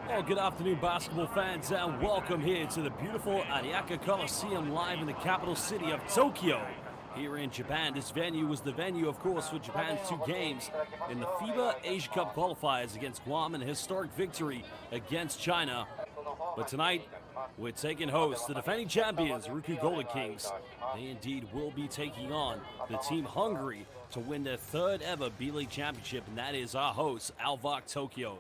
Well, good afternoon, basketball fans, and welcome here to the beautiful RYUKYU Coliseum live in the capital city of Tokyo, here in Japan. This venue was the venue, of course, for Japan's two games in the FIBA Asia Cup qualifiers against Guam and a historic victory against China. But tonight, we're taking host, the defending champions, RYUKYU Golden Kings. They indeed will be taking on the team Hungary to win their third ever B.LEAGUE championship, and that is our host, ALVARK Tokyo.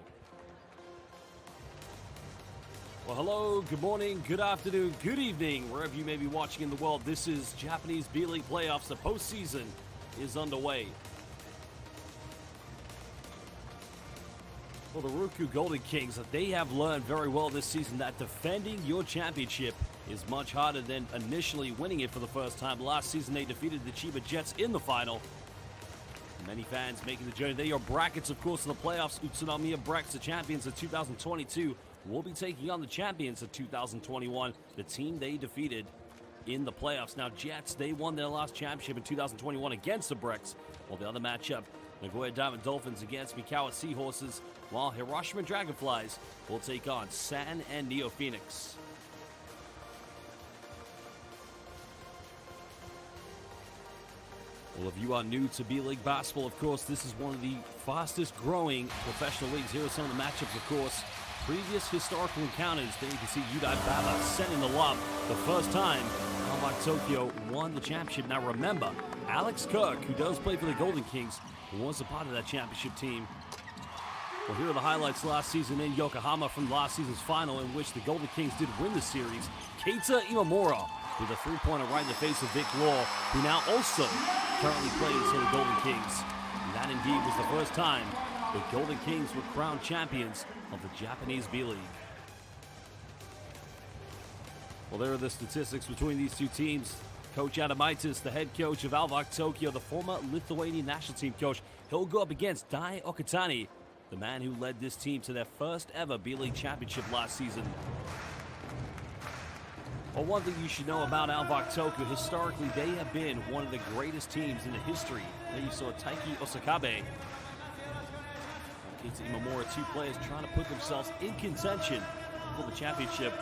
Well, hello, good morning, good afternoon, good evening, wherever you may be watching in the world. This is Japanese B.LEAGUE playoffs. The postseason is underway. Well, the RYUKYU Golden Kings, they have learned very well this season that defending your championship is much harder than initially winning it for the first time. Last season, they defeated the Chiba Jets in the final. Many fans making the journey. They are brackets, of course, in the playoffs. Utsunomiya Breks, the champions of 2022, will be taking on the champions of 2021, the team they defeated in the playoffs. Now, Jets, they won their last championship in 2021 against the Breks, while the other matchup, Nagoya Diamond Dolphins against Mikawa Seahorses, while Hiroshima Dragonflies will take on San and Neo Phoenix. Well, if you are new to B.LEAGUE basketball, of course, this is one of the fastest growing professional leagues. Here are some of the matchups, of course. Previous historical encounters, there you can see Yudai Baba sending the lob the first time ALVARK Tokyo won the championship. Now remember, Alex Kirk, who does play for the Golden Kings, was a part of that championship team. Well, here are the highlights last season in Yokohama from last season's final, in which the Golden Kings did win the series. Keita Imamura with a three-pointer right in the face of Vic Law, who now also currently plays for the Golden Kings. And that indeed was the first time the Golden Kings were crowned champions of the Japanese B.LEAGUE. Well, there are the statistics between these two teams. Coach Adamaitis, the head coach of ALVARK Tokyo, the former Lithuanian national team coach, he'll go up against Dai Okatani, the man who led this team to their first ever B.LEAGUE championship last season. Well, one thing you should know about ALVARK Tokyo, historically they have been one of the greatest teams in the history. There you saw Taiki Osakabe, Keita Imamura, two players trying to put themselves in contention for the championship.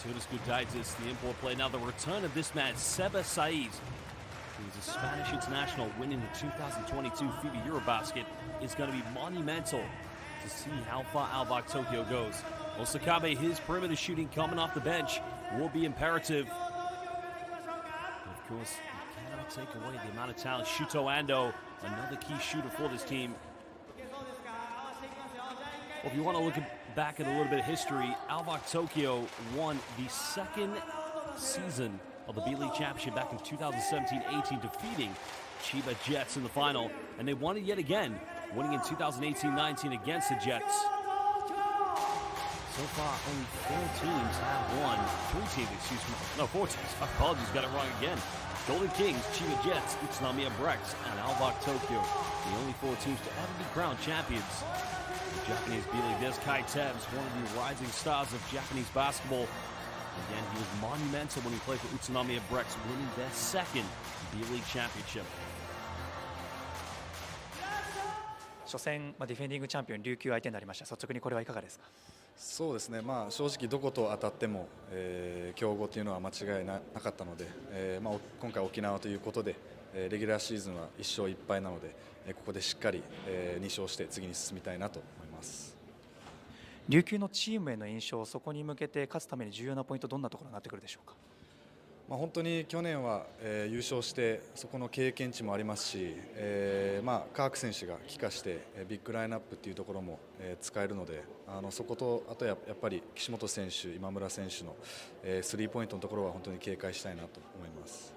Tunis Gudaitis, the import player. Now the return of this man, Seba Said, who's a Spanish international winning the 2022 FIBA Eurobasket, is going to be monumental to see how far ALVARK Tokyo goes. Osakabe, his perimeter shooting coming off the bench will be imperative. And of course, you cannot take away the amount of talent. Shuto Ando, another key shooter for this team. Well, if you want to look back at a little bit of history, ALVARK Tokyo won the second season of the B.LEAGUE championship back in 2017-18, defeating Chiba Jets in the final. And they won it yet again, winning in 2018-19 against the Jets. So far, only four teams have won. Four teams. Apologies, got it wrong again. Golden Kings, Chiba Jets, Utsunomiya Breks, and ALVARK Tokyo. The only four teams to ever be crowned champions. The Japanese B.LEAGUE, there's Kai Tebs, one of the rising stars of Japanese basketball. Again, he was monumental when he played for Utsunomiya Breks, winning their second B.LEAGUE championship. 初戦、ディフェンディングチャンピオン琉球相手になりました。率直にこれはいかがですか。そうですね、正直どこと当たっても、強豪というのは間違いなかったので、今回沖縄ということで、レギュラーシーズンは1勝1敗なので、ここでしっかり、2勝して次に進みたいなと思います。琉球のチームへの印象、そこに向けて勝つために重要なポイント、どんなところになってくるでしょうか。本当に去年は、優勝してそこの経験値もありますし、カーク選手が帰化してビッグラインナップっていうところも、使えるので、そことあとやっぱり岸本選手、今村選手の、スリーポイントのところは本当に警戒したいなと思います。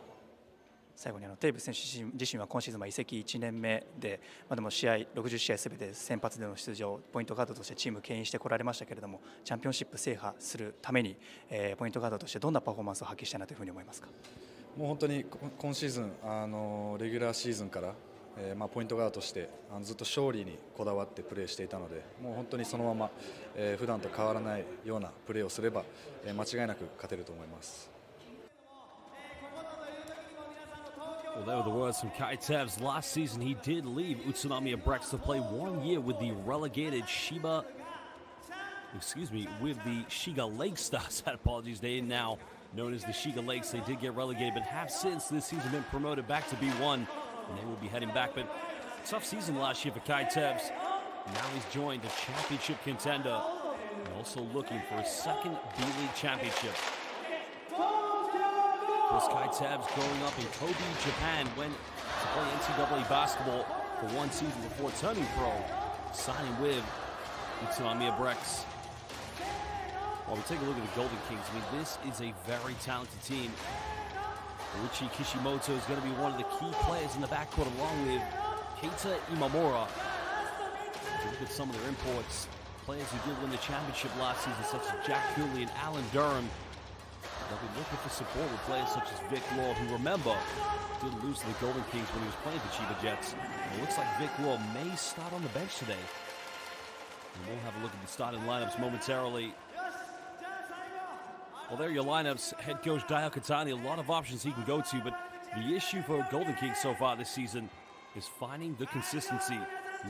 最後にテーブス選手自身は今シーズンは移籍1年目で、でも60試合すべて先発での出場、ポイントガードとしてチームを牽引してこられましたけれども、チャンピオンシップ制覇するために、ポイントガードとしてどんなパフォーマンスを発揮したいなというふうに思いますか。もう本当に今シーズンレギュラーシーズンから、ポイントガードとしてずっと勝利にこだわってプレーしていたので、もう本当にそのまま、普段と変わらないようなプレーをすれば、間違いなく勝てると思います。Well, there were the words from Kai Tebs. Last season, he did leave Utsunomiya Breks to play 1 year with the relegated Chiba with the Shiga Lake Stars. Apologies, they are now known as the Shiga Lakes. They did get relegated, but have since this season been promoted back to B1, and they will be heading back. But tough season last year for Kai Tebs. Now he's joined a championship contender and also looking for a second B.LEAGUE championship. Of course, Kai Tebs growing up in Kobe, Japan, went to play NCAA basketball for one season before turning pro, signing with Utsunomiya Brex. While we take a look at the Golden Kings, I mean, this is a very talented team. Ryuchi Kishimoto is going to be one of the key players in the backcourt along with Keita Imamura. If you look at some of their imports, players who did win the championship last season, such as Jack Cooley and Alan Durham, they'll be looking for support with players such as Vic Law, who, remember, did lose to the Golden Kings when he was playing for Chiba Jets. And it looks like Vic Law may start on the bench today. And we'll have a look at the starting lineups momentarily. Well, there are your lineups. Head coach Dayo Katani, a lot of options he can go to, but the issue for Golden Kings so far this season is finding the consistency.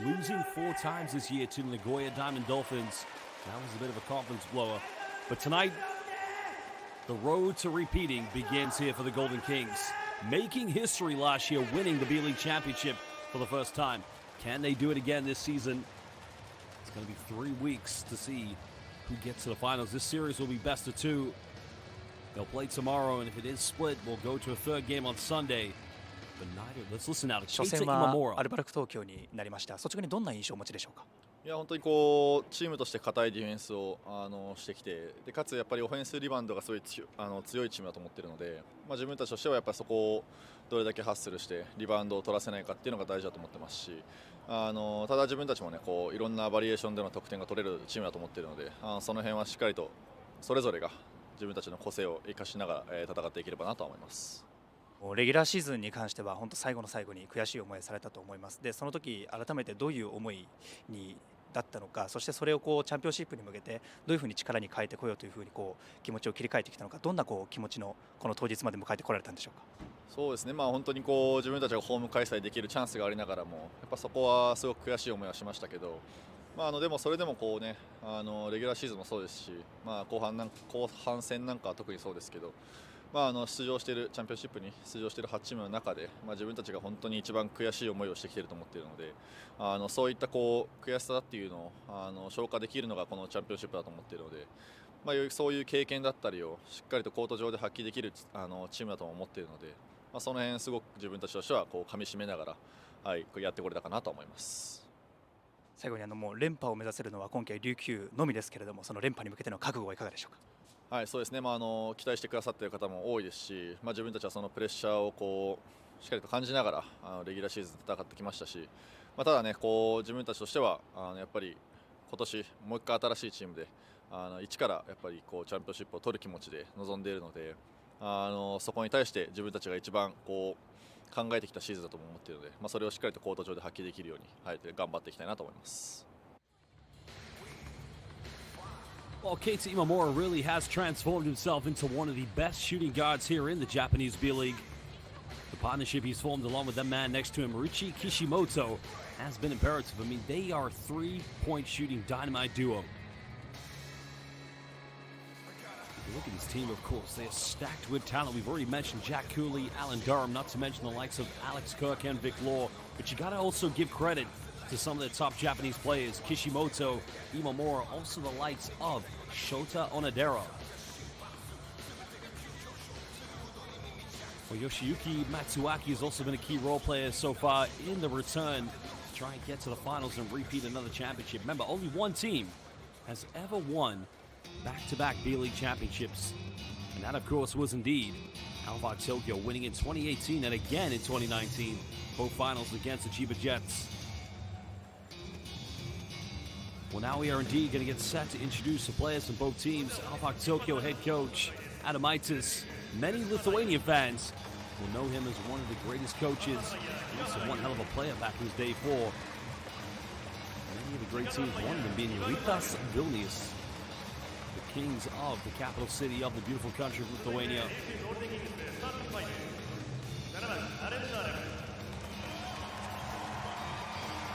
Losing 4 times this year to Nagoya Diamond Dolphins. That was a bit of a confidence blower. But tonight, the road to repeating begins here for the Golden Kings. Making history last year, winning the B.LEAGUE championship for the first time. Can they do it again this season? It's going to be 3 weeks to see who gets to the finals. This series will be best of 2. They'll play tomorrow, and if it is split, we'll go to a 3rd game on Sunday. But neither. Let's listen now to Keita 初戦は Imamura. アルバルク東京になりました。率直にどんな印象をお持ちでしょうか。いや本当にこうチームとして堅いディフェンスをしてきて、でかつやっぱりオフェンスリバウンドがすごい強いチームだと思っているので、自分たちとしてはやっぱりそこをどれだけハッスルしてリバウンドを取らせないかっていうのが大事だと思ってますし、ただ自分たちもねこういろんなバリエーションでの得点が取れるチームだと思っているので、その辺はしっかりとそれぞれが自分たちの個性を生かしながら戦っていければなと思います。レギュラーシーズンに関しては本当最後の最後に悔しい思いをされたと思います。でその時改めてどういう思いにだったのか、そしてそれをこうチャンピオンシップに向けてどういうふうに力に変えてこようというふうにこう気持ちを切り替えてきたのか、どんなこう気持ちのこの当日まで迎えてこられたんでしょうか。そうですね、本当にこう自分たちがホーム開催できるチャンスがありながらも、やっぱそこはすごく悔しい思いはしましたけど、でもそれでもこうねレギュラーシーズンもそうですし、後半戦なんかは特にそうですけど、出場しているチャンピオンシップに出場している8チームの中で、自分たちが本当に一番悔しい思いをしてきていると思っているので、そういったこう悔しさっていうのを消化できるのがこのチャンピオンシップだと思っているので、そういう経験だったりをしっかりとコート上で発揮できるチームだと思っているので、その辺すごく自分たちとしてはこう噛み締めながら、やってこれたかなと思います。最後にもう連覇を目指せるのは今回琉球のみですけれども、その連覇に向けての覚悟はいかがでしょうか。はい、そうですね、期待してくださっている方も多いですし、自分たちはそのプレッシャーをこうしっかりと感じながらレギュラーシーズン戦ってきましたし、ただねこう自分たちとしてはやっぱり今年もう一回新しいチームで一からやっぱりこうチャンピオンシップを取る気持ちで臨んでいるので、そこに対して自分たちが一番こう考えてきたシーズンだと思っているので、それをしっかりとコート上で発揮できるように、頑張っていきたいなと思います。Well, Keita Imamura really has transformed himself into one of the best shooting guards here in the Japanese B.LEAGUE. The partnership he's formed along with the man next to him, Ryuchi Kishimoto, has been imperative. I mean, they are a 3-point shooting dynamite duo. If you look at this team, of course, they're stacked with talent. We've already mentioned Jack Cooley, Alan Durham, not to mention the likes of Alex Kirk and Vic Law. But you got to also give credit to some of the top Japanese players, Kishimoto, Imamura, also the likes of Shota Onodera. Well, Yoshiyuki Matsuaki has also been a key role player so far in the return to try and get to the finals and repeat another championship. Remember, only one team has ever won back-to-back B.LEAGUE championships. And that, of course, was indeed ALVARK Tokyo, winning in 2018 and again in 2019, both finals against the Chiba Jets. Well, now we are indeed going to get set to introduce the players from both teams. ALVARK Tokyo head coach Adamaitis. Many Lithuanian fans will know him as one of the greatest coaches. He also one hell of a player back in his day for many of the great teams, one of them being Rytas Vilnius, the kings of the capital city of the beautiful country of Lithuania.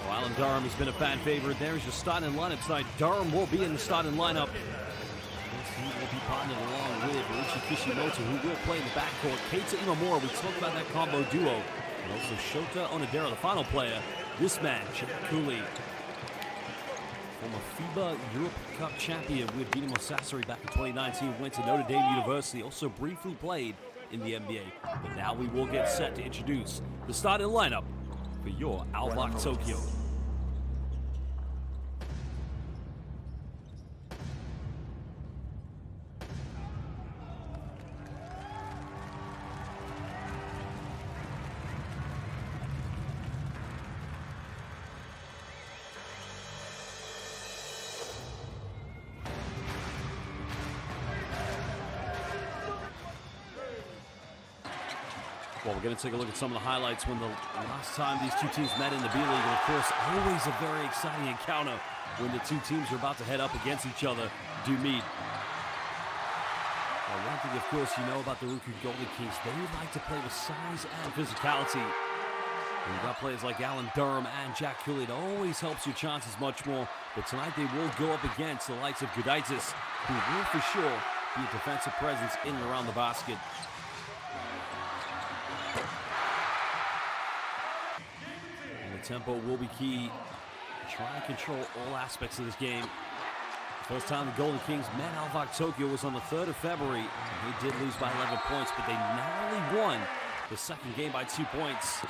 Well, Alan Durham has been a fan favorite. There's your starting lineup tonight. Durham will be in the starting lineup. He will be partnered along with Ryuchi Kishimoto, who will play in the backcourt. Keita Imamura, we talked about that combo duo. And also Shota Onodera, the final player. This man, Jack Cooley, former FIBA Europe Cup champion with Dinamo Sassari back in 2019, went to Notre Dame University, also briefly played in the NBA. But now we will get set to introduce the starting lineup for your ALVARK Tokyo. Well, we're going to take a look at some of the highlights when the last time these two teams met in the B-League. And, of course, always a very exciting encounter when the two teams are about to head up against each other do meet. Well, one thing, of course, you know about the RYUKYU Golden Kings, they like to play with size and physicality. And you've got players like Alan Durham and Jack Cooley. It always helps your chances much more. But tonight they will go up against the likes of Gudaitis, who will for sure be a defensive presence in and around the basket. Tempo will be key. Try and control all aspects of this game. The first time the Golden Kings met ALVARK Tokyo was on the 3rd of February. And they did lose by 11 points, but they narrowly won the second game by 2 points.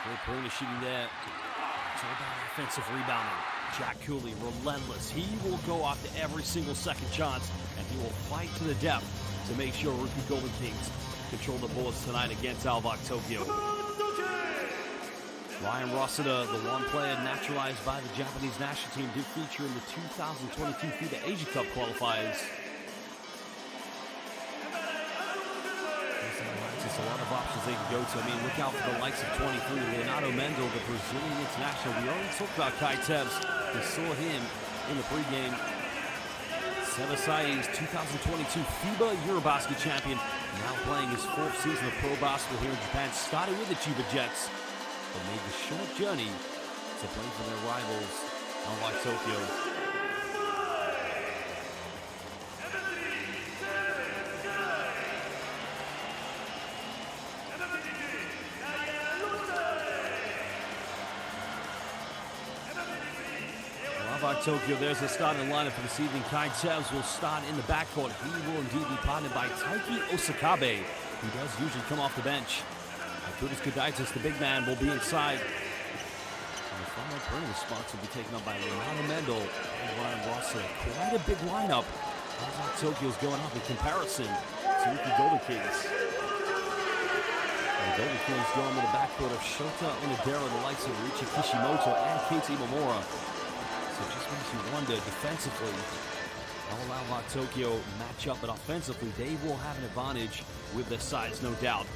Great perimeter shooting there. It's all about offensive rebounding. Jack Cooley, relentless. He will go after every single second chance, and he will fight to the depth to make sure RYUKYU Golden Kings control the boards tonight against ALVARK Tokyo. Ryan Rossiter, the one player naturalized by the Japanese national team, did feature in the 2022 FIBA Asia Cup qualifiers. There's a lot of options they can go to. I mean, look out for the likes of 23, Leonardo Mendel, the Brazilian international. We already talked about Kai Tebs. We saw him in the pregame. Sevasai's 2022 FIBA Eurobasket champion, now playing his 4th season of pro basketball here in Japan, started with the Chiba Jets, but made the short journey to play for their rivals, ALVARK Tokyo. ALVARK Tokyo, there's the starting lineup for this evening. Kai Tebs will start in the backcourt. He will indeed be partnered by Taiki Osakabe, who does usually come off the bench. Arturas Gudaitis, the big man, will be inside. And the final perimeter spots will be taken up by Leonardo Mendel and Ryan Rossiter. Quite a big lineup. ALVARK Tokyo's going up in comparison to the Golden Kings. And the Golden Kings going with the backcourt of Shota Onodera, the likes of Ryuchi Kishimoto and Keita Imamura. So it just makes you wonder defensively how will ALVARK Tokyo match up, but offensively they will have an advantage with their size, no doubt.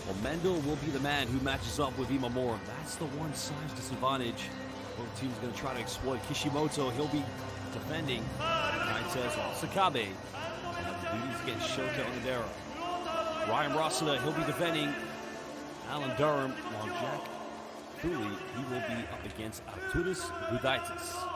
Well, Mendel will be the man who matches up with Imamura. That's the one size disadvantage both teams are going to try to exploit. Kishimoto, he'll be defending. Says Sakabe. He's against Shota Onodera. Ryan Rossiter, he'll be defending Alan Durham, while Jack Cooley, he will be up against Arturas Gudaitis.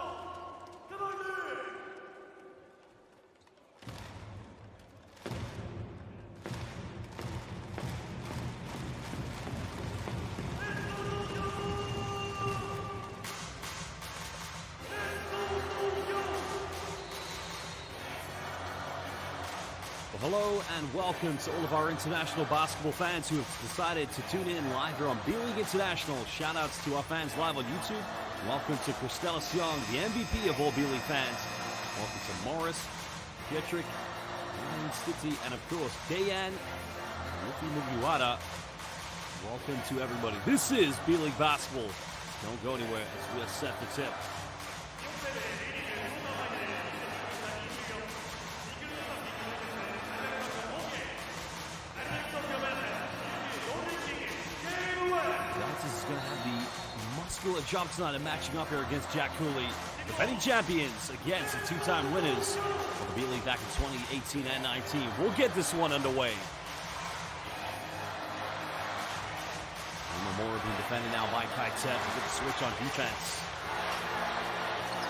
Hello and welcome to all of our international basketball fans who have decided to tune in live here on B.LEAGUE International. Shout outs to our fans live on YouTube. Welcome to Christella Siong, the MVP of all B.LEAGUE fans. Welcome to Morris, Pietrek, Ryan Stitty, and of course, Dayan, Yuki Mugiwara. Welcome to everybody. This is B.LEAGUE basketball. Don't go anywhere as we are set for tip. Is going to have the muscular jump tonight and matching up here against Jack Cooley. Defending champions against the two-time winners of the B.LEAGUE back in 2018 and 19. We'll get this one underway. Imamura being defended now by Kaitsev. He's at the switch on defense.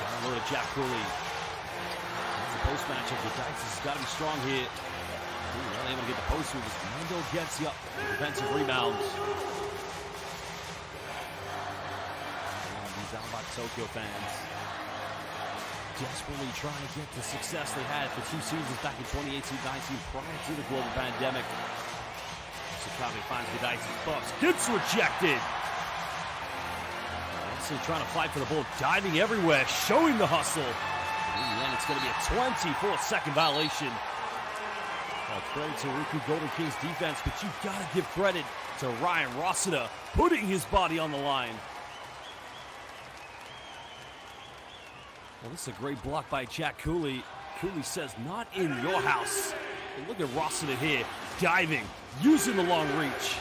Down low to Jack Cooley. That's the post matchup. The Dykes has got to be strong here. Not able to get the post move as Mendel gets the defensive rebounds. These ALVARK Tokyo fans desperately trying to get the success they had for 2 seasons back in 2018-19 prior to the global pandemic. Sakabe finds Gudaitis, buffs, gets rejected. Wesley trying to fight for the ball, diving everywhere, showing the hustle. In the end, it's going to be a 24-second violation. Credit to RYUKYU Golden Kings defense, but you got to give credit to Ryan Rossiter putting his body on the line. Well, this is a great block by Jack Cooley. Cooley says, not in your house. And look at Rossiter here, diving, using the long reach.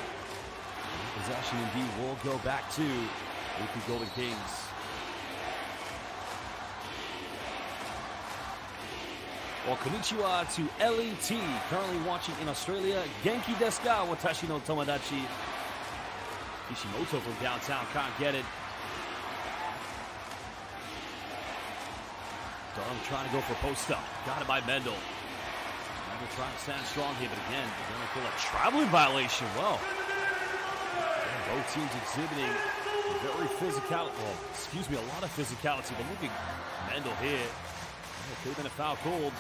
Possession indeed will go back to RYUKYU Golden Kings. Well, konnichiwa to LET, currently watching in Australia. Genki desu ka, watashi no tomodachi. Kishimoto from downtown can't get it. Durham trying to go for post up. Got it by Mendel. Mendel trying to stand strong here, but again, they're going to call a traveling violation. Well, both teams exhibiting very physical, a lot of physicality. But look at Mendel here. It could have been a foul called.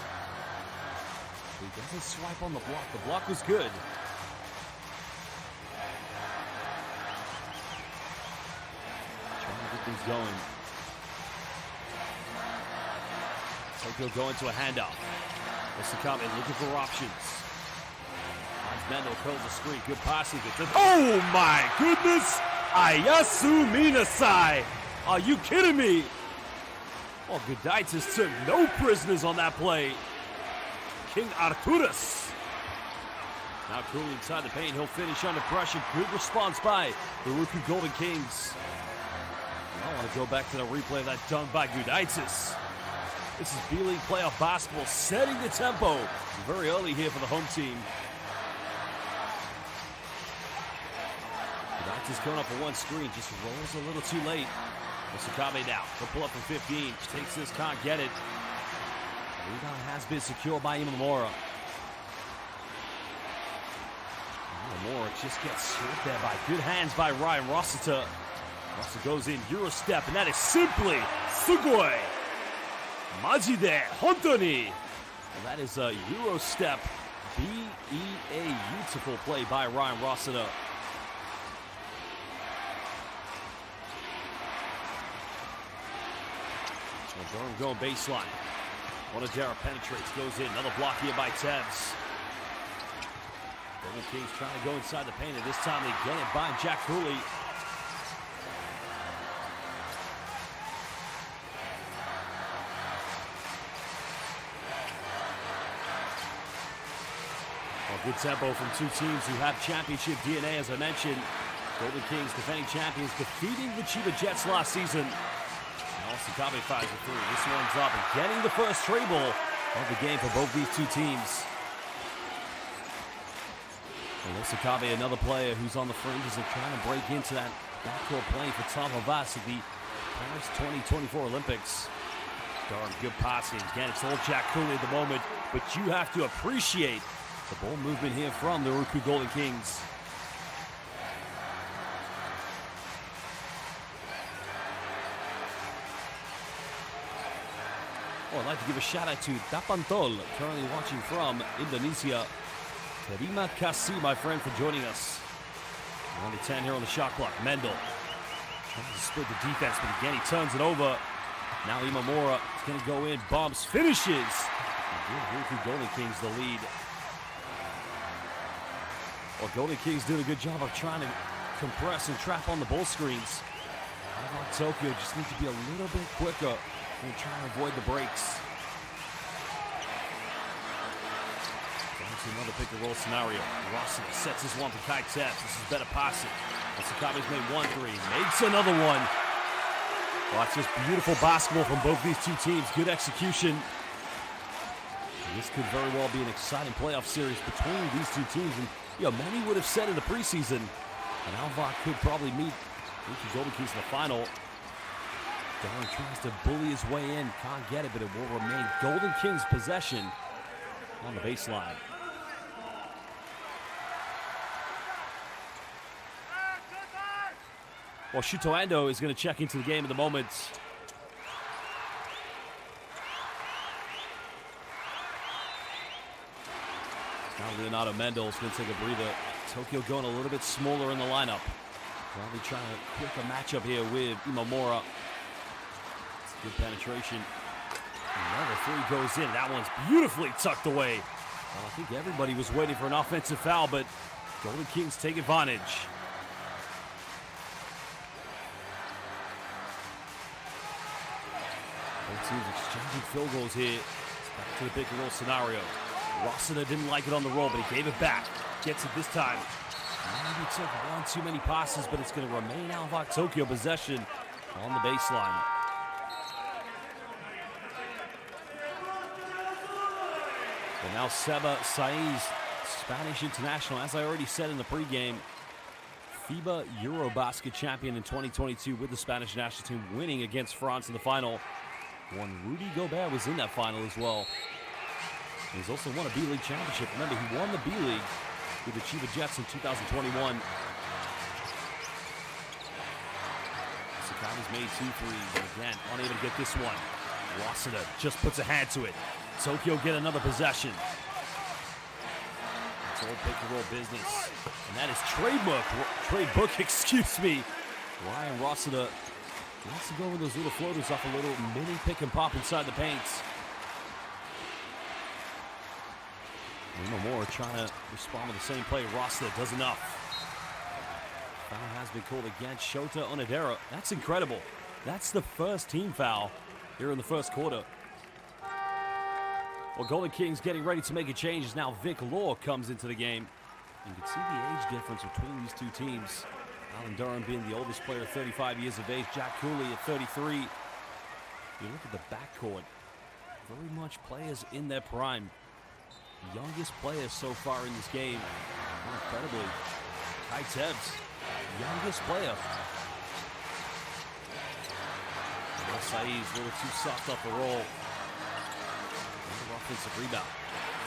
He doesn't swipe on the block. The block was good. Trying to get things going. Tokyo going to a handoff. Sakabe looking for options. Finds Mendel, curls the screen. Good passing. Oh my goodness! Ayasu Minasai! Are you kidding me? Oh, Gudaitis took no prisoners on that play. King Arturus. Now Cooley inside the paint. He'll finish under pressure. Good response by the RYUKYU Golden Kings. I want to go back to the replay of that dunk by Gudaitis. This is B.LEAGUE playoff basketball, setting the tempo very early here for the home team. Gudaitis going up for one screen, just rolls a little too late. Sakabe now, he'll pull up from 15, takes this, can't get it. The rebound has been secured by Imamura. Imamura just gets stripped there by good hands by Ryan Rossiter. Rossiter goes in, Euro step, and that is simply sugoi. Majide, hontoni. And that is a Euro step, B.E.A. Beautiful play by Ryan Rossiter. Durham going baseline. Onodera penetrates, goes in. Another block here by Tevz. Golden Kings trying to go inside the paint, and this time they get it by Jack Cooley. Well, good tempo from two teams who have championship DNA, as I mentioned. Golden Kings, defending champions, defeating the Chiba Jets last season. Sakabe fires it through. This one's up and getting the first tray ball of the game for both these two teams. And Sakabe, another player who's on the fringes of trying to break into that backcourt play for Tom Havas at the Paris 2024 Olympics. Darn good passing. Again, it's all Jack Cooley at the moment, but you have to appreciate the ball movement here from the RYUKYU Golden Kings. Oh, I'd like to give a shout out to Tapantol, currently watching from Indonesia. Terima kasih, my friend, for joining us. 1 to 10 here on the shot clock. Mendel trying to split the defense, but again he turns it over. Now Imamura is going to go in, bumps, finishes. RYUKYU Golden Kings the lead. Well, Golden Kings doing a good job of trying to compress and trap on the ball screens. ALVARK Tokyo just need to be a little bit quicker and trying to avoid the breaks. Another pick and roll scenario. Rossiter sets his one for Kaitsev. This is better passing. And Sakabe's made 1-3. Makes another one. Well, it's just beautiful basketball from both these two teams. Good execution. And this could very well be an exciting playoff series between these two teams. And many would have said in the preseason And ALVARK could probably meet RYUKYU Golden Kings in the final. Doran tries to bully his way in, can't get it, but it will remain Golden Kings possession on the baseline. Well, Shuto Ando is going to check into the game at the moment. Now Leonardo Mendel is going to take a breather. Tokyo going a little bit smaller in the lineup. Probably trying to quick a matchup here with Imamura. It's good penetration. Another three goes in. That one's beautifully tucked away. Well, I think everybody was waiting for an offensive foul, but Golden Kings take advantage. Both teams exchanging field goals here. It's back to the pick and roll scenario. Rossiter didn't like it on the roll, but he gave it back. Gets it this time. Maybe took one too many passes, but it's going to remain ALVARK Tokyo possession on the baseline. And now Seba Saiz, Spanish international, as I already said in the pregame, FIBA Eurobasket champion in 2022 with the Spanish national team, winning against France in the final. One Rudy Gobert was in that final as well. He's also won a B.LEAGUE championship. Remember, he won the B.LEAGUE with the Chiba Jets in 2021. Sakami's made 2 threes, and again, unable to get this one. Rossiter just puts a hand to it. Tokyo get another possession. It's all pick and roll business. And that is trade book, excuse me. Ryan Rossiter wants to go with those little floaters off a little mini pick and pop inside the paint. Imamura trying to respond with the same play. Rossiter does enough. Foul has been called against Shota Onodera. That's incredible. That's the first team foul here in the first quarter. Well, Golden Kings getting ready to make a change as now Vic Law comes into the game. You can see the age difference between these two teams. Alan Durham being the oldest player, 35 years of age. Jack Cooley at 33. You look at the backcourt. Very much players in their prime. Youngest players so far in this game. Incredibly. Kai Tebs, youngest player. Saiz a little too soft off the roll. Another offensive rebound.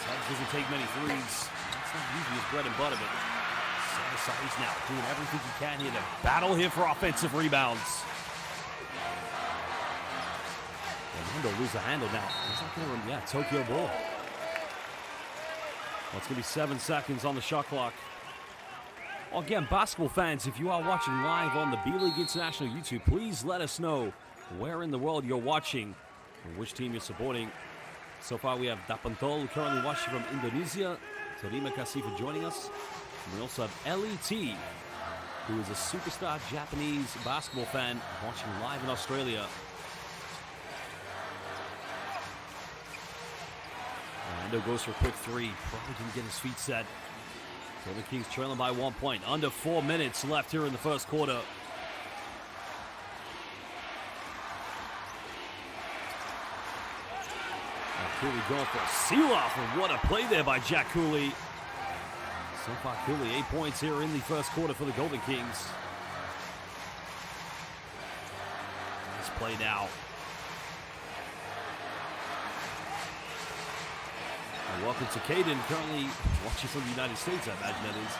Tebs doesn't take many threes. That's not usually his bread and butter, but Saiz now doing everything he can here to battle here for offensive rebounds. Orlando lose the handle now. Is that going to, yeah, Tokyo ball. Well, it's going to be 7 seconds on the shot clock. Well, again, basketball fans, if you are watching live on the B.LEAGUE International YouTube, please let us know where in the world you're watching and which team you're supporting. So far, we have Dapantol currently watching from Indonesia. Terima kasih for joining us. And we also have LET, who is a superstar Japanese basketball fan watching live in Australia. Orlando goes for a quick three. Probably didn't get his feet set. Golden Kings trailing by 1 point. Under 4 minutes left here in the first quarter. Cooley going for a seal-off, and what a play there by Jack Cooley. So far, Cooley 8 points here in the first quarter for the Golden Kings. Nice play now. And welcome to Caden, currently watching from the United States, I imagine that is.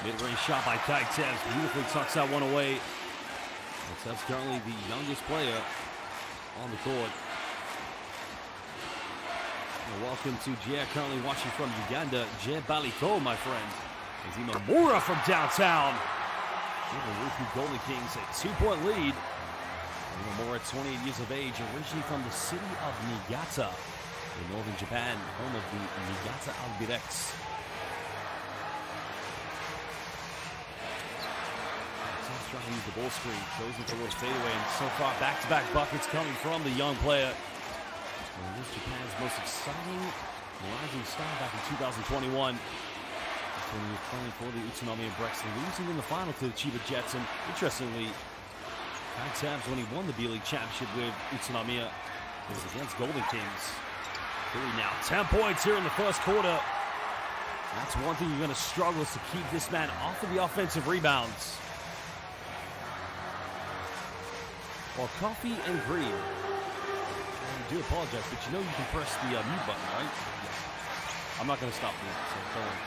Mid-range shot by Kai Tebs, beautifully tucks that one away. And Tebs currently the youngest player on the court. And welcome to Jia, currently watching from Uganda. Jia Baliko, my friend. As Imamura from downtown. Giving RYUKYU Golden Kings a 2-point lead. Imamura, 28 years of age, originally from the city of Niigata in northern Japan, home of the Niigata ALVARK. Trying to use the ball screen, goes into a little fadeaway, and so far back-to-back buckets coming from the young player. And this is Japan's most exciting rising star back in 2021. When he was playing for the Utsunomiya Brexton, losing in the final to the Chiba Jets. And interestingly, Kai Tebs, when he won the B.LEAGUE championship with Utsunomiya, it was against Golden Kings. Cooley now 10 points here in the first quarter. That's one thing you're going to struggle is to keep this man off of the offensive rebounds. or coffee and cream. I do apologize, but you know you can press the mute button, right? Yeah. I'm not going to stop you, so don't worry.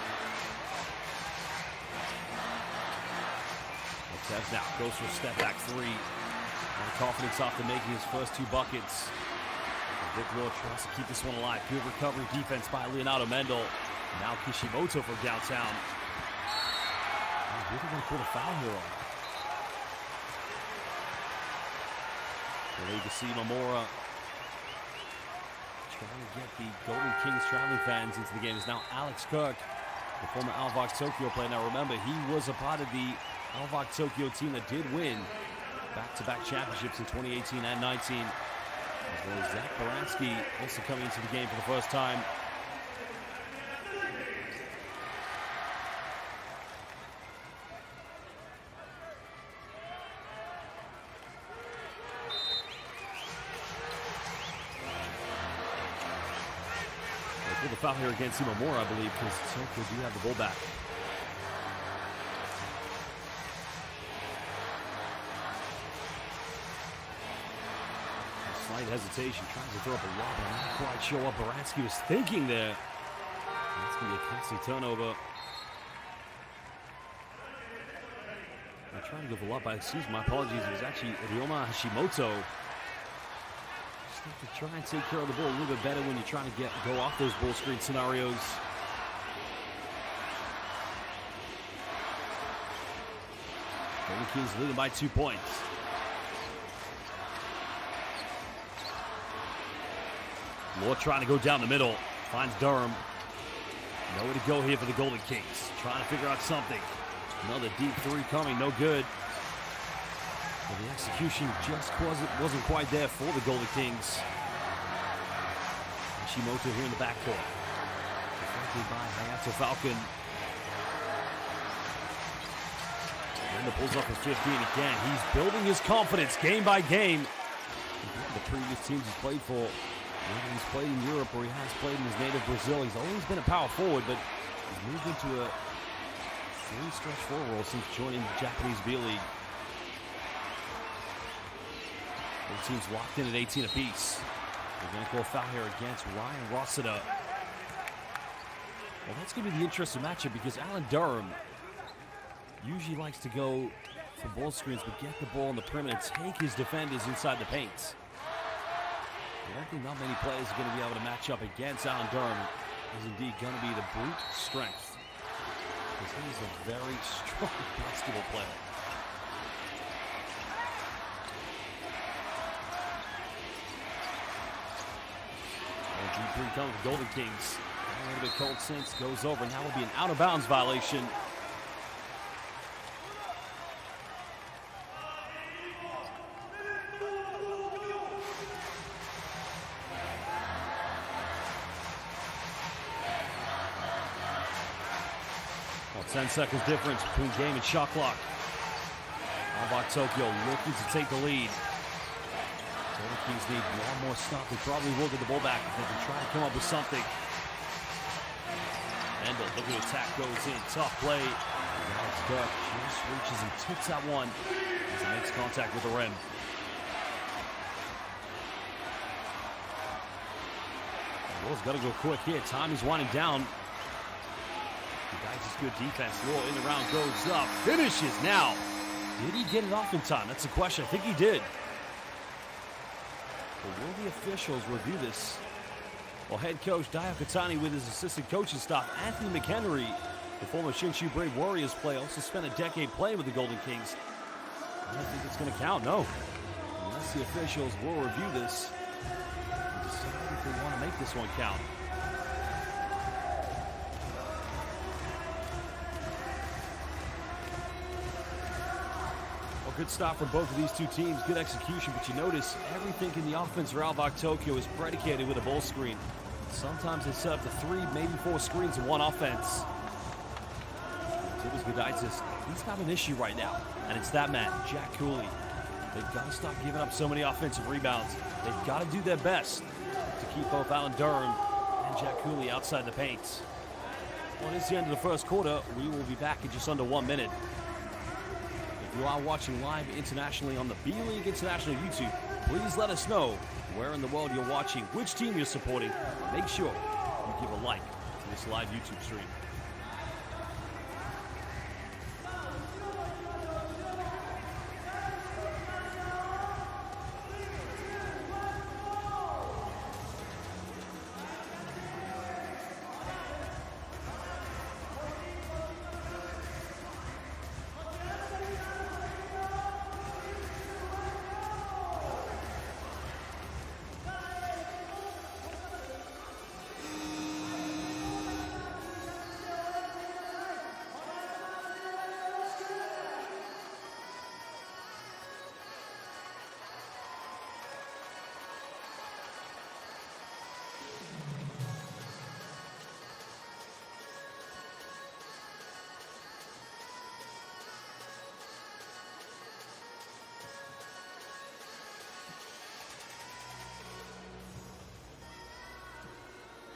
Tevz now goes for a step back three. And confidence after making his first 2 buckets. Vic Lord tries to keep this one alive. Good recovery defense by Leonardo Mendel. Now Kishimoto for downtown. Really going to put a foul here on. Legacy Mamora trying to get the Golden Kings traveling fans into the game. Is now Alex Kirk, the former ALVARK Tokyo player. Now remember, he was a part of the ALVARK Tokyo team that did win back-to-back championships in 2018 and 19. As well as Zach Baranski also coming into the game for the first time. They pulled the foul here against Imamura, I believe, because Tokyo do have the ball back. Slight hesitation, trying to throw up a lob, and not quite sure what Baranski was thinking there. That's going to be a costly turnover. I'm trying to go for a lob, but excuse my apologies. It was actually Ryoma Hashimoto. Just have to try and take care of the ball a little bit better when you're trying to go off those ball screen scenarios. Golden Kings leading by 2 points. Moore trying to go down the middle. Finds Durham. Nowhere to go here for the Golden Kings. Trying to figure out something. Another deep three coming. No good. But the execution just wasn't quite there for the Golden Kings. Hashimoto here in the backcourt. Deflected by Hayato Falcon. And the pulls up for 15 again. He's building his confidence game by game. The previous teams he's played for. Whether he's played in Europe or he has played in his native Brazil, he's always been a power forward, but he's moved into a 3-stretch forward role since joining the Japanese B.LEAGUE. Both teams locked in at 18 apiece. They're going to call a foul here against Ryan Rossiter. Well, that's going to be the interesting matchup because Alan Durham usually likes to go for ball screens, but get the ball on the perimeter, take his defenders inside the paint. I don't think not many players are going to be able to match up against Alan Durham. Is indeed going to be the brute strength. Because he is a very strong basketball player. Deep three comes with Golden Kings. A little bit cold since, goes over, and that will be an out-of-bounds violation. Well, 10 seconds difference between game and shot clock. ALVARK Tokyo looking to take the lead. Golden Kings need one more stop. They probably will get the ball back if they can try to come up with something. Mendel looking to attack, goes in. Tough play. Alex Kirk just reaches and tips that one as he makes contact with the rim. The ball's got to go quick here. Time is winding down. Guys, good defense. Low in the round goes up. Finishes now. Did he get it off in time? That's the question. I think he did. But will the officials review this? Well, head coach Dayo Katani with his assistant coaching staff, Anthony McHenry, the former Shinshu Brave Warriors player, also spent a decade playing with the Golden Kings. I don't think it's going to count, no. Unless the officials will review this and decide if they want to make this one count. Good stop from both of these two teams. Good execution, but you notice everything in the offense for ALVARK Tokyo is predicated with a ball screen. Sometimes they set up the 3, maybe 4 screens in one offense. Tibbs Gudaitis, he's got an issue right now, and it's that man, Jack Cooley. They've got to stop giving up so many offensive rebounds. They've got to do their best to keep both Alan Durham and Jack Cooley outside the paint. Well, it's the end of the first quarter. We will be back in just under 1 minute. If you are watching live internationally on the B.LEAGUE International YouTube, please let us know where in the world you're watching, which team you're supporting. Make sure you give a like to this live YouTube stream.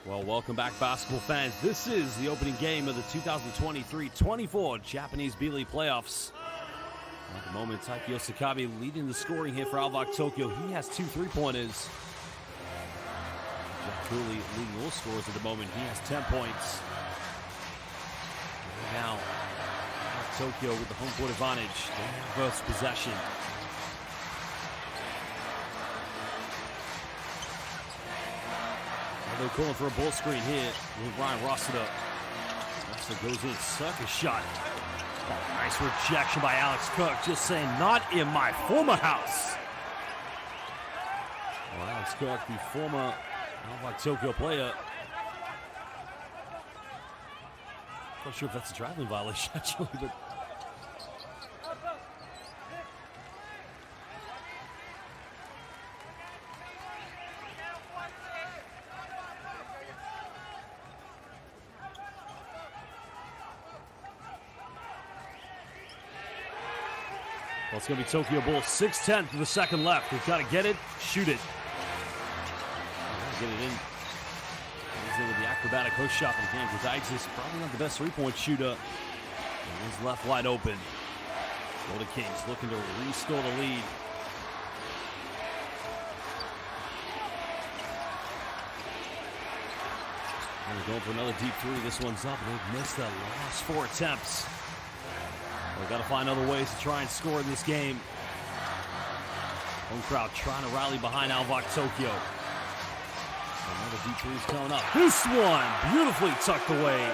Well, welcome back, basketball fans. This is the opening game of the 2023-24 Japanese B.LEAGUE playoffs. At the moment, Taiki Osakabe leading the scoring here for ALVARK Tokyo. He has 2 3-pointers. Jack Cooley leading all scorers at the moment. He has 10 points. Now, ALVARK Tokyo with the home court advantage. They have first possession. They're calling for a ball screen here with Ryan Rossiter. Rossiter goes in, circus shot. Oh, nice rejection by Alex Cook, just saying, not in my former house. Well, Alex Cook, the former ALVARK Tokyo player. Not sure if that's a traveling violation, actually, but. Well, it's going to be Tokyo Bulls 6:10 to the second left. They've got to get it, shoot it. Get it in. He's in with the acrobatic hook shot for the game. Gudaitis probably not the best three-point shooter. And he's left wide open. Golden Kings looking to restore the lead. And they're going for another deep three. This one's up. They've missed the last 4 attempts. They've got to find other ways to try and score in this game. Home crowd trying to rally behind ALVARK Tokyo. Another deep three's coming up. This one beautifully tucked away.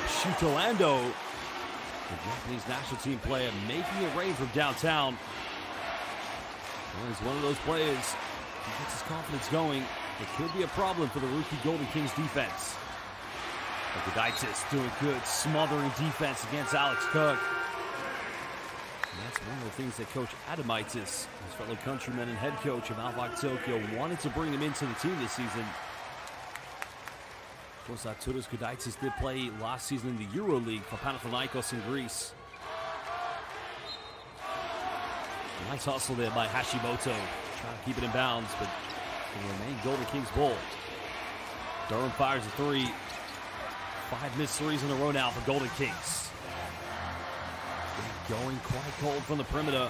Shuto Ando, the Japanese national team player, making it rain from downtown. Well, he's one of those players. He gets his confidence going. It could be a problem for the RYUKYU Golden Kings defense. Gudaitis doing good, smothering defense against Alex Cook. And that's one of the things that Coach Adamaitis, his fellow countryman and head coach of ALVARK Tokyo, wanted to bring him into the team this season. Of course, Arturas Gudaitis did play last season in the EuroLeague for Panathinaikos in Greece. Nice hustle there by Hashimoto, trying to keep it in bounds, but it will remain Golden Kings ball. Durham fires a 3. 5 missed threes in a row now for Golden Kings. They're going quite cold from the perimeter.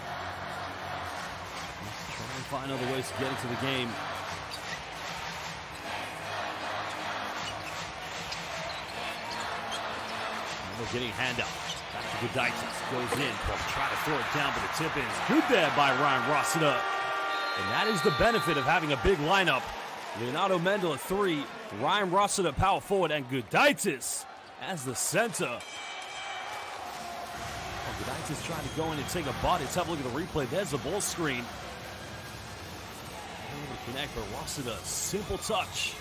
Trying to find other ways to get into the game. And we're getting a handout. Back to Gudaitis. Goes in. Try to throw it down, but the tip is good there by Ryan Rossiter. And that is the benefit of having a big lineup. Leonardo Mendel at 3, Ryan Rossiter power forward, and Gudaitis as the center. Gudaitis trying to go in and take a butt. Let's have a look at the replay. There's the ball screen. Able to connect, but Rossiter, simple touch.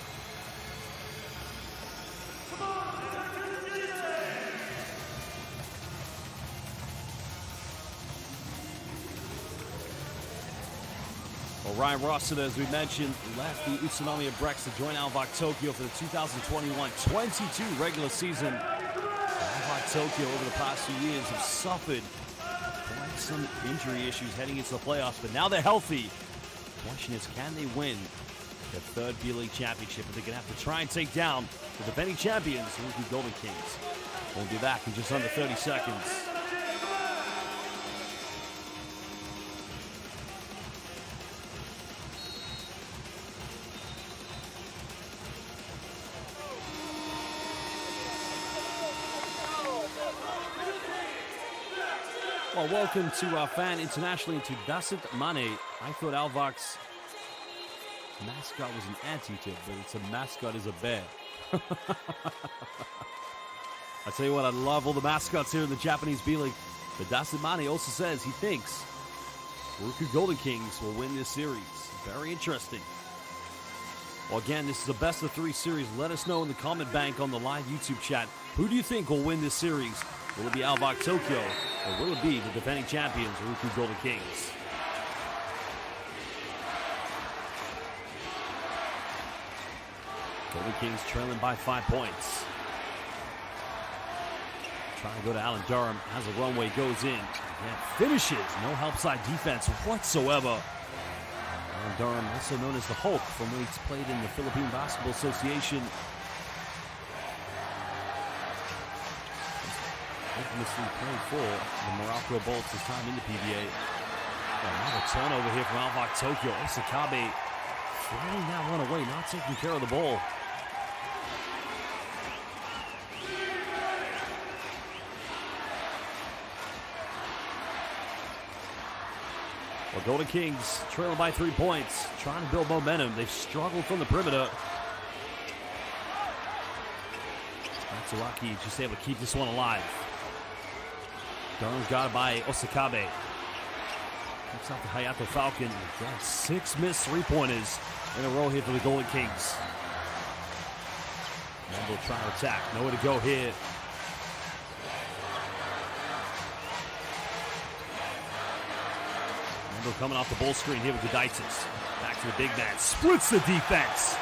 Well, Ryan Rossiter, as we mentioned, left the Utsunami of Brex to join ALVARK Tokyo for the 2021-22 regular season. ALVARK Tokyo over the past few years have suffered quite some injury issues heading into the playoffs, but now they're healthy. The question is, can they win their 3rd B.LEAGUE championship? But they're going to have to try and take down the defending champions, the RYUKYU Golden Kings. We'll be back in just under 30 seconds. Well, welcome to our fan internationally to Dasit Mane. I thought ALVARK's mascot was an anteater, but it's a mascot is a bear. I tell you what, I love all the mascots here in the Japanese B.LEAGUE. But Dasit Mane also says he thinks RYUKYU Golden Kings will win this series. Very interesting. Well, again, this is a best-of-3 series. Let us know in the comment bank on the live YouTube chat. Who do you think will win this series? Will it be ALVARK Tokyo, or will it be the defending champions, RYUKYU Golden Kings? Golden Kings trailing by 5 points. Trying to go to Alan Durham as the runway goes in. And finishes. No help side defense whatsoever. Alan Durham, also known as the Hulk, from when he's played in the Philippine Basketball Association. Infamously played for the Morocco Bolts his time in the PBA. Another turnover here from ALVARK Tokyo. Osakabe throwing that one away, not taking care of the ball. Well, Golden Kings trailing by 3 points, trying to build momentum. They've struggled from the perimeter. Matsuaki just able to keep this one alive. Durham's got it by Osakabe. Kicks out the Hayato Falcon. Again, 6 missed three-pointers in a row here for the Golden Kings. Mendo trying to attack. Nowhere to go here. Mendo coming off the ball screen here with Gudaitis. Back to the big man. Splits the defense.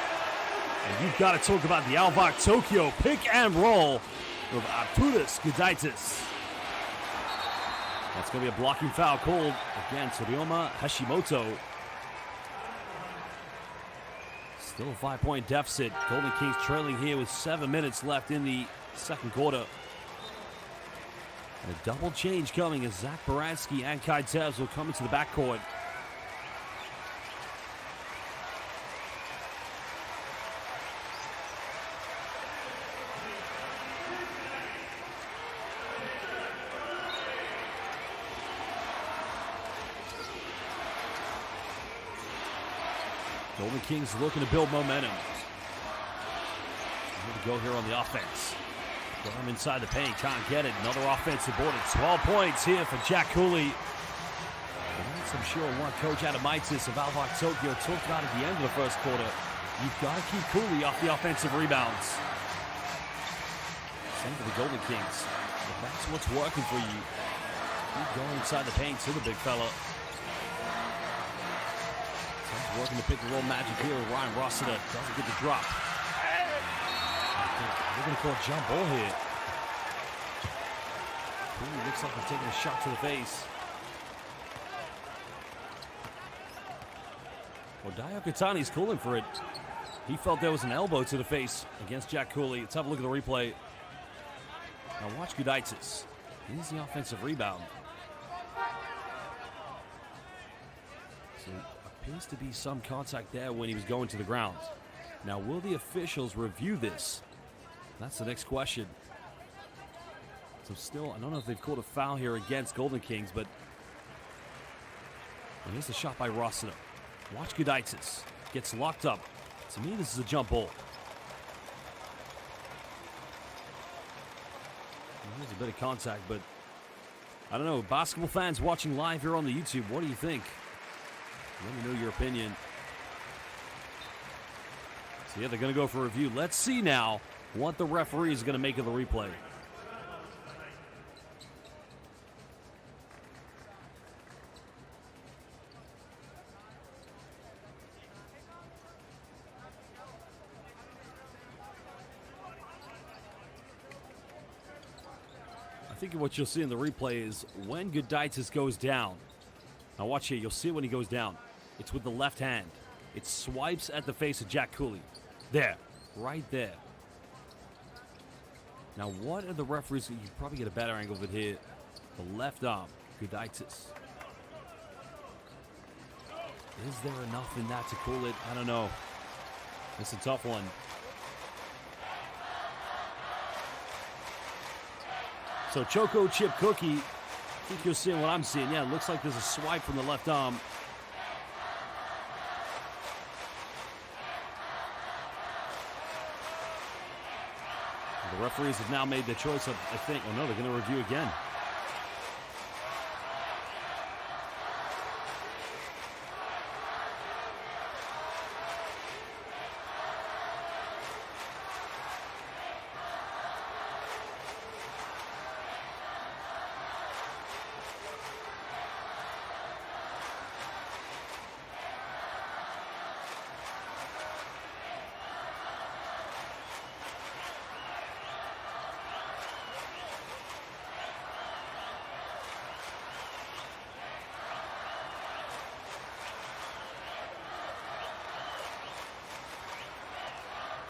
And you've got to talk about the ALVARK Tokyo pick and roll with Arturas Gudaitis. That's going to be a blocking foul called against Ryoma Hashimoto. Still a 5-point deficit. Golden Kings trailing here with 7 minutes left in the second quarter. And a double change coming as Zach Baransky and Kai Tevz will come into the backcourt. Golden Kings looking to build momentum. Here to go here on the offense. Durham inside the paint, can't get it. Another offensive board at 12 points here for Jack Cooley. And that's, I'm sure, what Coach Adamaitis of ALVARK Tokyo talked about at the end of the first quarter. You've got to keep Cooley off the offensive rebounds. Same for the Golden Kings. But that's what's working for you. Keep going inside the paint to the big fella. Working to pick and roll magic here. Ryan Rossiter doesn't get the drop. They're going to call a jump ball here. Ooh, looks like they're taking a shot to the face. Well, Dio Katani's calling for it. He felt there was an elbow to the face against Jack Cooley. Let's have a look at the replay. Now watch Gudaitis. He's the offensive rebound. So appears to be some contact there when he was going to the ground. Now, will the officials review this? That's the next question. So still, I don't know if they've called a foul here against Golden Kings, but well, here's the shot by Rossiter. Watch Gudaitis. Gets locked up. To me, this is a jump ball. There's a bit of contact, but I don't know. Basketball fans watching live here on the YouTube, what do you think? Let me know your opinion. So yeah, they're going to go for a review. Let's see now what the referee is going to make of the replay. I think what you'll see in the replay is when Gudaitis goes down. Now watch here, you'll see it when he goes down. It's with the left hand. It swipes at the face of Jack Cooley. There, right there. Now what are the referees? You probably get a better angle of it here. The left arm, Gudaitis. Is there enough in that to cool it? I don't know. It's a tough one. So Choco Chip Cookie I think you're seeing what I'm seeing. Yeah, it looks like there's a swipe from the left arm. The referees have now made their choice, I think. Oh, no, they're going to review again.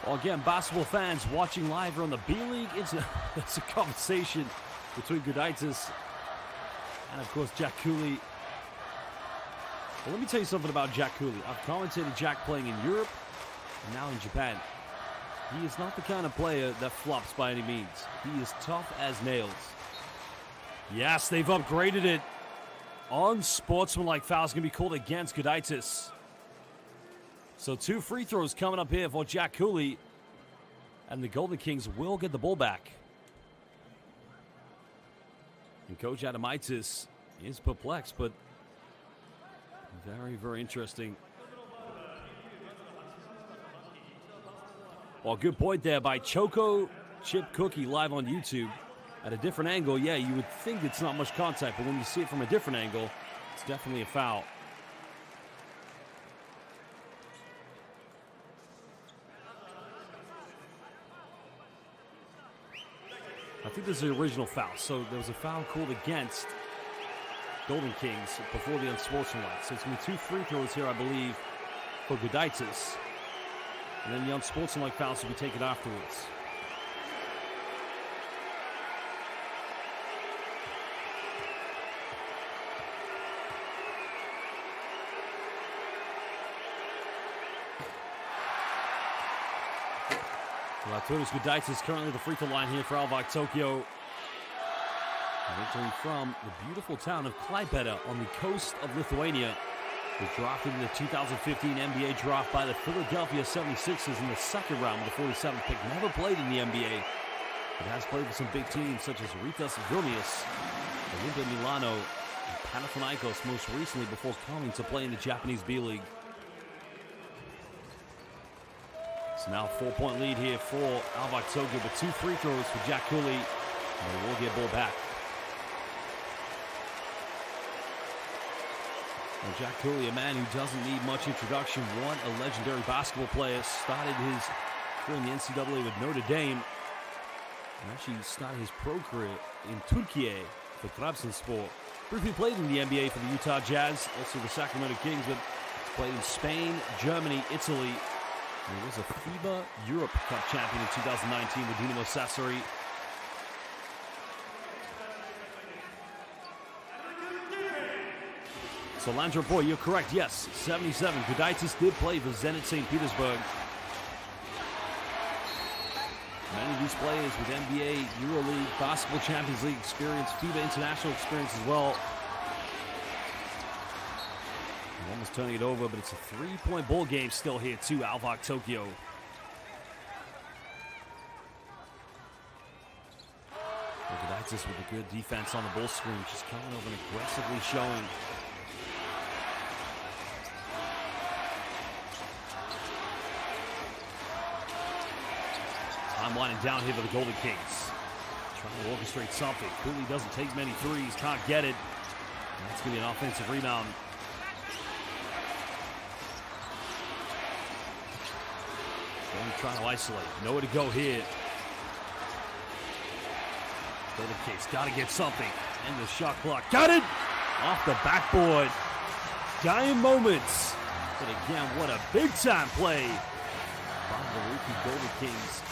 Well, again, basketball fans watching live on the B.LEAGUE, it's a conversation between Gudaitis and, of course, Jack Cooley. Well, let me tell you something about Jack Cooley. I've commentated Jack playing in Europe and now in Japan. He is not the kind of player that flops by any means. He is tough as nails. Yes, they've upgraded it. Unsportsmanlike foul is going to be called against Gudaitis. So 2 free throws coming up here for Jack Cooley. And the Golden Kings will get the ball back. And Coach Adamaitis is perplexed, but very, very interesting. Well, good point there by Choco Chip Cookie live on YouTube. At a different angle, yeah, you would think it's not much contact, but when you see it from a different angle, it's definitely a foul. I think this is the original foul. So there was a foul called against Golden Kings before the unsportsmanlike. So it's going to be 2 free throws here, I believe, for Gudaitis. And then the unsportsmanlike fouls will be taken afterwards. Arturas Gudaitis currently the free throw line here for ALVARK Tokyo. Originally from the beautiful town of Klaipėda on the coast of Lithuania. Was drafted in the 2015 NBA draft by the Philadelphia 76ers in the second round with the 47th pick. Never played in the NBA, but has played with some big teams such as Ritas Vilnius, Olympia Milano, and Panathinaikos most recently before coming to play in the Japanese B.LEAGUE. So now a 4-point lead here for ALVARK Tokyo, but 2 free throws for Jack Cooley, and they will get ball back. Well, Jack Cooley, a man who doesn't need much introduction, one a legendary basketball player, started his career in the NCAA with Notre Dame, and actually started his pro career in Turkey for Trabzonspor. Briefly played in the NBA for the Utah Jazz, also the Sacramento Kings, but played in Spain, Germany, Italy. And he was a FIBA Europe Cup champion in 2019 with Dinamo Sassari. So Landry Boy, you're correct, yes, 77. Gudaitis did play for Zenit St. Petersburg. Many of these players with NBA, EuroLeague, Basketball Champions League experience, FIBA International experience as well. Almost turning it over, but it's a 3-point ball game still here to ALVARK Tokyo. Gudaitis with a good defense on the ball screen, just coming over and aggressively showing. Time winding down here for the Golden Kings. Trying to orchestrate something. Cooley doesn't take many threes, can't get it. And that's going to be an offensive rebound. Trying to isolate. Nowhere to go here. Golden Kings got to get something. And the shot clock. Got it! Off the backboard. Dying moments. But again, what a big-time play by the RYUKYU Golden Kings.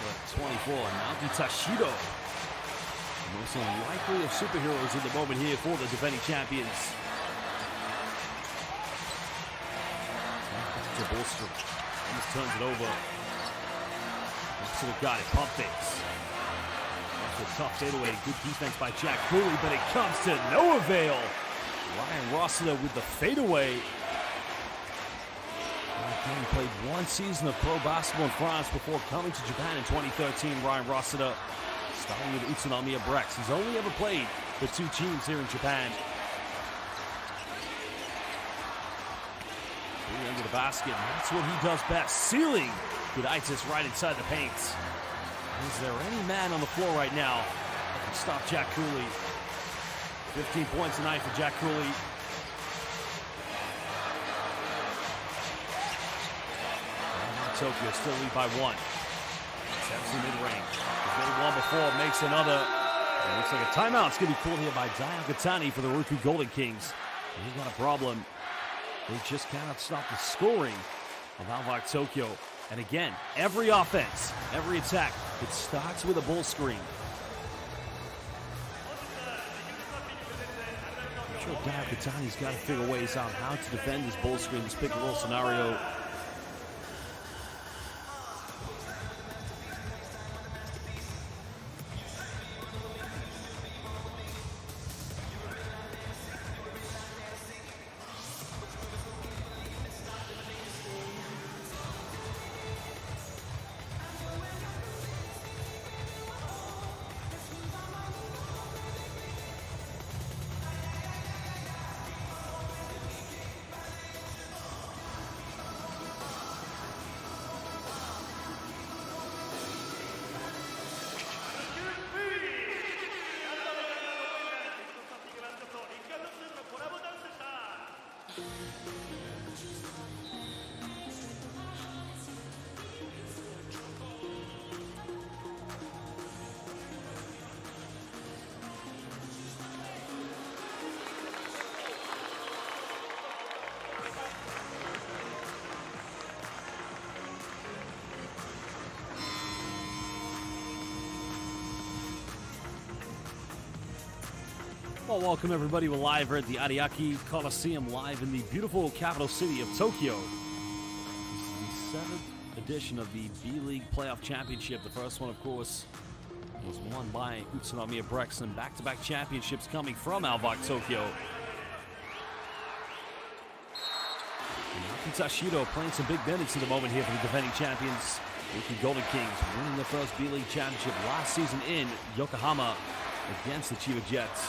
Number 24, Naoki Tashido. The most unlikely of superheroes in the moment here for the defending champions. Back to Bolster. Almost turns it over. Got it, pump fakes. a tough fadeaway. Good defense by Jack Cooley, but it comes to no avail. Ryan Rossiter with the fadeaway. He played one season of pro basketball in France before coming to Japan in 2013. Ryan Rossiter starting with Utsunomiya Brex. He's only ever played for 2 teams here in Japan. Under the basket, and that's what he does best. Sealing Gudaitis right inside the paint. Is there any man on the floor right now that can stop Jack Cooley? 15 points tonight for Jack Cooley. Tokyo still lead by 1. Steps in mid-range. He's made one before, makes another. It looks like a timeout's going to be called here by Daiyakatani for the RYUKYU Golden Kings. And he's got a problem. They just cannot stop the scoring of ALVARK Tokyo. And again, every offense, every attack, it starts with a bull screen. I'm sure Daiyakatani's got to figure ways out how to defend this bull screen, this pick-and-roll scenario. Well, welcome everybody. We're live here at the Ariake Coliseum, live in the beautiful capital city of Tokyo. This is the 7th edition of the B.LEAGUE Playoff Championship. The first one, of course, was won by Utsunomiya Brex, and back-to-back championships coming from ALVARK Tokyo. Tashido playing some big minutes at the moment here for the defending champions, RYUKYU Golden Kings, winning the first B.LEAGUE championship last season in Yokohama against the Chiba Jets.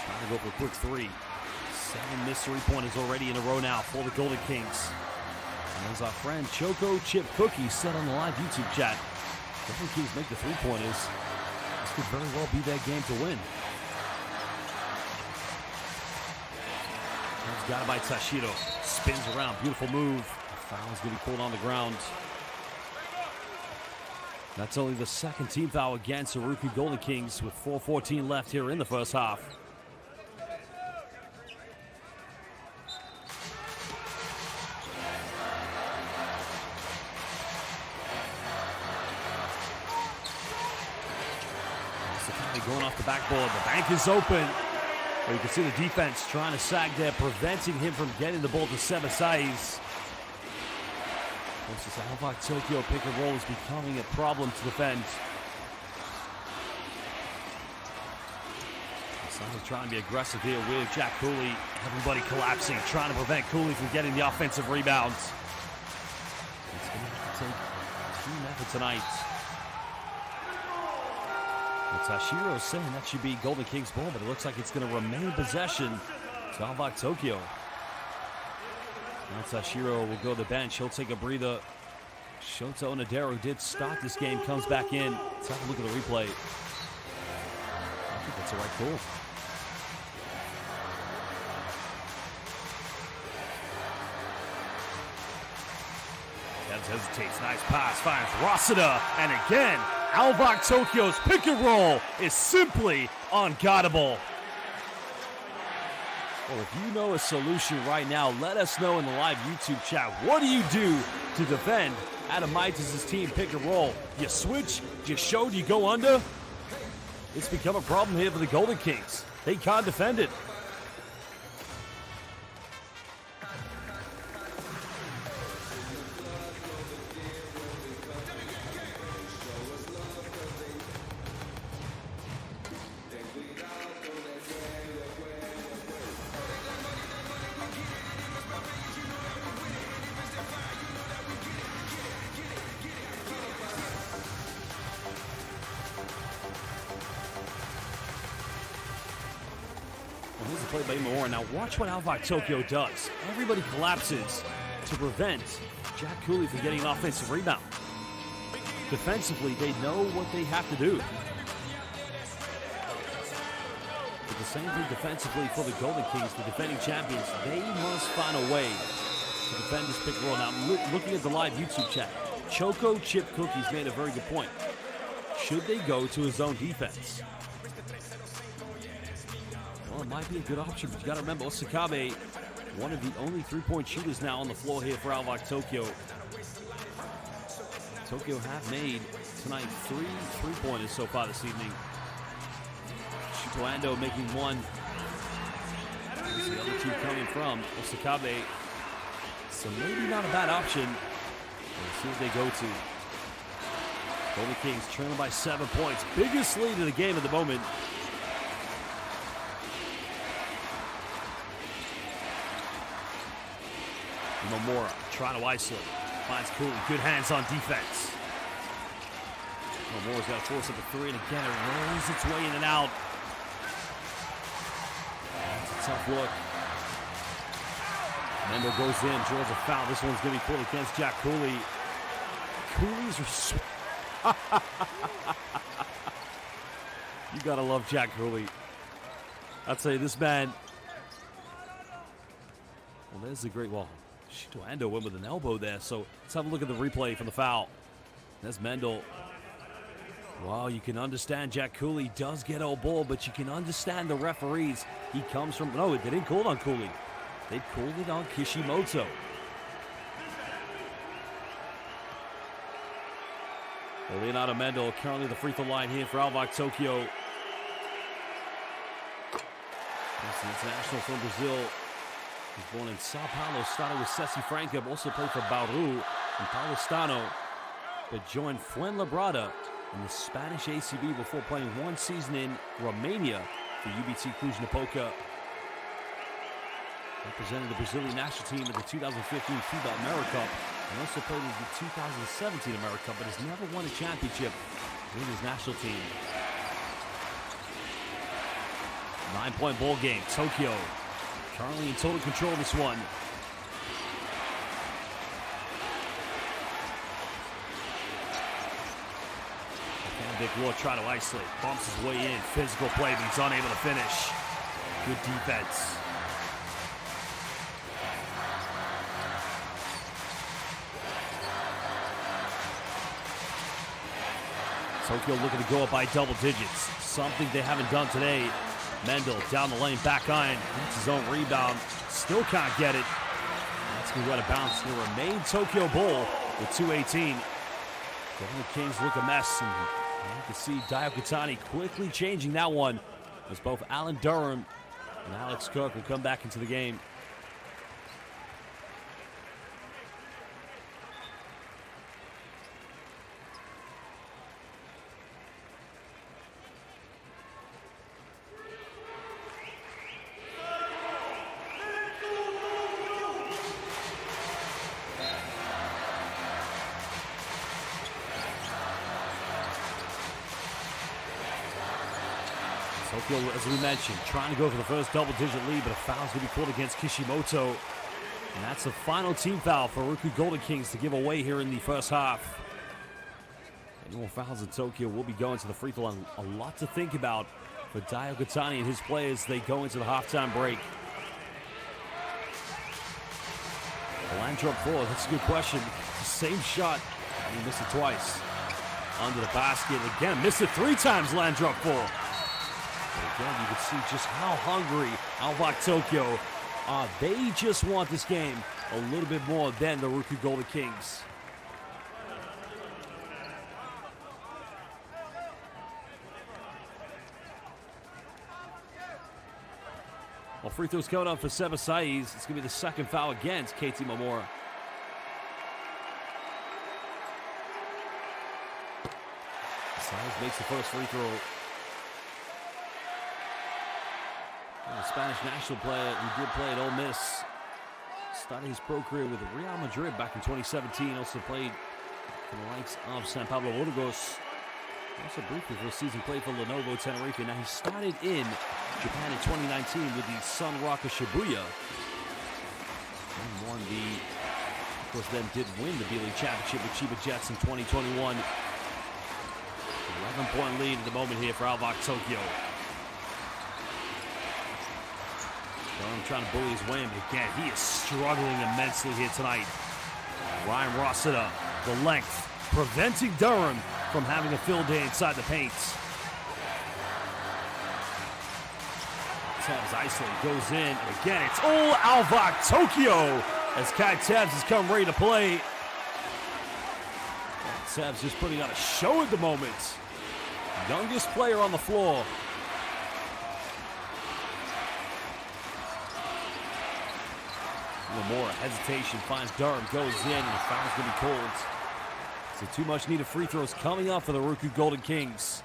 Trying to go for a quick 3. 7 missed three-pointers already in a row now for the Golden Kings. And as our friend Choco Chip Cookie said on the live YouTube chat, Golden Kings make the three-pointers. This could very well be their game to win. It's got it by Tashido. Spins around. Beautiful move. The foul is going to be pulled on the ground. That's only the second team foul against the RYUKYU Golden Kings with 4:14 left here in the first half. Going off the backboard. The bank is open. Well, you can see the defense trying to sag there, preventing him from getting the ball to Sebasai's. This ALVARK Tokyo pick and roll is becoming a problem to defend. He's trying to be aggressive here with Jack Cooley. Everybody collapsing, trying to prevent Cooley from getting the offensive rebounds. It's going to have to take a team effort tonight. Tashiro saying that should be Golden Kings ball, but it looks like it's going to remain in possession to ALVARK Tokyo. Now Tashiro will go to the bench. He'll take a breather. Shota Onodera, who did start this game, comes back in. Let's have a look at the replay. I think that's the right call. Debs hesitates. Nice pass. Finds Rossiter. And again, ALVARK Tokyo's pick and roll is simply unguardable. Well, if you know a solution right now, let us know in the live YouTube chat. What do you do to defend Adam Maitis' team pick and roll? You switch? You show? Do you go under? It's become a problem here for the Golden Kings. They can't defend it. play by Imamura. Now watch what ALVARK Tokyo does. Everybody collapses to prevent Jack Cooley from getting an offensive rebound. Defensively, they know what they have to do. But the same thing defensively for the Golden Kings, the defending champions. They must find a way to defend this pick and roll. Now, I'm looking at the live YouTube chat. Choco Chip Cookies made a very good point. Should they go to his zone defense? Well, it might be a good option, but you got to remember, Osakabe, one of the only three-point shooters now on the floor here for ALVARK Tokyo. Tokyo have made tonight 3 three-pointers so far this evening. Shuto Ando making one. Where's the other two coming from? Osakabe. So maybe not a bad option. Let's see what they go to. Golden Kings trailing by 7 points. Biggest lead in the game at the moment. Imamura trying to isolate. Finds Cooley. Good hands on defense. Imamura's got to force up a three, and again it rolls its way in and out. That's a tough look. Mendo goes in, draws a foul. This one's going to be called against Jack Cooley. Cooley's... You got to love Jack Cooley. I'd say this man... Well, there's the great wall. Shuto Ando went with an elbow there, so let's have a look at the replay from the foul. There's Mendel. Wow, you can understand Jack Cooley does get all ball, but you can understand the referees. He comes from... No, they didn't call it on Cooley. They called it on Kishimoto. Well, Leonardo Mendel currently the free throw line here for ALVARK Tokyo. He's an international from Brazil. He's born in Sao Paulo, started with Ceci Franca, also played for Bauru and Paulistano, but joined Fuenlabrada in the Spanish ACB before playing 1 season in Romania for UBT Cluj-Napoca. Represented the Brazilian national team at the 2015 FIBA AmeriCup and also played in the 2017 AmeriCup, but has never won a championship with his national team. 9-point ball game. Tokyo currently in total control of this one. Vic Ward try to isolate. Bumps his way in. Physical play, but he's unable to finish. Good defense. Tokyo looking to go up by double digits. Something they haven't done today. Mendel down the lane, back iron. Gets his own rebound. Still can't get it. That's going to go out of bounds. It's going to remain Tokyo ball with 2:18. The Kings look a mess. And you can see Diakutani quickly changing that one as both Alan Durham and Alex Cook will come back into the game. Tokyo, as we mentioned, trying to go for the first double-digit lead, but a foul's going to be called against Kishimoto. And that's the final team foul for RYUKYU Golden Kings to give away here in the first half. Any more fouls in Tokyo will be going to the free throw line. A lot to think about for Diakutani and his players as they go into the halftime break. The line drop forward, that's a good question. It's the same shot, and he missed it twice. Under the basket, again, missed it 3 times, land drop forward. But again, you can see just how hungry ALVARK Tokyo are. They just want this game a little bit more than the RYUKYU Golden Kings. Well, free throws coming up for Seba Saiz. It's going to be the second foul against KT Mamora. Saiz makes the first free throw. The Spanish national player who did play at Ole Miss. Started his pro career with Real Madrid back in 2017. Also played for the likes of San Pablo Burgos. Also briefly for a season played for Lenovo Tenerife. Now he started in Japan in 2019 with the Sunrocker Shibuya. And won of course, then did win the B.LEAGUE championship with Chiba Jets in 2021. 11-point lead at the moment here for ALVARK Tokyo. Durham trying to bully his way in, but again, he is struggling immensely here tonight. Ryan Rossiter, the length, preventing Durham from having a field day inside the paint. Tevs isolate, goes in, and again, it's all ALVARK Tokyo as Kai Tevs has come ready to play. Tevs just putting on a show at the moment. Youngest player on the floor. More hesitation, finds Durham, goes in, and the foul's going to be called. So too much needed free throws coming up for the RYUKYU Golden Kings.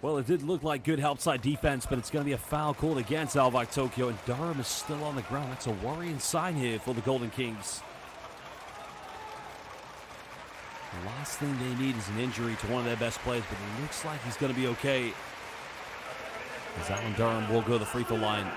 Well, it did look like good help side defense, but it's going to be a foul called against ALVARK Tokyo, and Durham is still on the ground. That's a worrying sign here for the Golden Kings. The last thing they need is an injury to one of their best players, but it looks like he's going to be okay, as Alan Durham will go to the free throw line.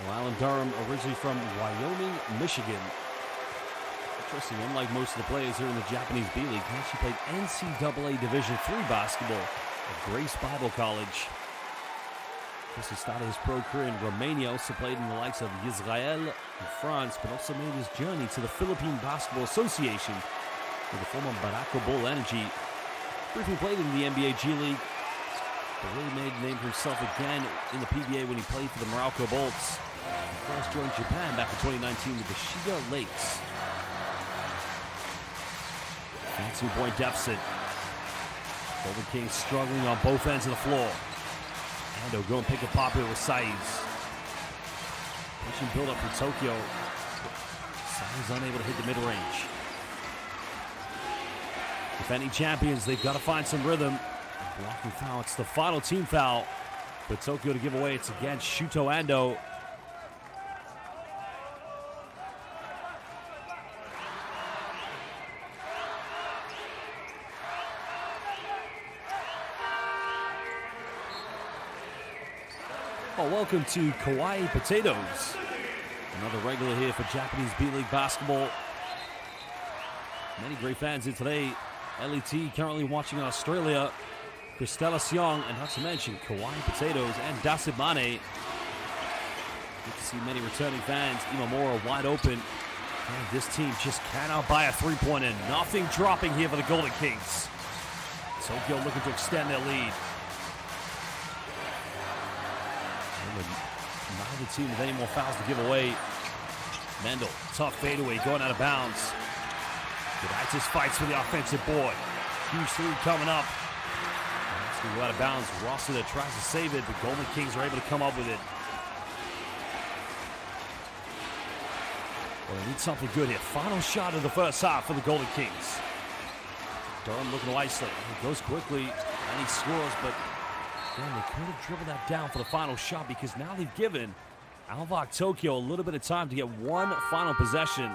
Alan Durham, originally from Wyoming, Michigan. Interesting, unlike most of the players here in the Japanese B.LEAGUE, he actually played NCAA Division III basketball at Grace Bible College. He started his pro career in Romania, also played in the likes of Israel and France, but also made his journey to the Philippine Basketball Association with the former Barako Bull Energy. Briefly played in the NBA G League, but really made a name for himself again in the PBA when he played for the Morocco Bolts. He first joined Japan back in 2019 with the Shiga Lakes. 2-point deficit. Golden Kings struggling on both ends of the floor. Ando going pick a pop here with Saiz. Pushing build up for Tokyo. Saiz unable to hit the mid-range. Defending champions, they've got to find some rhythm. Blocking foul, it's the final team foul for Tokyo to give away. It's against Shuto Ando. Well, welcome to Kawaii Potatoes. Another regular here for Japanese B.LEAGUE basketball. Many great fans here today. LET currently watching in Australia. Christella Seong, and not to mention Kawaii Potatoes and Dasimane. Good to see many returning fans. Imamura wide open. And this team just cannot buy a three-pointer. Nothing dropping here for the Golden Kings. Tokyo looking to extend their lead. Neither team with any more fouls to give away. Mendel, tough fadeaway, going out of bounds. Gudaitis fights for the offensive board. Huge three coming up. It's going to go out of bounds. Rossiter tries to save it, but Golden Kings are able to come up with it. Well, they need something good here. Final shot of the first half for the Golden Kings. Durham looking to isolate. He goes quickly, and he scores, but again, they could have dribbled that down for the final shot because now they've given ALVARK Tokyo a little bit of time to get one final possession.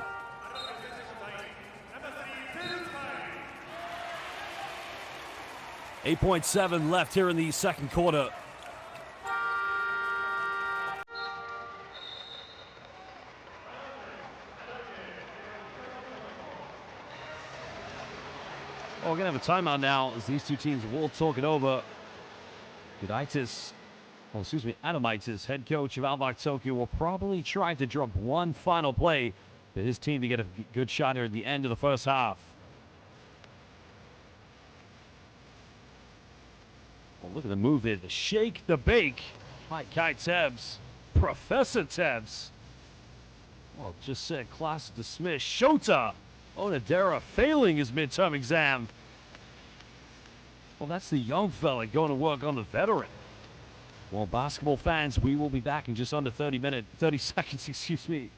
.7 left here in the second quarter. Well, we're going to have a timeout now as these two teams will talk it over. Adamitis, head coach of ALVARK Tokyo, will probably try to drop one final play for his team to get a good shot here at the end of the first half. Well, look at the move there, the shake, the bake by Kai Tevs, Professor Tevs. Well, just said class dismissed. Shota Onodera failing his midterm exam. Well, that's the young fella going to work on the veteran. Well, basketball fans, we will be back in just under 30 seconds, excuse me.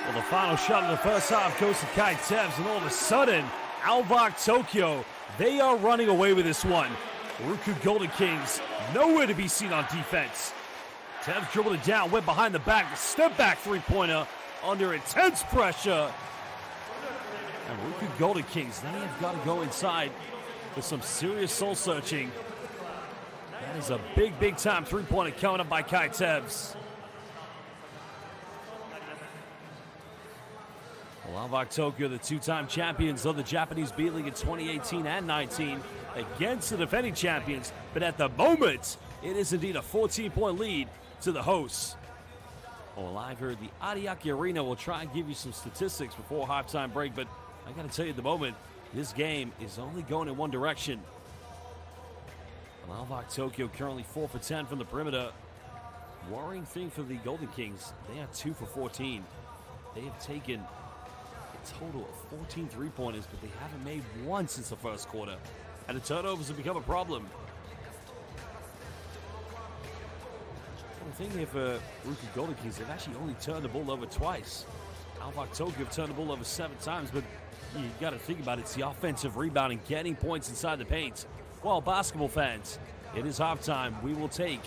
Well, the final shot of the first half goes to Kai Tevs, and all of a sudden, ALVARK Tokyo, they are running away with this one. RYUKYU Golden Kings, nowhere to be seen on defense. Tevs dribbled it down, went behind the back, the step back three-pointer under intense pressure. And RYUKYU Golden Kings, they have got to go inside with some serious soul searching. That is a big, big time three-pointer coming up by Kai Tevs. Well, ALVARK Tokyo, the two-time champions of the Japanese B.LEAGUE in 2018 and 19, against the defending champions. But at the moment, it is indeed a 14-point lead to the hosts. Well, live here at the Ariake Arena, we'll try and give you some statistics before halftime break. But I got to tell you at the moment, this game is only going in one direction. Well, ALVARK Tokyo currently 4 for 10 from the perimeter. Worrying thing for the Golden Kings, they are 2 for 14. They have taken total of 14 three-pointers, but they haven't made one since the first quarter. And the turnovers have become a problem. Well, the thing here for RYUKYU Golden Kings, they've actually only turned the ball over twice. ALVARK Tokyo have turned the ball over 7 times, but you got to think about it. It's the offensive rebounding, getting points inside the paint. Well, basketball fans, it is halftime. We will take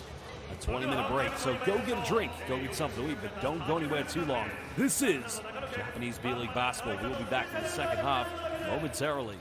a 20-minute break. So go get a drink, go get something to eat, but don't go anywhere too long. This is Japanese B.LEAGUE basketball. We'll be back for the second half momentarily.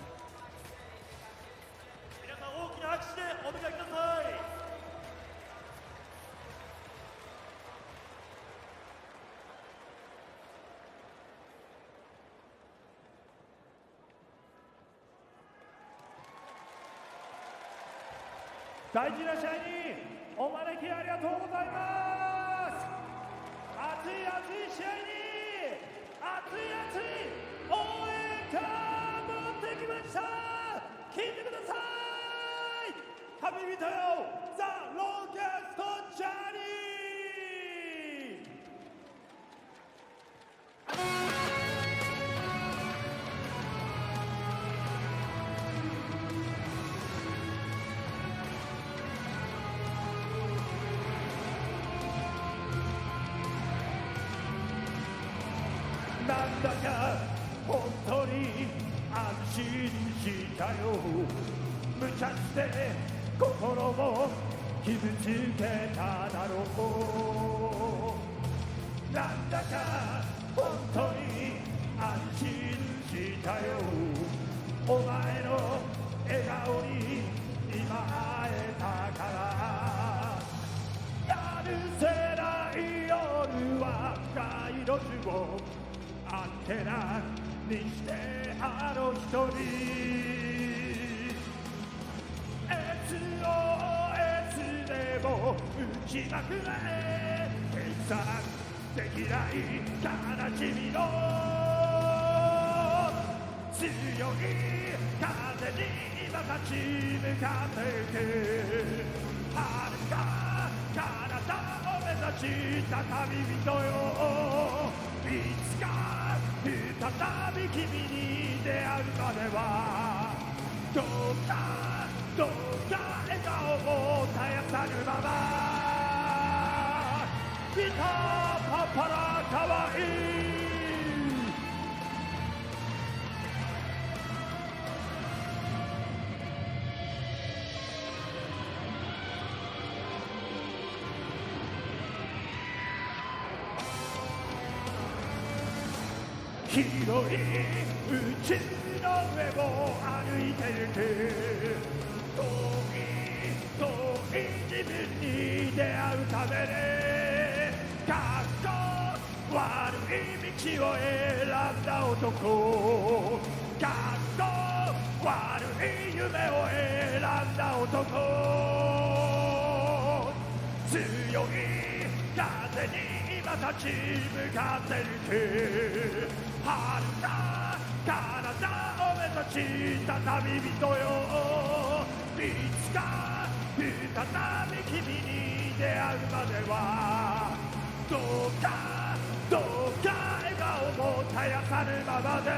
なんだか本当に安心したよ。無茶して心も傷つけただろう。なんだか本当に安心したよ。お前の笑顔に今会えたから。やるせない夜は街路樹をアンテナにしてあの人に SOS でも打ちまくれ計算できない悲しみの強い風に今立ち向かっていく遥か彼方を目指した旅人よいつか再び君に出会うまではどうか笑顔を絶やさぬままギターパパラかわいい広い宇宙の上を歩いてゆく遠い自分に出会うためにかっこ悪い道を選んだ男かっこ悪い夢を選んだ男強い風に今立ち向かってゆく遥か彼方を目指した旅人よいつか再び君に出会うまではどうか笑顔も絶やさぬままで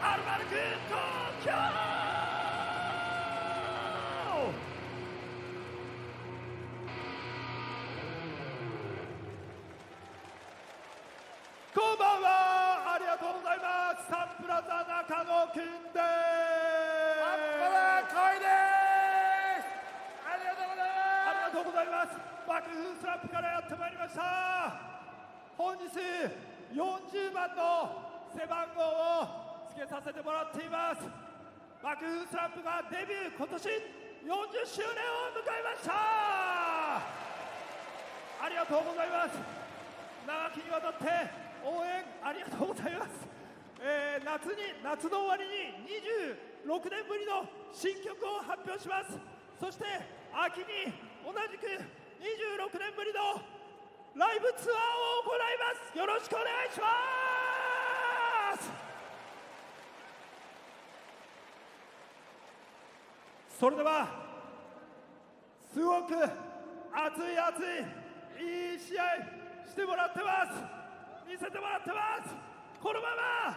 アルバルク東京こんばんはありがとうございますサンプラザ中野くんですありがとうございます爆風スラップからやってまいりました本日40番の背番号をつけさせてもらっています爆風スラップがデビュー今年40周年を迎えましたありがとうございます長きにわたって応援ありがとうございます、夏の終わりに26年ぶりの新曲を発表しますそして秋に同じく26年ぶりのライブツアーを行いますよろしくお願いしますそれではすごく熱いいい試合してもらってます見せてもらってますこのまま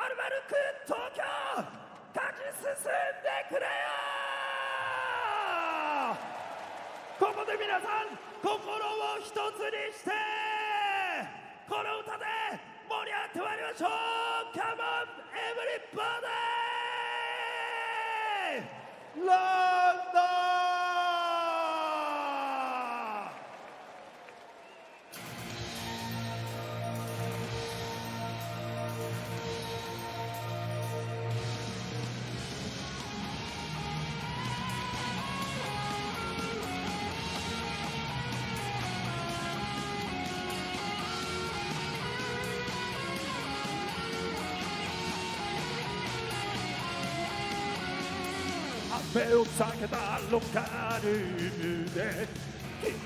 アルバルク東京勝ち進んでくれよここで皆さん心を一つにしてこの歌で盛り上がってまいりましょう Come on everybody ランド目を避けたロッカールームで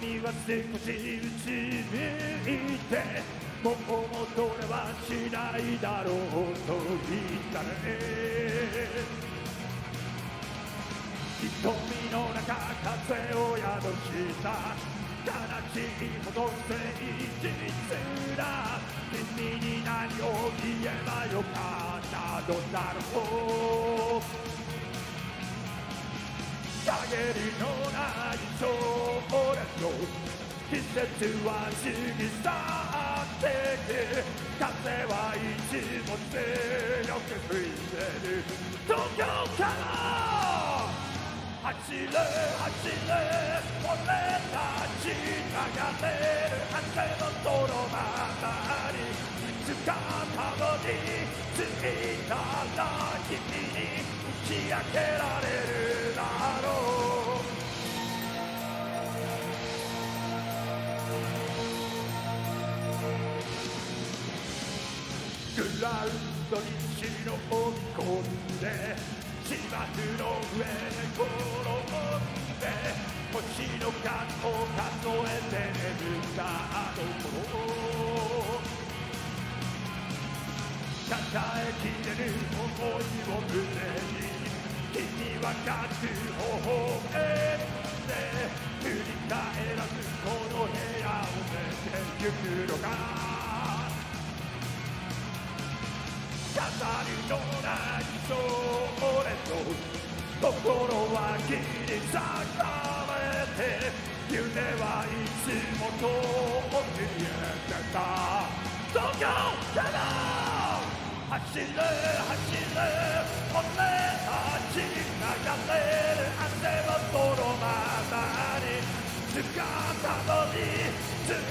君は少しうつむいてもう戻れはしないだろうと言ったね瞳の中風を宿した悲しいほど誠実な君に何を言えばよかったのだろう陰りのない少年の季節は過ぎ去ってく風はいつも強く吹いてる東京から走れ俺たち流れる汗の泥ままにいつかたどり着いたら君に打ち明けられるだろうグラウンドに忍び込んで芝生の上で転んで星の数を数えて眠ったあの頃抱えきれる想いを胸に君は勝つ方法へって振り返らずこの部屋を出てゆくのか飾りのない少年の心は切り裂かれて夢はいつも遠く見えてた東京から走れ俺たち流れる汗の泥まま姿のについ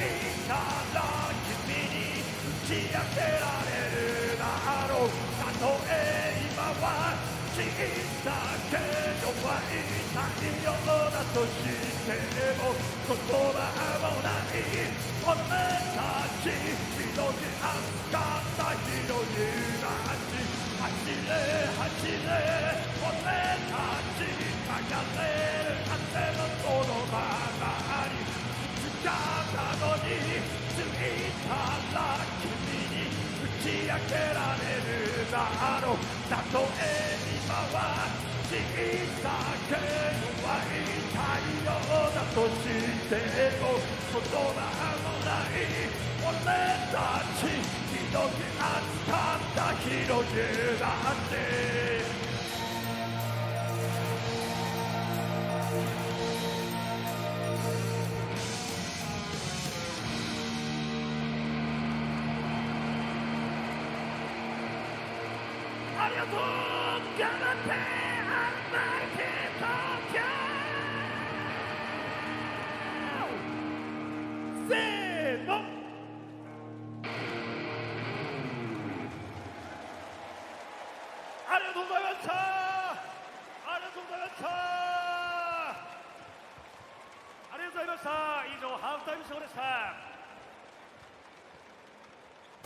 たら君に打ち明けられるだろう。たとえ今は小さけどは痛いようだとしても言葉もない俺たち広げ扱った広い街走れ走れ俺たち輝れる風のそのままに姿のについたら君に打ち明けられるだろう。たとえ今は小さけ弱い太陽だとしても言葉もない俺たち広げ扱った広げだってありがとう頑張ってアンバーケ東京せーのありがとうございましたありがとうございましたありがとうございました以上ハーフタイムショーでした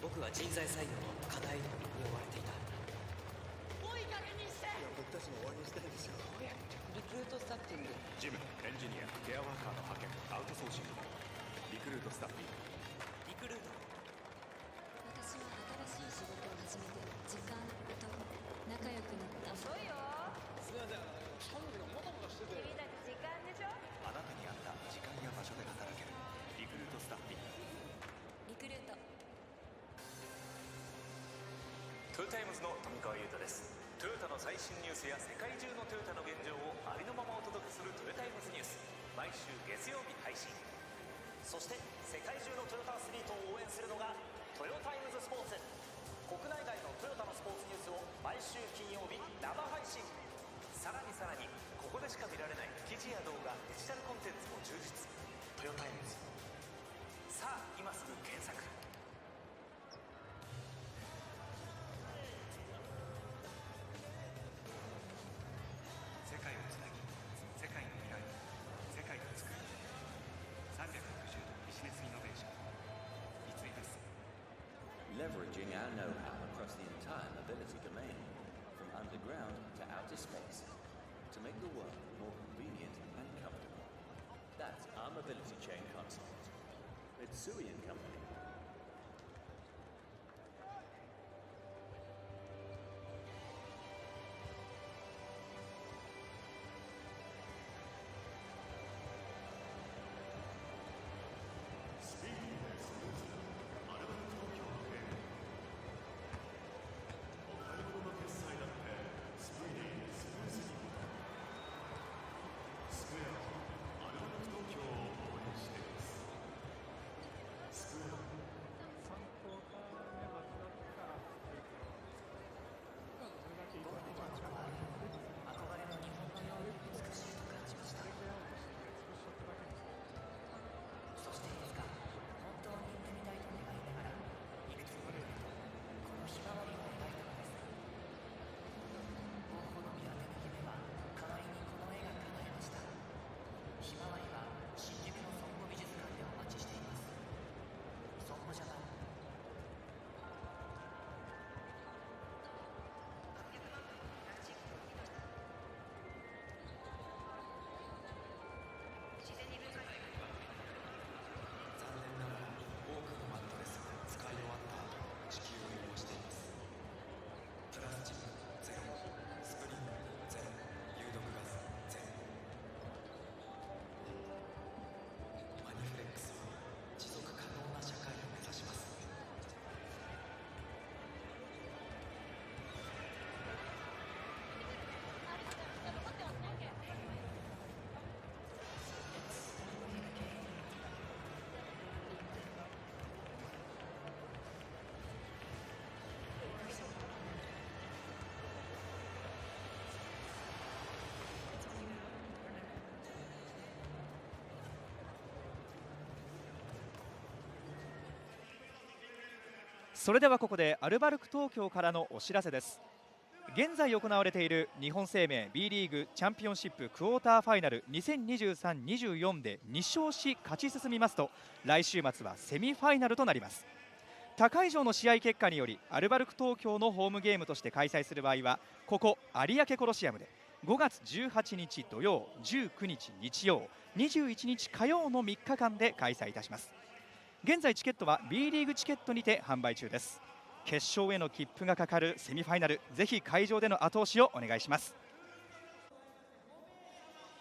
僕は人材採用の課題に追われていた。僕たちも終わりにしたいんですよ。リクルートスタッフィング。ジム、エンジニア、ケアワーカーの派遣、アウトソーシング。リクルートスタッフィング。リクルート。私は新しい仕事を始めて時間と仲良くなった。遅いよ。すみません、シャンがモタモタしてて。君たち時間でしょ。あなたに合った時間や場所で働ける。リクルートスタッフィング。リクルート。トヨタイムズの富川優太です。トヨタの最新ニュースや世界中のトヨタの現状をありのままお届けするトヨタイムズニュース、毎週月曜日配信。そして世界中のトヨタアスリートを応援するのがトヨタイムズスポーツ。国内外のトヨタのスポーツニュースを毎週金曜日生配信。さらにここでしか見られない記事や動画、デジタルコンテンツも充実。トヨタイムズ、さあ今すぐ検索。世界をつなぎ、世界の未来、世界を作る。360度ビジネスイノベーション。三井です。 Leveraging our know-how across the entire mobility domain, from underground to outer space, to make the world more convenient and comfortable. That's our mobility chain concept. It's Sui & Company. それではここでアルバルク東京からのお知らせです。現在行われている日本生命 B リーグチャンピオンシップクォーターファイナル2023-24で2勝し勝ち進みますと、来週末はセミファイナルとなります。他会場の試合結果によりアルバルク東京のホームゲームとして開催する場合は、ここ有明コロシアムで5月18日土曜、19日日曜、21日火曜の3日間で開催いたします。現在チケットは B リーグチケットにて販売中です。決勝への切符がかかるセミファイナル、ぜひ会場での後押しをお願いします。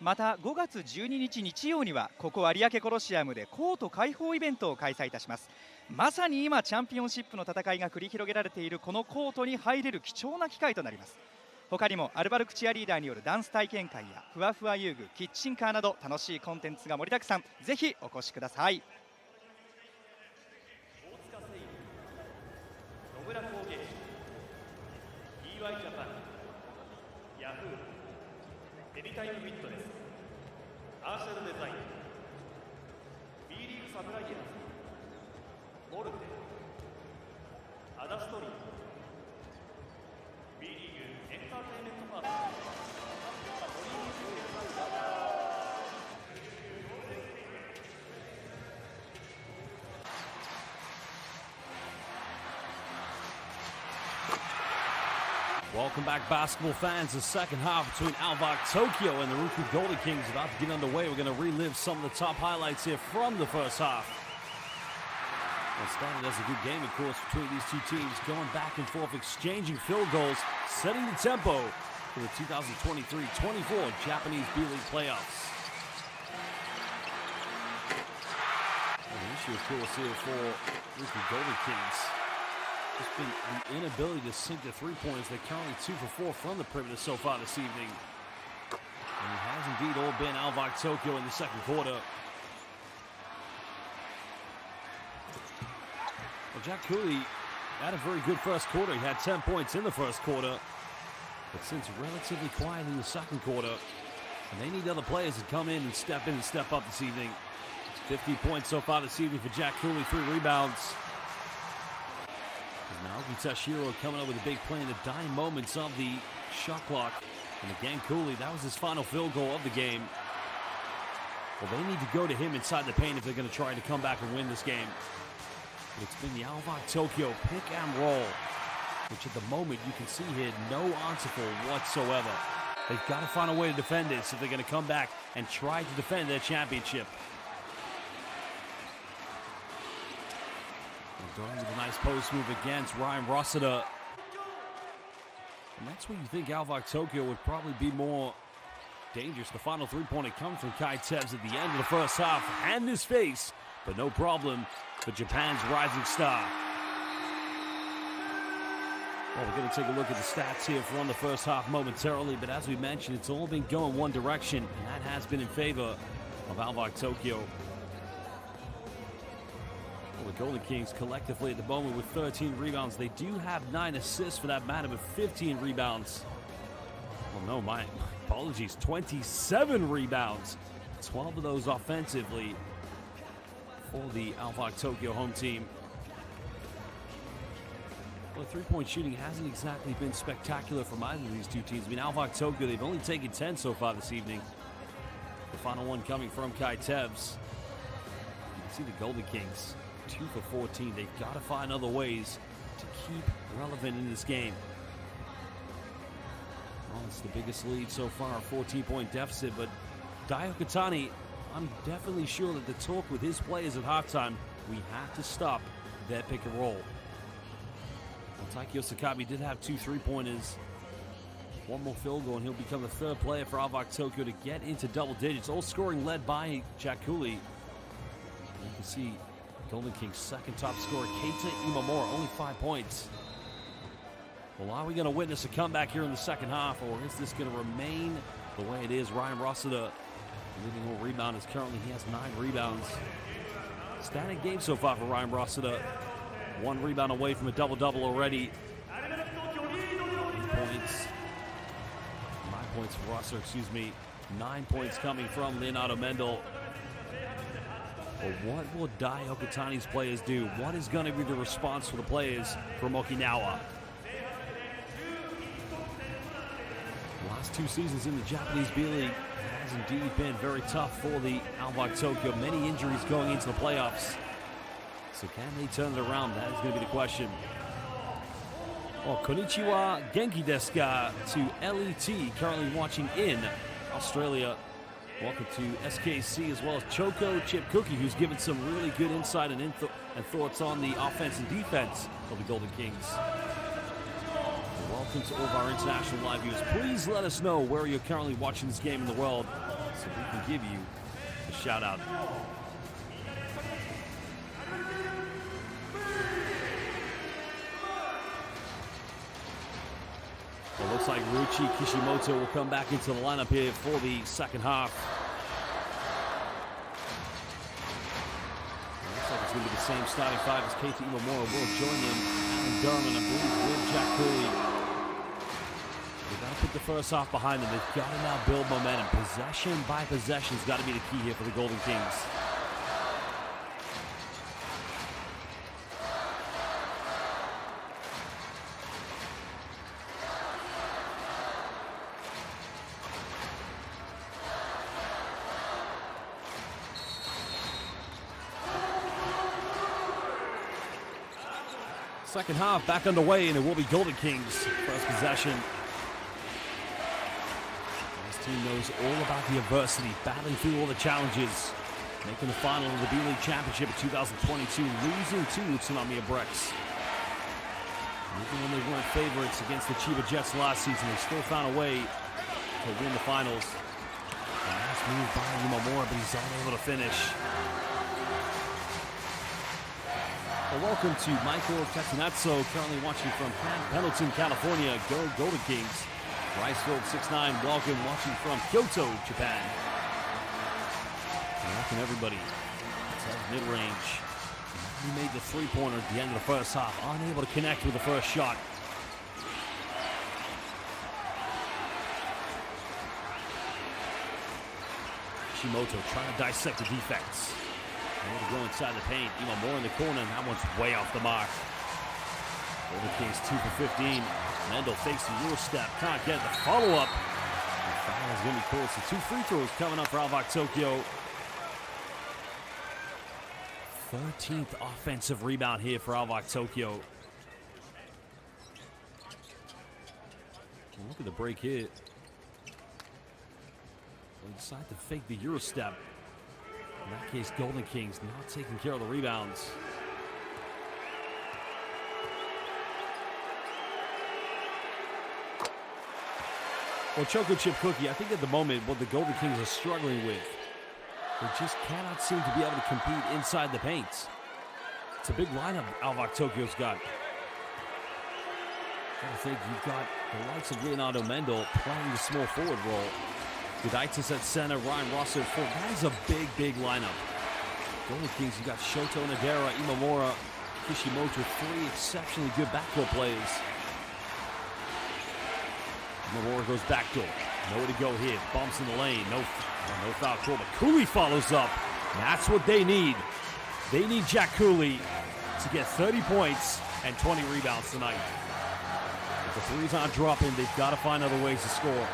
また5月12日日曜にはここ有明コロシアムでコート開放イベントを開催いたします。まさに今チャンピオンシップの戦いが繰り広げられているこのコートに入れる貴重な機会となります。他にもアルバルクチアリーダーによるダンス体験会やふわふわ遊具、キッチンカーなど楽しいコンテンツが盛りだくさん、ぜひお越しください。野村工芸士 EY ジャパン、ヤフー、エビタイムフィットネス、アーシャルデザイン、 B リーグサプライヤーズ、モルテ、アダストリー、 B リーグエンターテインメントパートナー、Welcome back, basketball fans. The second half between ALVARK Tokyo and the RYUKYU Golden Kings about to get underway. We're going to relive some of the top highlights here from the first half. Well, it started as a good game, of course, between these two teams, going back and forth, exchanging field goals, setting the tempo for the 2023-24 Japanese B.LEAGUE playoffs. And the issue, of course, here for RYUKYU Golden Kings has been the inability to sink the three-pointers. They're currently 2 for 4 from the perimeter so far this evening. And it has indeed all been ALVARK Tokyo in the second quarter. Well, Jack Cooley had a very good first quarter. He had 10 points in the first quarter, but since relatively quiet in the second quarter, and they need other players to come in and step up this evening. 50 points so far this evening for Jack Cooley, 3 rebounds. Naoki Tashiro coming up with a big play in the dying moments of the shot clock. And again, Cooley, that was his final field goal of the game. Well, they need to go to him inside the paint if they're going to try to come back and win this game. But it's been the ALVARK Tokyo pick and roll, which at the moment you can see here, no answer for whatsoever. They've got to find a way to defend this if they're going to come back and try to defend their championship. Going with a nice post move against Ryan Rossiter. And that's where you think ALVARK Tokyo would probably be more dangerous. The final three-pointer comes from Kai Tevz at the end of the first half. Hand his face, but no problem for Japan's rising star. Well, we're going to take a look at the stats here from the first half momentarily, but as we mentioned, it's all been going one direction, and that has been in favor of ALVARK Tokyo. Well, the Golden Kings collectively at the moment with 13 rebounds. They do have 9 assists for that matter, but 15 rebounds. Well, no, my apologies. 27 rebounds. 12 of those offensively for the ALVARK Tokyo home team. Well, three-point shooting hasn't exactly been spectacular from either of these two teams. I mean, ALVARK Tokyo, they've only taken 10 so far this evening. The final one coming from Kai Tevz. You can see the Golden Kings 2 for 14. They've got to find other ways to keep relevant in this game. Well, it's the biggest lead so far, a 14-point deficit, but Daio Katani, I'm definitely sure that the talk with his players at halftime, we have to stop their pick and roll. Well, Taikyo Sakabe did have 2 three-pointers. One more field goal, and he'll become the third player for ALVARK Tokyo to get into double digits. All scoring led by Jack Cooley. You can see Golden Kings' second top scorer, Keita Imamura, only 5 points. Well, are we going to witness a comeback here in the second half, or is this going to remain the way it is? Ryan Rossiter, leading whole rebounders currently, he has 9 rebounds. Static game so far for Ryan Rossiter. 1 rebound away from a double-double already. 8 points. 9 points for Rossiter, 9 points coming from Leonardo Mendel. But what will Dai Okatani's players do? What is going to be the response for the players from Okinawa? The last 2 seasons in the Japanese B.LEAGUE has indeed been very tough for the ALVARK Tokyo. Many injuries going into the playoffs. So can they turn it around? That is going to be the question. Oh, konnichiwa, genki desu ka to LET, currently watching in Australia. Welcome to SKC, as well as Choco Chip Cookie, who's given some really good insight and thoughts on the offense and defense of the Golden Kings. Welcome to all of our international live viewers. Please let us know where you're currently watching this game in the world so we can give you a shout out. Well, looks like Ryuchi Kishimoto will come back into the lineup here for the second half. Looks like it's going to be the same starting 5 as Keita Imamura will join him. Alan Durham, I believe, with Jack Cooley. They've got to put the first half behind them. They've got to now build momentum. Possession by possession has got to be the key here for the Golden Kings. Second half back underway, and it will be Golden Kings first possession. This team knows all about the adversity, battling through all the challenges, making the final of the B.LEAGUE Championship in 2022, losing to Tsunami Brex. Even when they weren't favorites against the Chiba Jets last season, they still found a way to win the finals. The last move by Imamura, but he's unable to finish. Well, welcome to Michael Catanazzo, currently watching from Pendleton, California. Go Golden Kings. Ricefield 6'9", welcome, watching from Kyoto, Japan. Welcome everybody. It's mid-range. He made the three-pointer at the end of the first half, unable to connect with the first shot. Kishimoto trying to dissect the defense. Able to go inside the paint. Imamura in the corner, and that one's way off the mark. Golden Kings 2 for 15. Mendel fakes the Euro step, can't get the follow-up. The foul is going to be close. So 2 free throws coming up for ALVARK Tokyo. 13th offensive rebound here for ALVARK Tokyo. Look at the break here. They decide to fake the Euro step. In that case, Golden Kings not taking care of the rebounds. Well, Choco Chip Cookie, I think at the moment what the Golden Kings are struggling with, they just cannot seem to be able to compete inside the paint. It's a big lineup ALVARK Tokyo's got. I think you've got the likes of Leonardo Mendel playing the small forward role. Gudaitis at center, Ryan Rosso at four. That is a big, big lineup. Golden Kings, you got Shoto Nadera, Imamura, Kishimoto, 3 exceptionally good backcourt players. Imamura goes backdoor. Nowhere to go here. Bumps in the lane. No foul call, but Cooley follows up. That's what they need. They need Jack Cooley to get 30 points and 20 rebounds tonight. If the threes aren't dropping, they've got to find other ways to score.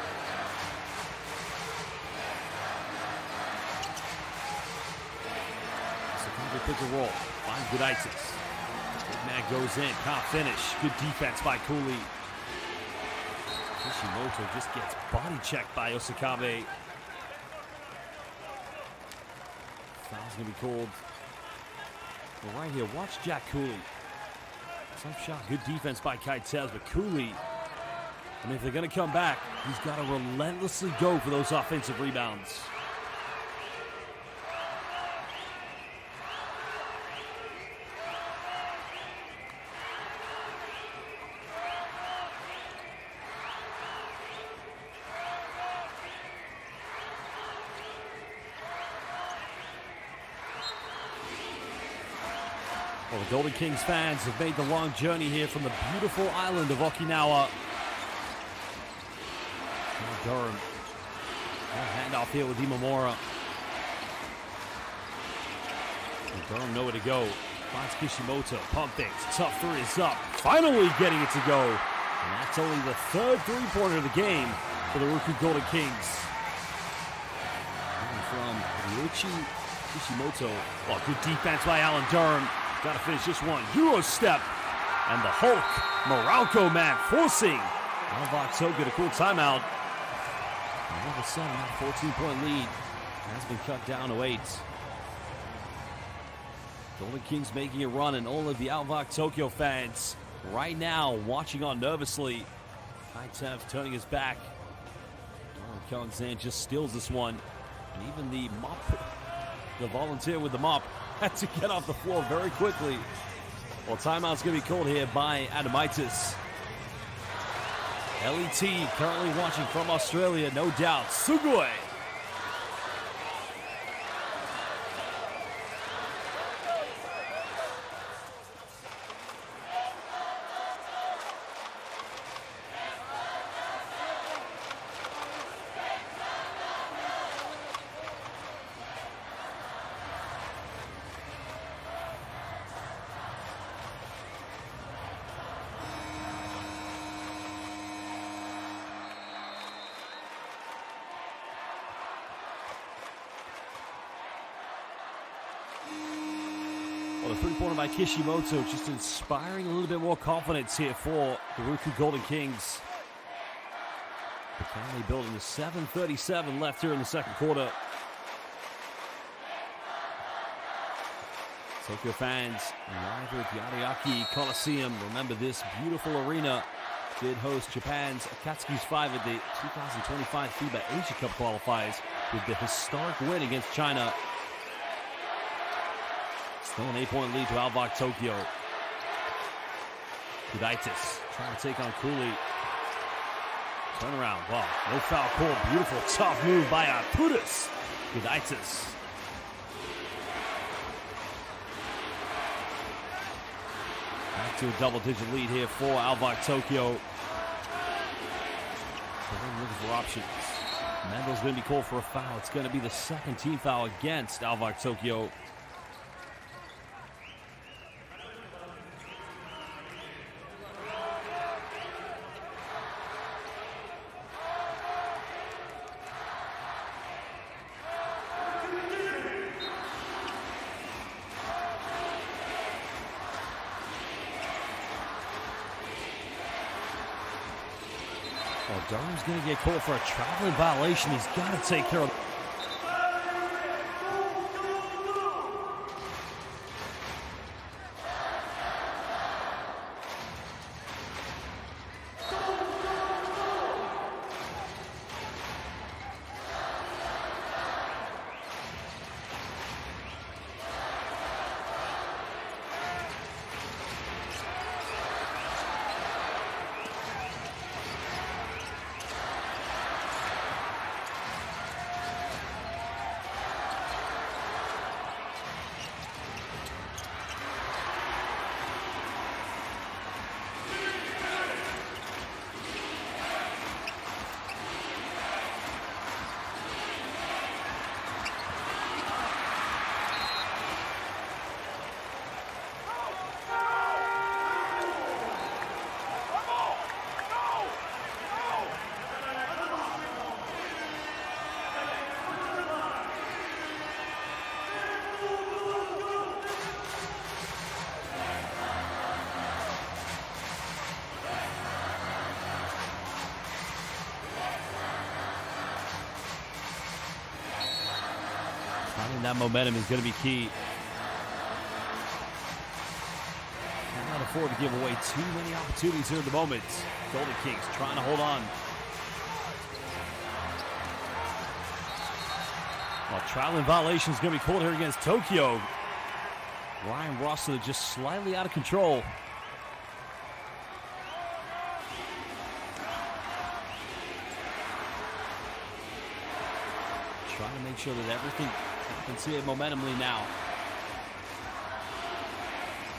Pick and roll. Finds Gudaitis. Big man goes in. Can't finish. Good defense by Cooley. Kishimoto just gets body checked by Osakabe. Foul's going to be called. But right here, watch Jack Cooley. Tough shot. Good defense by Kaitez, but Cooley, I mean, if they're going to come back, he's got to relentlessly go for those offensive rebounds. Well, the Golden Kings fans have made the long journey here from the beautiful island of Okinawa. Durham. Handoff here with Imamura. Durham nowhere to go. Finds Kishimoto. Pump fakes. Tough three is up. Finally getting it to go. And that's only the third three-pointer of the game for the RYUKYU Golden Kings. Coming from RYUKYU Kishimoto. Oh, good defense by Alan Durham. Got to finish this one. Euro step. And the Hulk, Morocco man, forcing ALVARK Tokyo to call timeout. And all of a sudden, that 14-point lead has been cut down to 8. Golden Kings making a run, and all of the ALVARK Tokyo fans right now watching on nervously. Kaitev turning his back. Darren Kongzan just steals this one. And even the mop, the volunteer with the mop, had to get off the floor very quickly. Well, timeout's going to be called here by Adamaitis. LET currently watching from Australia, no doubt. Sugoi. Well, the three-pointer by Kishimoto just inspiring a little bit more confidence here for the RYUKYU Golden Kings. But can they build into 7:37 left here in the second quarter? Tokyo fans arrive at the Ariake Coliseum. Remember, this beautiful arena did host Japan's Akatsuki's 5 at the 2025 FIBA Asia Cup qualifiers with the historic win against China. Still an 8-point lead to ALVARK Tokyo. Kudaitis trying to take on Cooley. Turnaround. Wow, no foul call. Beautiful, tough move by Arturas. Kudaitis. Back to a double-digit lead here for ALVARK Tokyo. They're looking for options. Mendel's going to be called for a foul. It's going to be the second team foul against ALVARK Tokyo. Well, Durham's going to get called for a traveling violation. He's got to take care of. Finding that momentum is going to be key. Cannot afford to give away too many opportunities here at the moment. Golden Kings trying to hold on. Well, traveling violation is going to be called here against Tokyo. Ryan Rossler just slightly out of control. Trying to make sure that everything happens here momentumly now.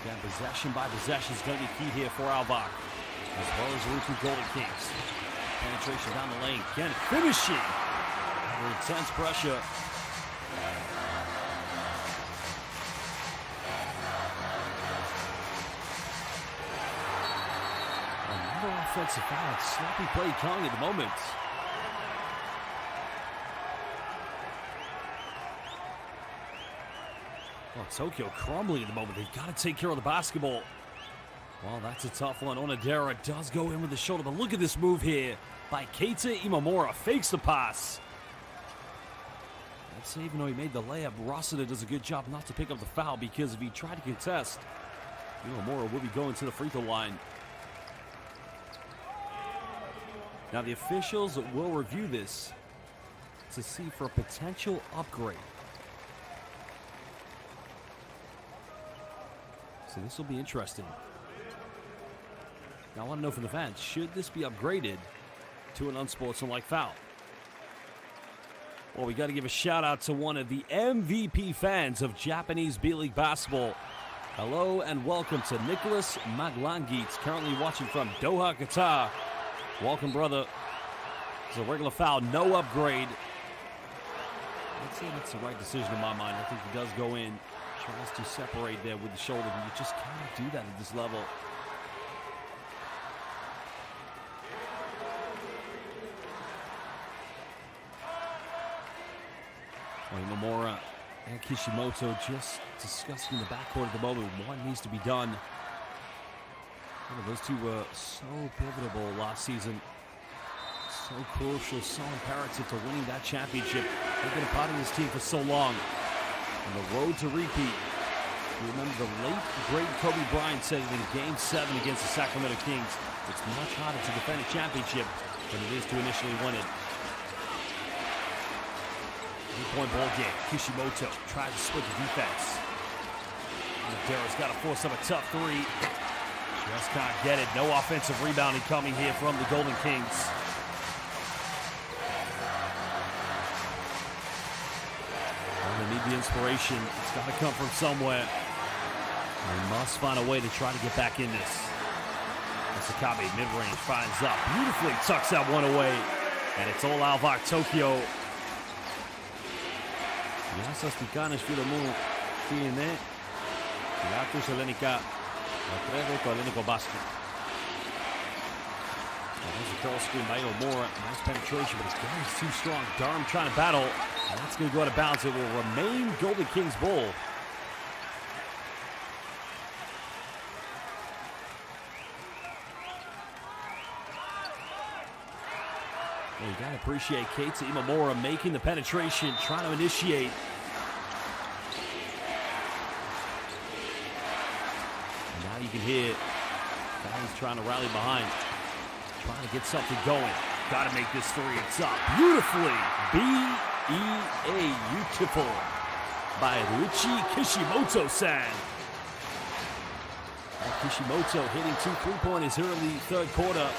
Again, possession by possession is going to be key here for ALVARK, as well as the RYUKYU Golden Kings. Penetration down the lane. Again, finishing under intense pressure. offensive foul. Sloppy play calling at the moment. Well, Tokyo crumbling at the moment. They've got to take care of the basketball. Well, that's a tough one. Onodera does go in with the shoulder, but look at this move here by Keita Imamura. Fakes the pass. I'd say even though he made the layup, Rossiter does a good job not to pick up the foul, because if he tried to contest, Imamura will be going to the free throw line. Now the officials will review this to see for a potential upgrade. So this will be interesting. Now I want to know from the fans, should this be upgraded to an unsportsmanlike foul? Well, we got to give a shout out to one of the MVP fans of Japanese B-League basketball. Hello and welcome to Nicholas Maglangits, currently watching from Doha, Qatar. Welcome, brother. It's a regular foul, no upgrade. I'd say that's the right decision in my mind. I think he does go in, tries to separate there with the shoulder, but you just can't do that at this level. Imamura and Kishimoto just discussing the backcourt at the moment. What needs to be done? Those two were so pivotal last season. So crucial, so imperative to winning that championship. They've been a part of this team for so long. On the road to repeat. You remember the late, great Kobe Bryant said it in Game 7 against the Sacramento Kings. It's much harder to defend a championship than it is to initially win it. 3-point ball game. Kishimoto tries to split the defense. Onodera's got to force up a tough three. Just can't get it. No offensive rebounding coming here from the Golden Kings. Well, they need the inspiration. It's got to come from somewhere. They must find a way to try to get back in this. Sakabe mid-range finds up. Beautifully tucks that one away. And it's all ALVARK Tokyo. Yasas Tikanes Filomu Fiene. Pilatus Helenica. Atrevo to Hellenico basket. There's a curl screen by Imamura. Nice penetration, but his guard is too strong. Durham trying to battle. And that's going to go out of bounds. It will remain Golden Kings ball. Well, you got to appreciate Keita Imamura making the penetration, trying to initiate. And now you can hear guys trying to rally behind, trying to get something going. Got to make this three. It's up beautifully. Beautiful by Ryuchi Kishimoto-san. Kishimoto hitting 2 3-pointers here in the third quarter.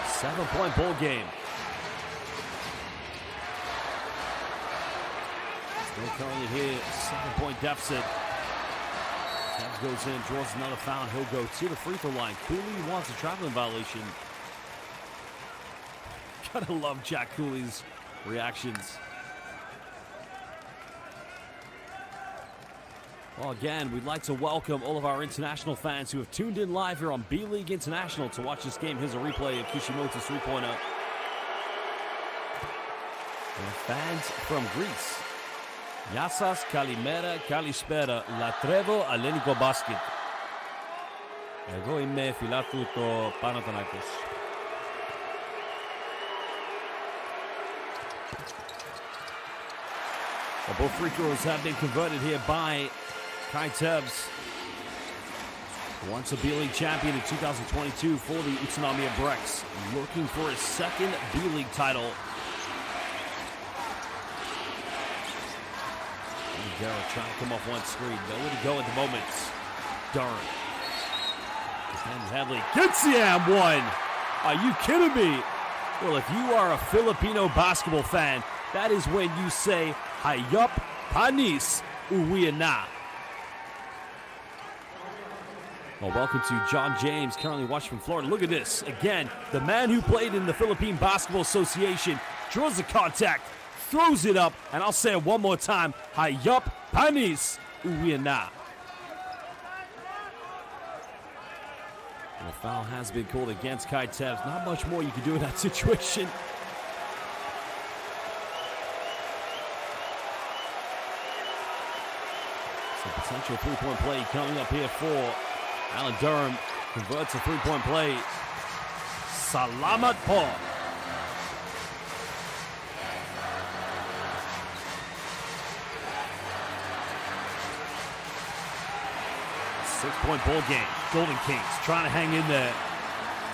7-point ball game. Still currently here, 7-point deficit. Tevz goes in, draws another foul. He'll go to the free throw line. Cooley wants a traveling violation. Gotta love Jack Cooley's reactions. Well, again, we'd like to welcome all of our international fans who have tuned in live here on B-League International to watch this game. Here's a replay of Kishimoto's three-pointer. And fans from Greece. Yasas Kalimera Kalispera Latrevo Hellenico basket. Εγώ είμαι φιλάθλου το Παναθηναϊκός. Well, both free throws have been converted here by Kai Tevz. Once a B-League champion in 2022 for the Utsunomiya Brex, looking for his second B-League title. Garrett trying to come off one screen. Nowhere to go at the moment. Durham. His hands Hadley gets the and one. Are you kidding me? Well, if you are a Filipino basketball fan, that is when you say, Hayop Panis Uwi na. Well, welcome to John James, currently watching from Florida. Look at this. Again, the man who played in the Philippine Basketball Association draws the contact, throws it up, and I'll say it one more time. Hayop Panis Uwi na. A foul has been called against Kaitev. Not much more you can do in that situation. So potential three-point play coming up here for Alan Durham. Converts a three-point play. Salamat po. Six-point ball game. Golden Kings trying to hang in there.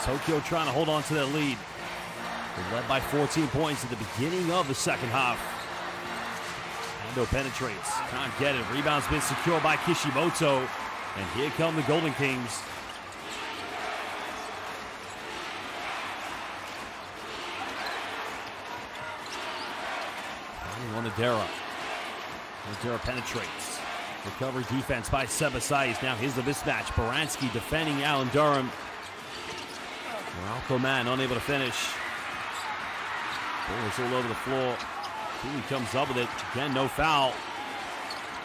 Tokyo trying to hold on to their lead. They're led by 14 points at the beginning of the second half. Ando penetrates. Can't get it. Rebound's been secured by Kishimoto. And here come the Golden Kings. Onodera. Onodera penetrates. Recovery defense by Sebasais. Now here's the mismatch. Baranski defending Alan Durham. Morocco man unable to finish. Ball is all over the floor. He comes up with it. Again, no foul.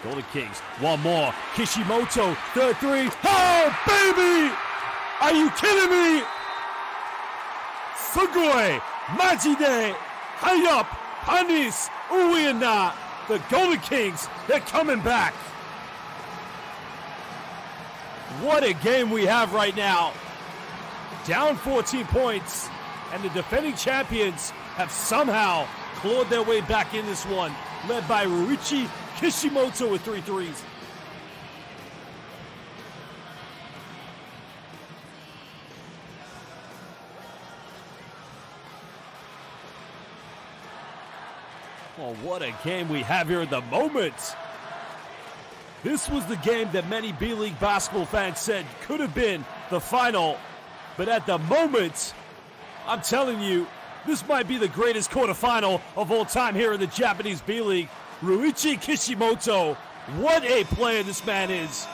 Golden Kings. One more. Kishimoto. Third three. Oh, baby! Are you kidding me? Sugoi. Majide. High up. Hanis. Uiana. The Golden Kings. They're coming back. What a game we have right now. Down 14 points. And the defending champions have somehow clawed their way back in this one, led by Ryuki Kishimoto with 3 threes. Oh, what a game we have here at the moment. This was the game that many B-League basketball fans said could have been the final. But at the moment, I'm telling you, this might be the greatest quarterfinal of all time here in the Japanese B-League. Ryuichi Kishimoto, what a player this man is.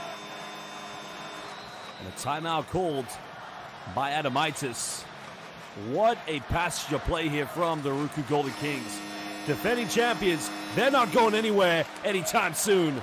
And a timeout called by Adamaitis. What a passage of play here from the RYUKYU Golden Kings. Defending champions, they're not going anywhere anytime soon.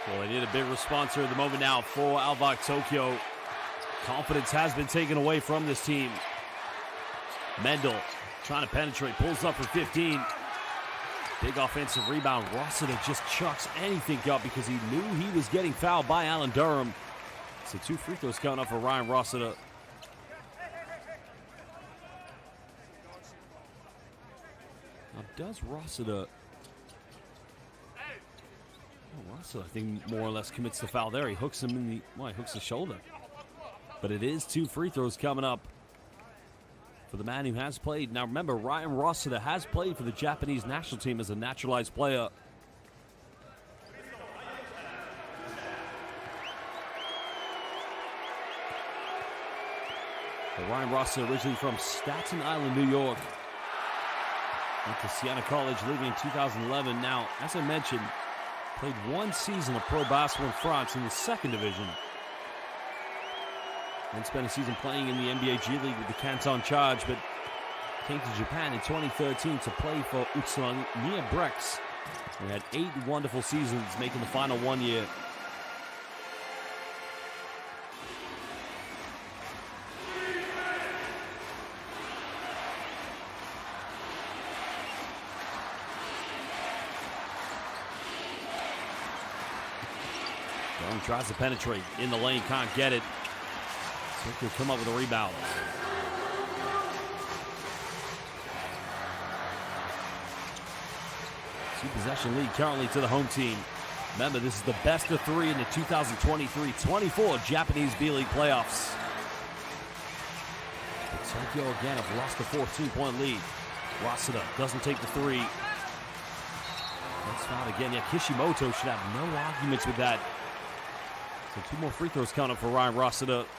Well, they need a big response here at the moment now for ALVARK Tokyo. Confidence has been taken away from this team. Mendel trying to penetrate, pulls up for 15. Big offensive rebound. Rossiter just chucks anything up because he knew he was getting fouled by Alan Durham. So 2 free throws coming up for Ryan Rossiter. Now, does Rossiter... Rossiter, I think, more or less commits the foul there. He hooks him in the... Well, he hooks the shoulder. But it is 2 free throws coming up for the man who has played. Now, remember, Ryan Rossiter has played for the Japanese national team as a naturalized player. But Ryan Rossiter, originally from Staten Island, New York. Went to Siena College, leaving in 2011. Now, as I mentioned, played 1 season of pro basketball in France in the 2nd division. Then spent a season playing in the NBA G League with the Canton Charge, but came to Japan in 2013 to play for Utsunomiya Brex. We had 8 wonderful seasons, making the final 1 year. Durham tries to penetrate in the lane, can't get it. He'll come up with a rebound. 2-possession lead currently to the home team. Remember, this is the best of 3 in the 2023-24 Japanese B-League playoffs. But Tokyo again have lost a 14-point lead. Rossiter doesn't take the 3. That's fouled again. Yeah, Kishimoto should have no arguments with that. So 2 more free throws coming up for Ryan Rossiter. 「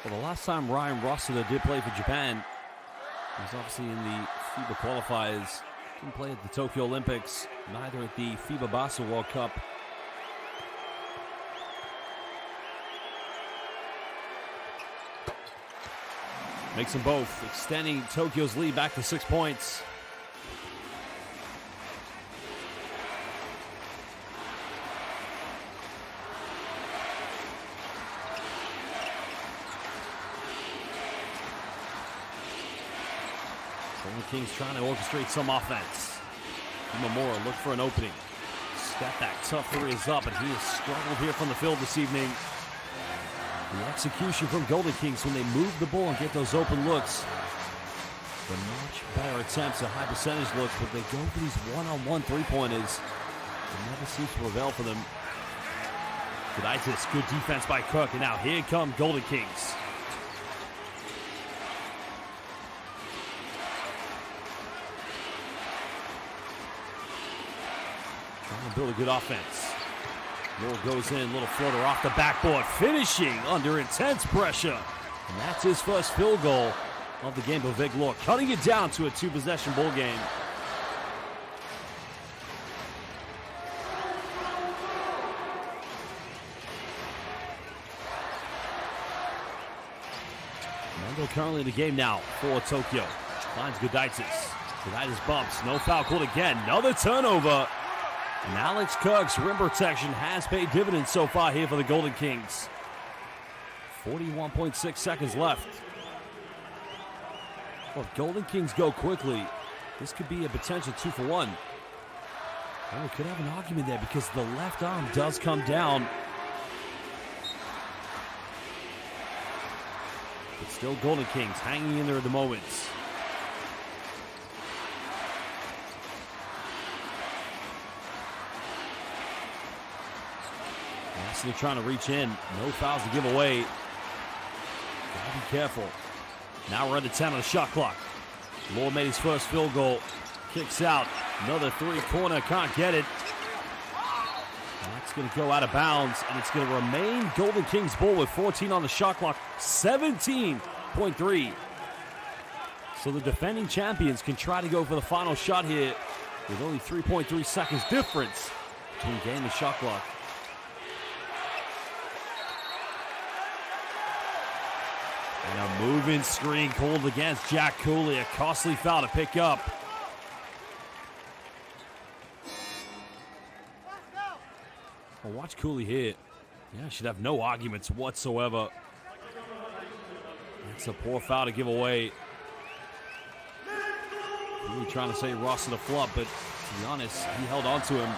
Well, the last time Ryan Rossiter did play for Japan was obviously in the FIBA qualifiers. Didn't play at the Tokyo Olympics, neither at the FIBA Basketball World Cup. Makes them both, extending Tokyo's lead back to 6 points. Golden Kings trying to orchestrate some offense. Imamura look for an opening. Step back, tough three is up, and he has struggled here from the field this evening. The execution from Golden Kings when they move the ball and get those open looks. The much better attempts at high percentage looks, but they go for these one-on-one three-pointers. It never seems to prevail for them. Gudaitis, good defense by Cook, and now here come Golden Kings. Trying to build a good offense. Moore goes in, little floater off the backboard, finishing under intense pressure. And that's his first field goal of the game for Vic Law, cutting it down to a two-possession ball game. Mendo currently in the game now for Tokyo. Finds Gudaitis. Gudaitis bumps, no foul called again. Another turnover. And Alex Kirk's rim protection has paid dividends so far here for the Golden Kings. 41.6 seconds left. Well, if Golden Kings go quickly, this could be a potential 2-for-1. Oh, we could have an argument there because the left arm does come down. But still Golden Kings hanging in there at the moment. They're trying to reach in. No fouls to give away. Gotta be careful. Now we're under 10 on the shot clock. Law made his first field goal. Kicks out. Another three-corner. Can't get it. And that's going to go out of bounds. And it's going to remain Golden Kings ball with 14 on the shot clock. 17.3. So the defending champions can try to go for the final shot here with only 3.3 seconds difference between game and shot clock. And a moving screen called against Jack Cooley. A costly foul to pick up. Well, watch Cooley here. Yeah, should have no arguments whatsoever. It's a poor foul to give away. Cooley trying to say Ross to the flop, but to be honest, he held on to him.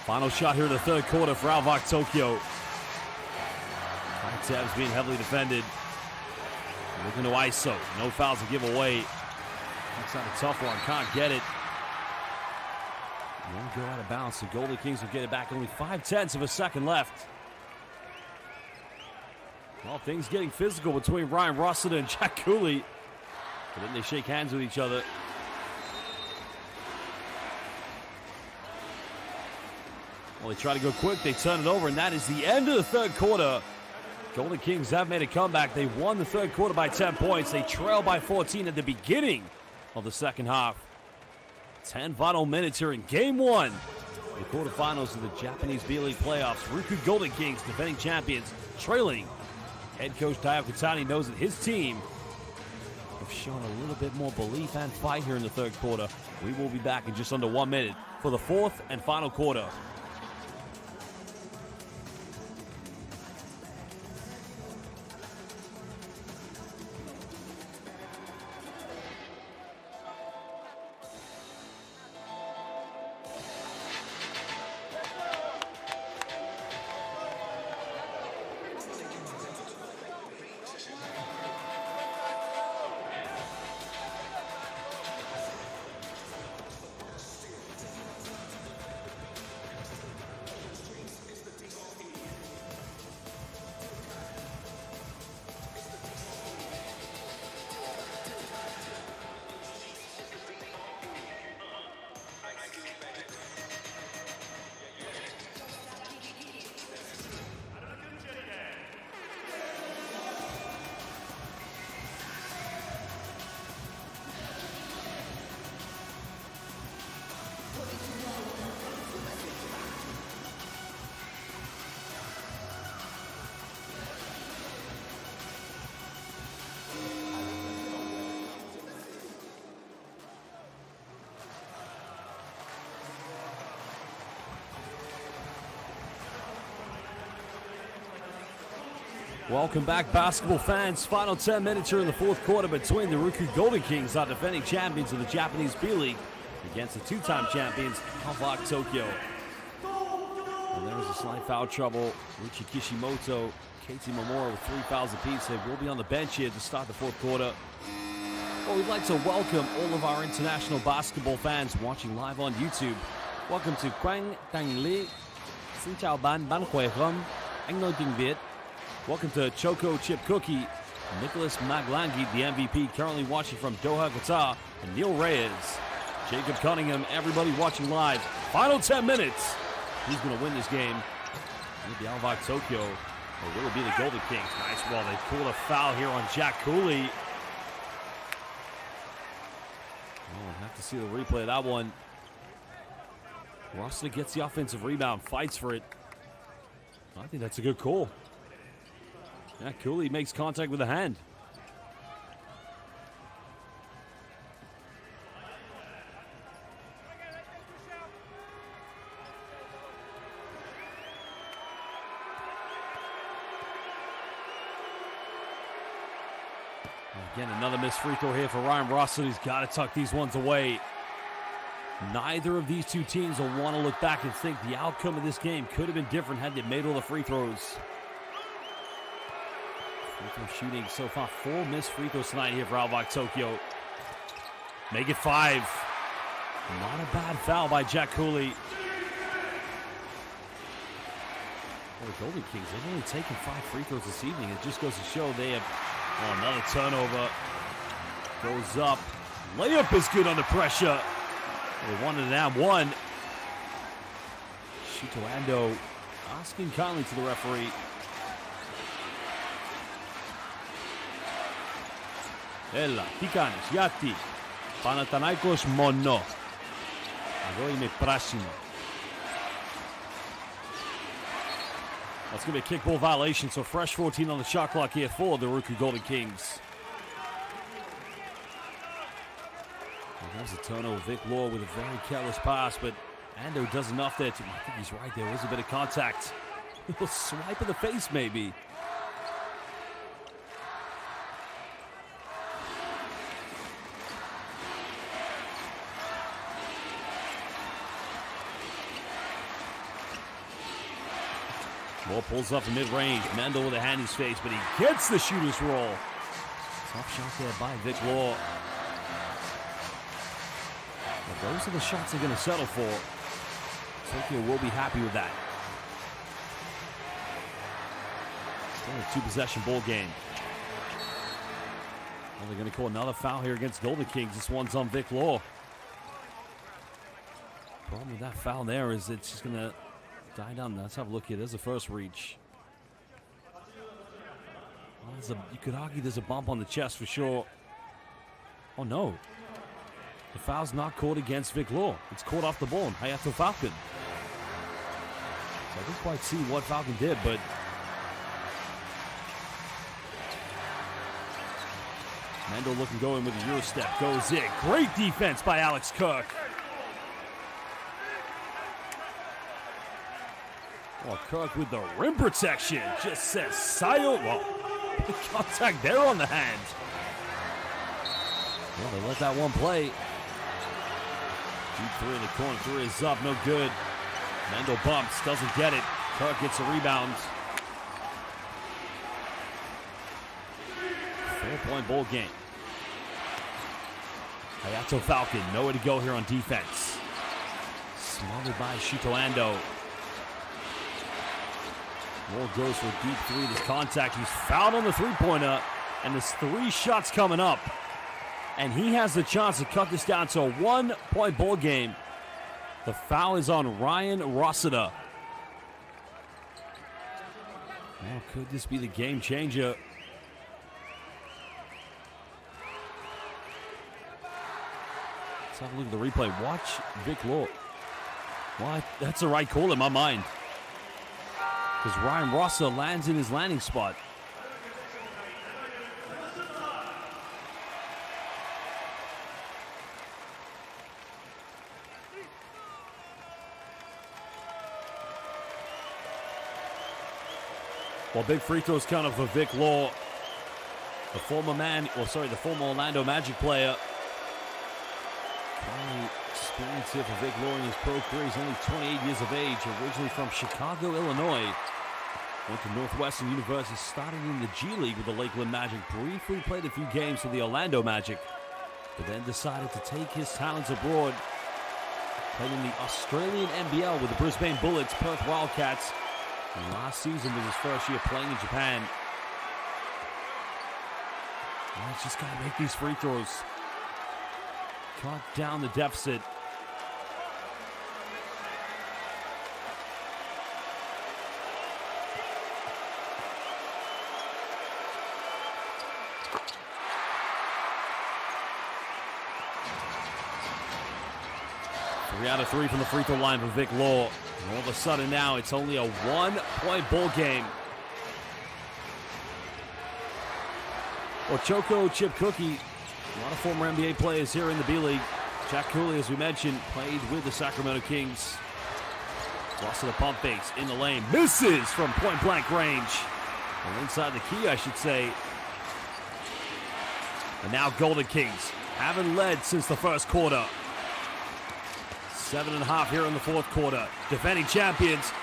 Final shot here in the third quarter for ALVARK Tokyo. Tabs being heavily defended. Looking to ISO. No fouls to give away. That's not a tough one. Can't get it. Won't go out of bounds. The Golden Kings will get it back. Only 0.5 of a second left. Well, things getting physical between Ryan Rossiter and Jack Cooley. But then they shake hands with each other. Well, they try to go quick, they turn it over, and that is the end of the third quarter. Golden Kings have made a comeback. They won the third quarter by 10 points. They trailed by 14 at the beginning of the second half. 10 final minutes here in Game 1. The quarterfinals of the Japanese B.LEAGUE playoffs. RYUKYU Golden Kings, defending champions, trailing. Head coach Daio Katani knows that his team have shown a little bit more belief and fight here in the third quarter. We will be back in just under 1 minute for the fourth and final quarter. Welcome back, basketball fans. Final 10 minutes here in the fourth quarter between the RYUKYU Golden Kings, our defending champions of the Japanese B.LEAGUE, against the two-time champions, ALVARK Tokyo. And there's a slight foul trouble. Richie Kishimoto, Katie Momora with 3 fouls apiece. They will be on the bench here to start the fourth quarter. Well, we'd like to welcome all of our international basketball fans watching live on YouTube. Welcome to Quang Tang Ly. Xin chào bạn, bạn khỏe không? Anh nói tiếng Việt. Welcome to Choco Chip Cookie, Nicholas Maglangi, the MVP, currently watching from Doha, Qatar, and Neil Reyes, Jacob Cunningham, everybody watching live. Final 10 minutes. Who's going to win this game? Will it be ALVARK Tokyo, or will it be the Golden Kings? Nice ball. They pulled a foul here on Jack Cooley. Oh, we'll have to see the replay of that one. Rossiter gets the offensive rebound, fights for it. I think that's a good call. Yeah, Cooley makes contact with the hand. Again, another missed free throw here for Ryan Rossiter. He's got to tuck these ones away. Neither of these two teams will want to look back and think the outcome of this game could have been different had they made all the free throws. Free throw shooting so far, 4 missed free throws tonight here for ALVARK Tokyo. Make it 5. Not a bad foul by Jack Cooley. Well, the Golden Kings, they've only taken 5 free throws this evening. It just goes to show they have another turnover. Goes up. Layup is good under pressure. They wanted an and one. Shuto Ando asking kindly to the referee. Ella, Tikanis, Yati, Panathinaikos Mono. Εδώ είναι πράσινο. That's going to be a kickball violation, so fresh 14 on the shot clock here for the RYUKYU Golden Kings. Well, there's a turnover. Vic Law with a very careless pass, but Ando does enough there to, I think he's right, there is a bit of contact. A little swipe in the face, maybe. Moore pulls up the mid-range. Mendel with a hand in his face, but he gets the shooter's roll. Tough shot there by Vic Law. But those are the shots they're going to settle for. Tokyo will be happy with that. Still a 2-possession ball game. Well, they're going to call another foul here against Golden Kings. This one's on Vic Law. Problem with that foul there is it's just going to die down. Let's have a look here. There's the first reach. Well, you could argue there's a bump on the chest for sure. Oh no. The foul's not called against Vic Law. It's caught off the ball. Hayato Falcon. So I didn't quite see what Falcon did, but Mendel looking going with a Euro step. Goes in. Great defense by Alex Kirk. Well, Kirk with the rim protection just says Sayo. Well, contact there on the hand. Well, they let that one play. Deep 3 in the corner. 3 is up, no good. Mendel bumps, doesn't get it. Kirk gets a rebound. 4-point ball game. Hayato Falcon, nowhere to go here on defense. Smothered by Shuto Ando. Moore goes for a deep 3. This contact. He's fouled on the three-pointer, and there's 3 shots coming up. And he has the chance to cut this down to a 1-point ball game. The foul is on Ryan Rossiter. Well, could this be the game changer? Let's have a look at the replay. Watch Vic Law. Well, that's the right call in my mind. Because Ryan Rossiter lands in his landing spot. Well, big free throws counted for Vic Law, the former Orlando Magic player. Plenty experience here for Vic Law in his pro career. He's only 28 years of age, originally from Chicago, Illinois. Went to Northwestern University, started in the G League with the Lakeland Magic. Briefly played a few games for the Orlando Magic, but then decided to take his talents abroad. Played in the Australian NBL with the Brisbane Bullets, Perth Wildcats. And last season was his first year playing in Japan. And he's just got to make these free throws. Cut down the deficit. Three out of three from the free throw line for Vic Law. And all of a sudden now it's only a 1-point ball game. Well, Choco Chip Cookie, a lot of former NBA players here in the B-League. Jack Cooley, as we mentioned, played with the Sacramento Kings. Lost to the pump fakes in the lane. Misses from point-blank range. Well, inside the key, I should say. And now Golden Kings haven't led since the first quarter. 7.5 here in the fourth quarter. Defending champions.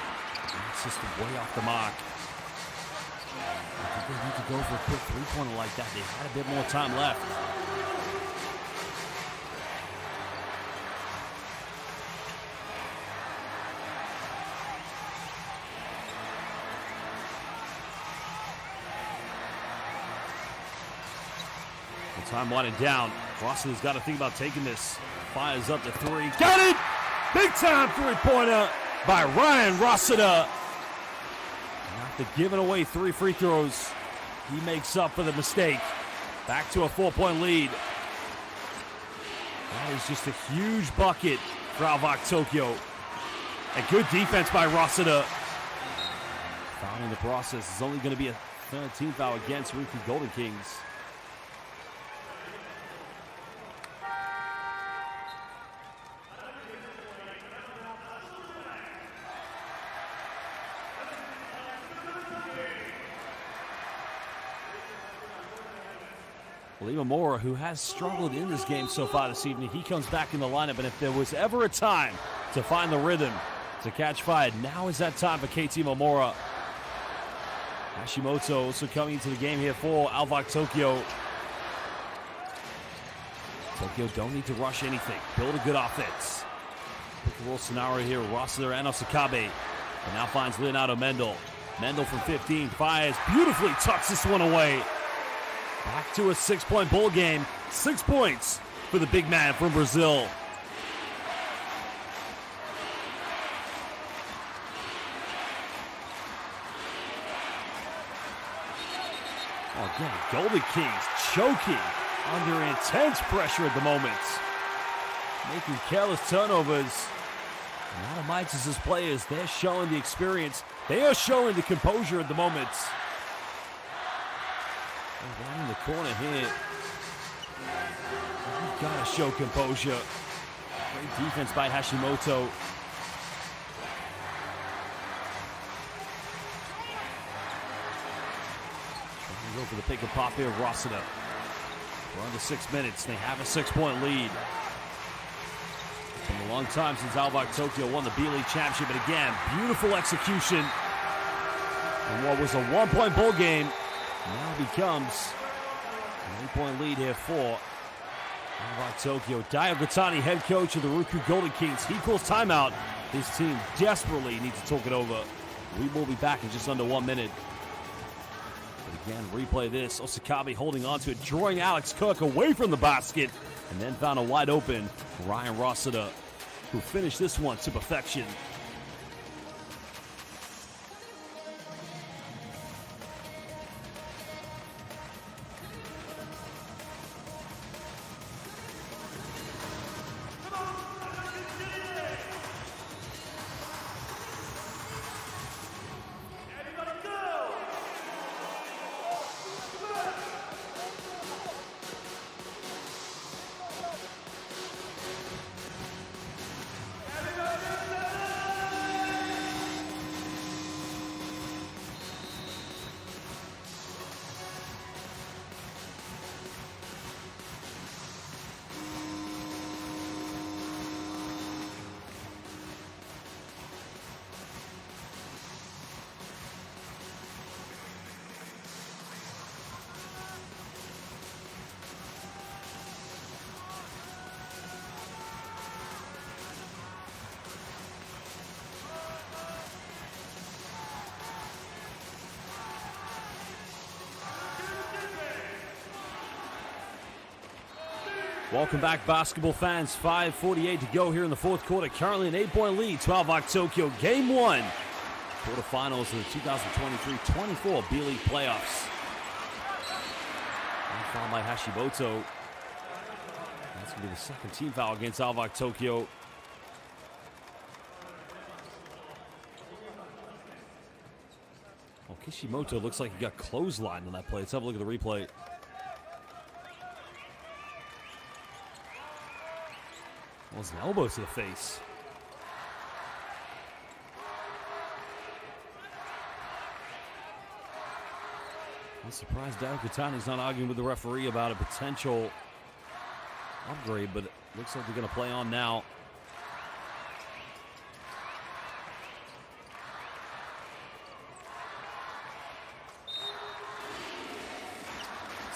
It's just way off the mark. I think they need to go for a quick three-pointer like that. They had a bit more time left. The time winding down. Boston's got to think about taking this. Fires up the three. Got it! Big time three-pointer by Ryan Rossiter. After giving away 3 free throws, he makes up for the mistake. Back to a 4-point lead. That is just a huge bucket for ALVARK Tokyo. And good defense by Rossiter. Foul in the process is only going to be a 13th foul against RYUKYU Golden Kings. Mora, who has struggled in this game so far this evening, he comes back in the lineup, and if there was ever a time to find the rhythm, to catch fire, now is that time for KT Momora. Hashimoto also coming into the game here for ALVARK Tokyo. Tokyo don't need to rush anything. Build a good offense. Pick and roll scenario here. Rossiter and Osakabe. And now finds Leonardo Mendel. Mendel from 15 fires. Beautifully tucks this one away. Back to a 6-point ball game. 6 points for the big man from Brazil. Again, Golden Kings choking under intense pressure at the moment. Making careless turnovers. And Adamitis' players, they're showing the experience. They are showing the composure at the moment. Right in the corner here. You've got to show composure. Great defense by Hashimoto. Trying to go for the pick and pop here, Rossiter. We're under 6 minutes. They have a 6-point lead. It's been a long time since ALVARK Tokyo won the B-League championship, but again, beautiful execution. And what was a 1-point ball game now becomes an 8-point lead here for ALVARK Tokyo. Dayo Gatani, head coach of the RYUKYU Golden Kings. He calls timeout. His team desperately needs to talk it over. We will be back in just under 1 minute. But again, replay this. Osakabe holding on to it, drawing Alex Cook away from the basket, and then found a wide open Ryan Rossiter, who finished this one to perfection. Welcome back, basketball fans. 5:48 to go here in the fourth quarter. Currently an 8-point lead to ALVARK Tokyo. Game 1. Quarterfinals of the 2023-24 B.LEAGUE playoffs. And foul by Hashimoto. That's going to be the second team foul against ALVARK Tokyo. Well, Kishimoto looks like he got clotheslined on that play. Let's have a look at the replay. Well, it's an elbow to the face. I'm surprised Derek Katani's not arguing with the referee about a potential upgrade, but it looks like they're going to play on now.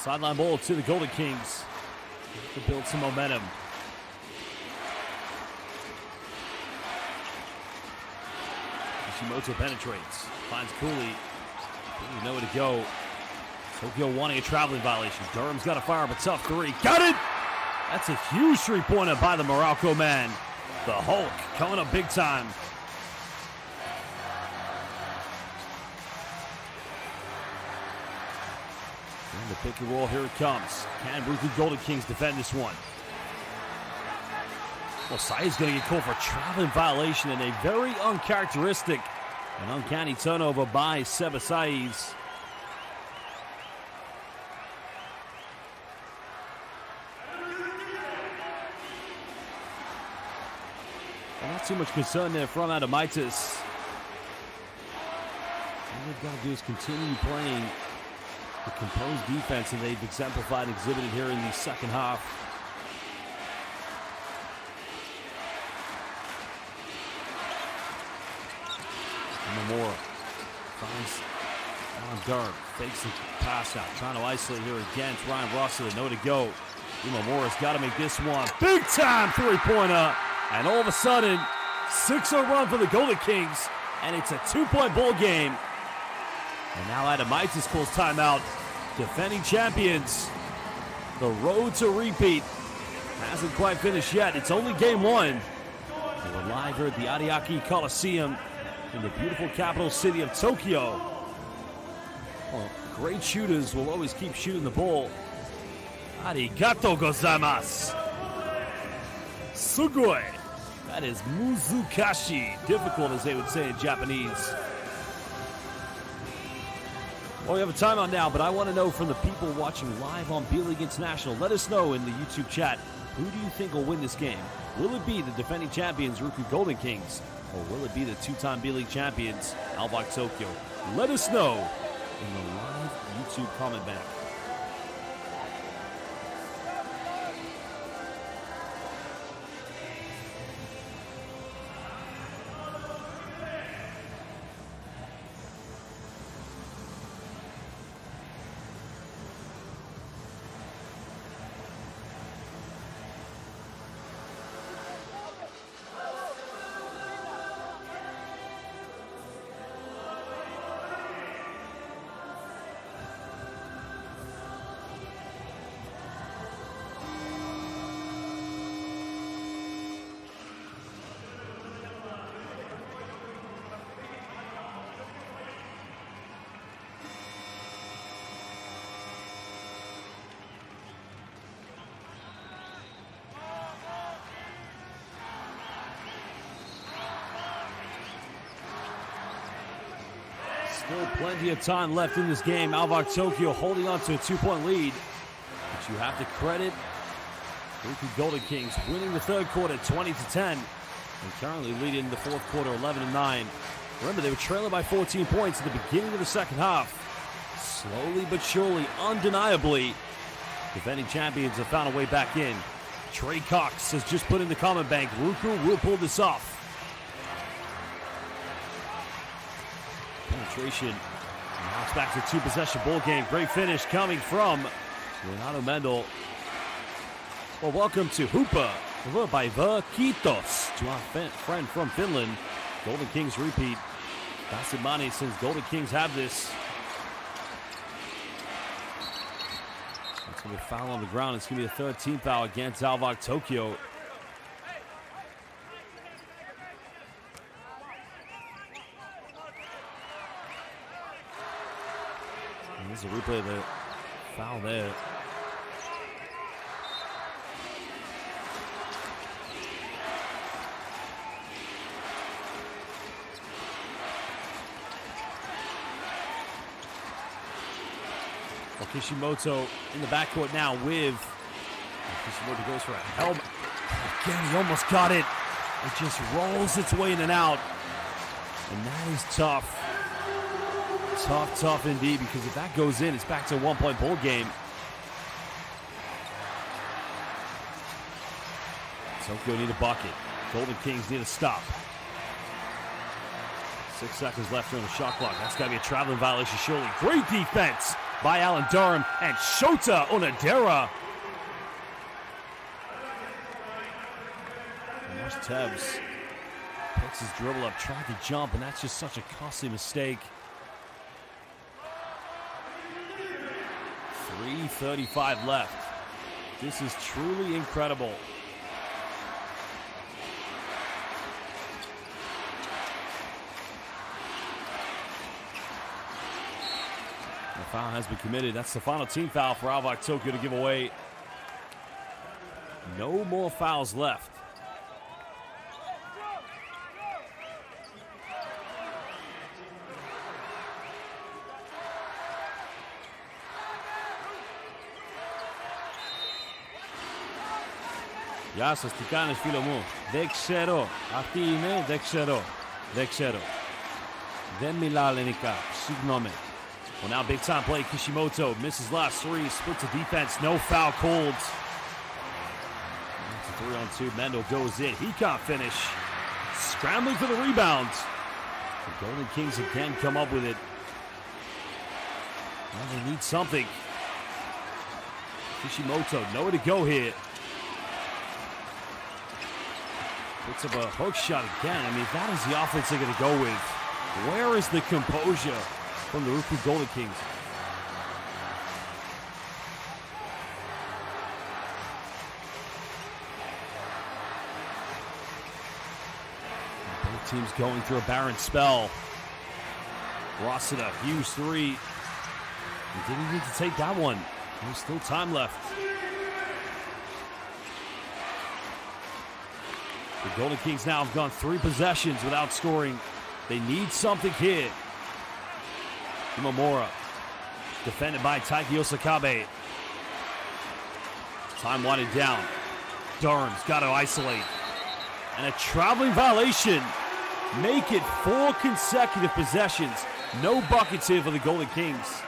Sideline ball to the Golden Kings to build some momentum. Kishimoto penetrates, finds Cooley. Didn't know where to go. Tokyo wanting a traveling violation. Durham's got to fire up a tough three. Got it! That's a huge three-pointer by the Morocco man. The Hulk coming up big time. And the pick and roll, here it comes. Can RYUKYU Golden Kings defend this one? Well, Saeed's going to get called for a traveling violation and a very uncharacteristic and uncanny turnover by Seba Saeeds. Well, not too much concern there from Adamaitis. All they've got to do is continue playing the composed defense that they've exemplified and exhibited here in the second half. Imamura finds Alan Durham, fakes the pass out, trying to isolate here against Ryan Russell. Nowhere to go. Imamura's got to make this one. Big time three-pointer. And all of a sudden, 6-0 run for the Golden Kings. And it's a 2-point ball game. And now Adamaitis calls timeout. Defending champions. The road to repeat hasn't quite finished yet. It's only game 1. We're live here at the Ariake Coliseum in the beautiful capital city of Tokyo. Well, great shooters will always keep shooting the ball. Arigato gozaimasu. Sugoi. That is muzukashi. Difficult, as they would say in Japanese. Well, we have a timeout now, but I want to know from the people watching live on B.LEAGUE International. Let us know in the YouTube chat, who do you think will win this game? Will it be the defending champions, RYUKYU Golden Kings, or will it be the two-time B.LEAGUE champions, ALVARK Tokyo? Let us know in the live YouTube comment bank. Still plenty of time left in this game. ALVARK Tokyo holding on to a 2-point lead. But you have to credit RYUKYU Golden Kings winning the third quarter 20-10 and currently leading the fourth quarter 11-9. Remember, they were trailing by 14 points at the beginning of the second half. Slowly but surely, undeniably, defending champions have found a way back in. Trey Cox has just put in the comment bank. RYUKYU will pull this off. Penetration. Now it's back to a 2-possession ball game. Great finish coming from Renato Mendel. Well, welcome to Hoopa by Kitos to our friend from Finland. Golden Kings repeat. Basimani says Golden Kings have this. It's going to be a foul on the ground. It's going to be the third team foul against ALVARK Tokyo. And there's a replay of the foul there. Kishimoto in the backcourt now with Kishimoto goes for a helmet. Again, he almost got it. It just rolls its way in and out. And that is tough. Tough indeed, because if that goes in, it's back to a one-point ball game. Tokyo need a bucket. Golden Kings need a stop. 6 seconds left on the shot clock. That's got to be a traveling violation, surely. Great defense by Alan Durham and Shota Onodera. And there's Tebbs. Puts his dribble up, tried to jump, and that's just such a costly mistake. 3:35 left. This is truly incredible. The foul has been committed. That's the final team foul for ALVARK Tokyo to give away. No more fouls left. Γεια σας, τι κάνεις φίλο μου? Δεν ξέρω. Αυτή είμαι, δεν ξέρω. Δεν ξέρω. Δεν μιλάω ελληνικά. Συγγνώμη. Well, now big time play. Kishimoto misses last three. Splits the defense. No foul called. It's a 3-on-2. Mendel goes in. He can't finish. Scrambling for the rebound. The Golden Kings again come up with it. Well, they need something. Kishimoto, nowhere to go here. Puts up a hook shot again. I mean, if that is the offense they're going to go with, where is the composure from the RYUKYU Golden Kings? Both teams going through a barren spell. Rossida, huge three. He didn't need to take that one. There's still time left. The Golden Kings now have gone 3 possessions without scoring. They need something here. Imamura, defended by Taiki Osakabe. Time winded down. Durham's got to isolate. And a traveling violation. Make it 4 consecutive possessions. No buckets here for the Golden Kings.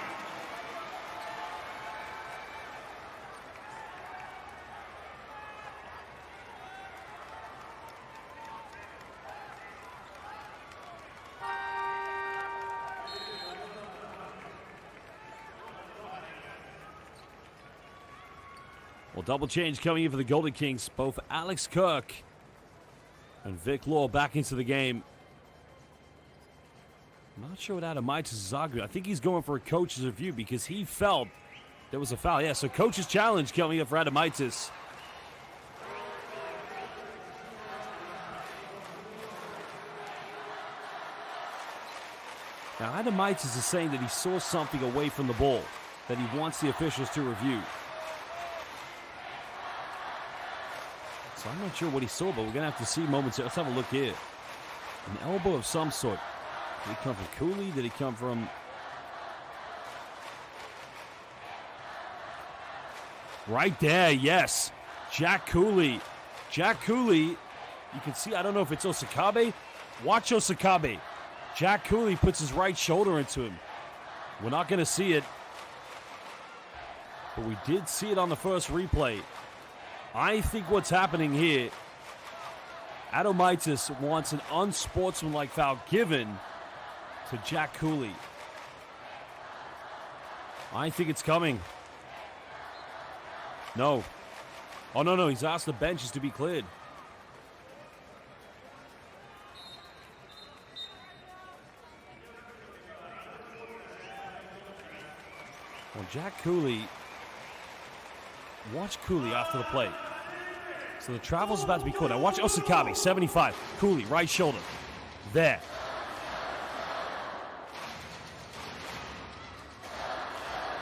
Well, double change coming in for the Golden Kings. Both Alex Kirk and Vic Law back into the game. I'm not sure what Adamaitis is arguing. I think he's going for a coach's review because he felt there was a foul. Yeah, so coach's challenge coming up for Adamaitis. Now, Adamaitis is saying that he saw something away from the ball that he wants the officials to review. So I'm not sure what he saw, but we're going to have to see momentarily. Let's have a look here. An elbow of some sort. Did he come from Cooley? Did he come from... Right there, yes. Jack Cooley. Jack Cooley, you can see, I don't know if it's Osakabe. Watch Osakabe. Jack Cooley puts his right shoulder into him. We're not going to see it, but we did see it on the first replay. I think what's happening here, Adamaitis wants an unsportsmanlike foul given to Jack Cooley. I think it's coming. No. Oh, no, he's asked the benches to be cleared. Well, Jack Cooley Watch Cooley after the play. So the travel's about to be caught. Now watch Osakabe, 75. Cooley, right shoulder. There.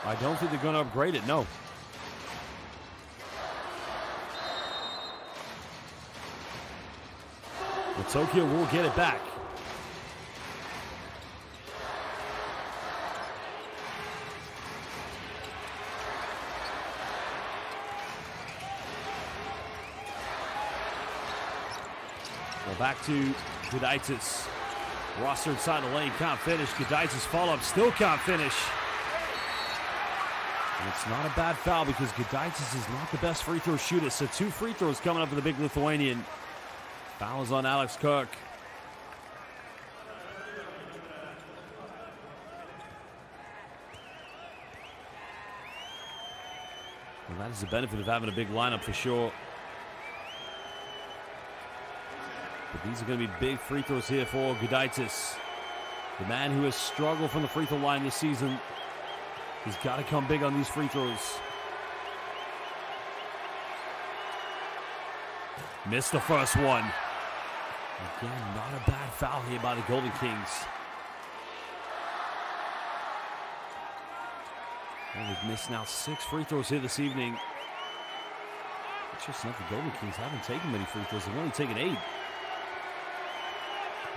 I don't think they're going to upgrade it, no. But Tokyo will get it back. Well, back to Gudaitis. Roster inside the lane, can't finish. Gudaitis follow-up, still can't finish. And it's not a bad foul because Gudaitis is not the best free throw shooter. So 2 free throws coming up for the big Lithuanian. Foul is on Alex Kirk. Well, that is the benefit of having a big lineup for sure. But these are going to be big free throws here for Gudaitis. The man who has struggled from the free throw line this season. He's got to come big on these free throws. Missed the first one. Again, not a bad foul here by the Golden Kings. Well, they've missed now 6 free throws here this evening. Interesting enough, the Golden Kings haven't taken many free throws. They've only taken 8.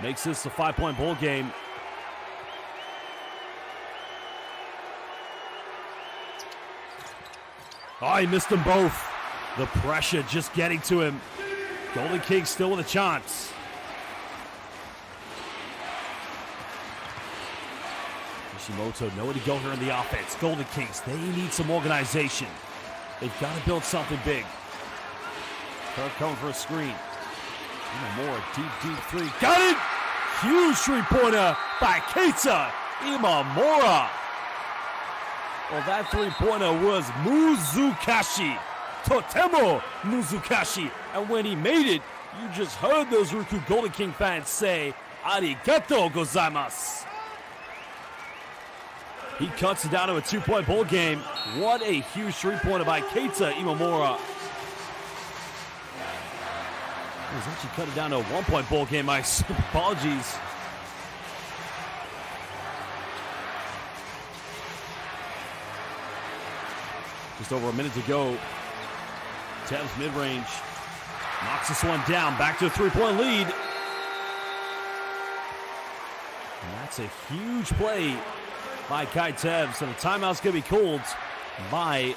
Makes this a 5-point ball game. Oh, he missed them both. The pressure just getting to him. Golden Kings still with a chance. Kishimoto, nowhere to go here in the offense. Golden Kings, they need some organization. They've got to build something big. Kirk coming for a screen. More deep 3. Got it! Huge 3-pointer by Keita Imamura. Well, that 3-pointer was Muzukashi. Totemo Muzukashi. And when he made it, you just heard those RYUKYU Golden King fans say, Arigato gozaimasu. He cuts it down to a 2-point ball game. What a huge 3-pointer by Keita Imamura. He's actually cut it down to a 1-point ball game. My apologies. Just over a minute to go. Tev's mid-range. Knocks this one down. Back to a 3-point lead. And that's a huge play by Kai Tevz. And the timeout's going to be called by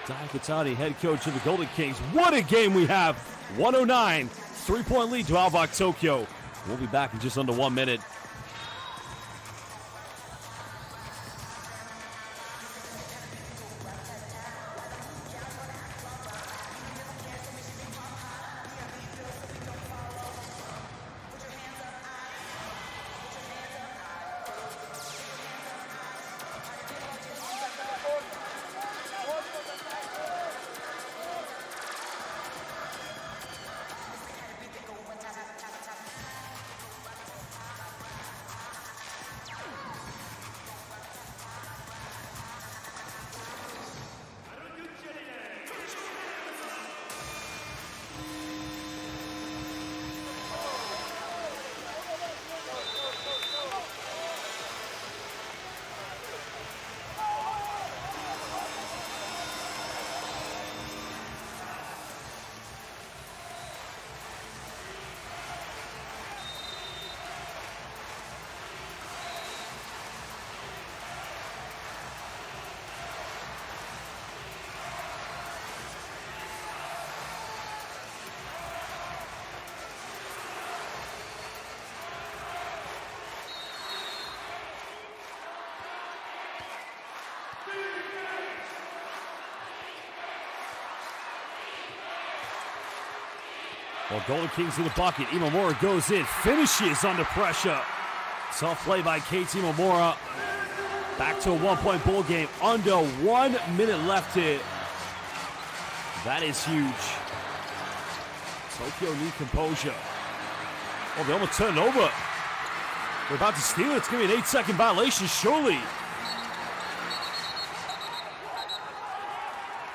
Daikatani, head coach of the Golden Kings. What a game we have. 109, 3-point lead to ALVARK Tokyo. We'll be back in just under 1 minute. Well, Golden Kings in the bucket. Imamura goes in, finishes under pressure. Tough play by Keita Imamura. Back to a 1-point ball game. Under 1 minute left here. That is huge. Tokyo need composure. Oh, they almost turned over. They're about to steal it. It's going to be an 8-second violation, surely.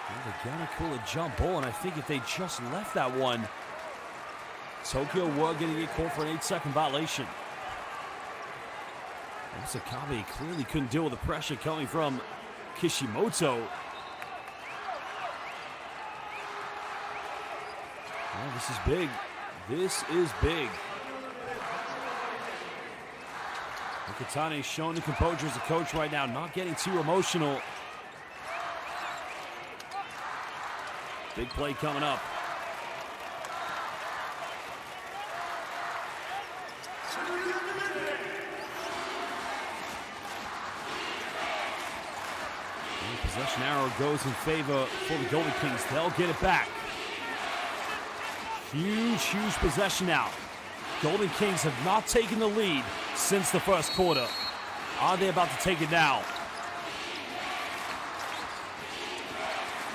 Well, they're gonna call a jump ball, and I think if they just left that one, Tokyo were going to get called for an 8-second violation. Osakabe clearly couldn't deal with the pressure coming from Kishimoto. Well, this is big. This is big. Okatane showing the composure as a coach right now, not getting too emotional. Big play coming up. Possession arrow goes in favor for the Golden Kings. They'll get it back. Huge, huge possession now. Golden Kings have not taken the lead since the first quarter. Are they about to take it now?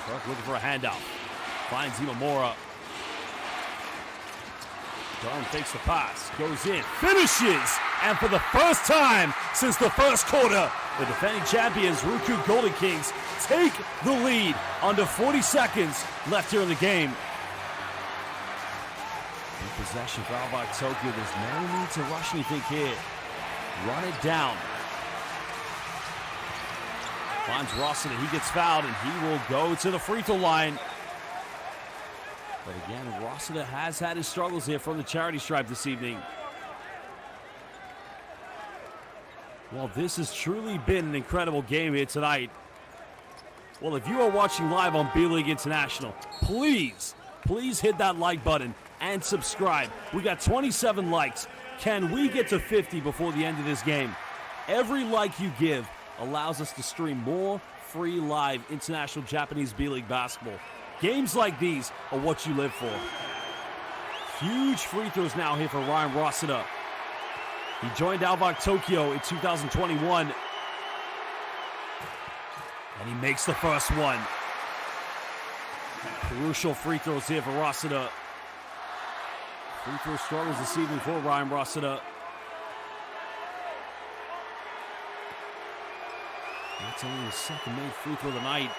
Clark looking for a handout. Finds Imamura. Durham takes the pass. Goes in. Finishes! And for the first time since the first quarter, the defending champions, RYUKYU Golden Kings, take the lead under 40 seconds left here in the game. In possession for ALVARK Tokyo. There's no need to rush anything here. Run it down. Finds Rossiter. He gets fouled, and he will go to the free throw line. But again, Rossiter has had his struggles here from the charity stripe this evening. Well, this has truly been an incredible game here tonight. Well, if you are watching live on B.LEAGUE International, please hit that like button and subscribe. We got 27 likes. Can we get to 50 before the end of this game? Every like you give allows us to stream more free live international Japanese B.LEAGUE basketball. Games like these are what you live for. Huge free throws now here for Ryan Rossiter. He joined ALVARK Tokyo in 2021. And he makes the first one. Crucial free throws here for Rossiter. Free throw struggles this evening for Ryan Rossiter. That's only his second made free throw of the night.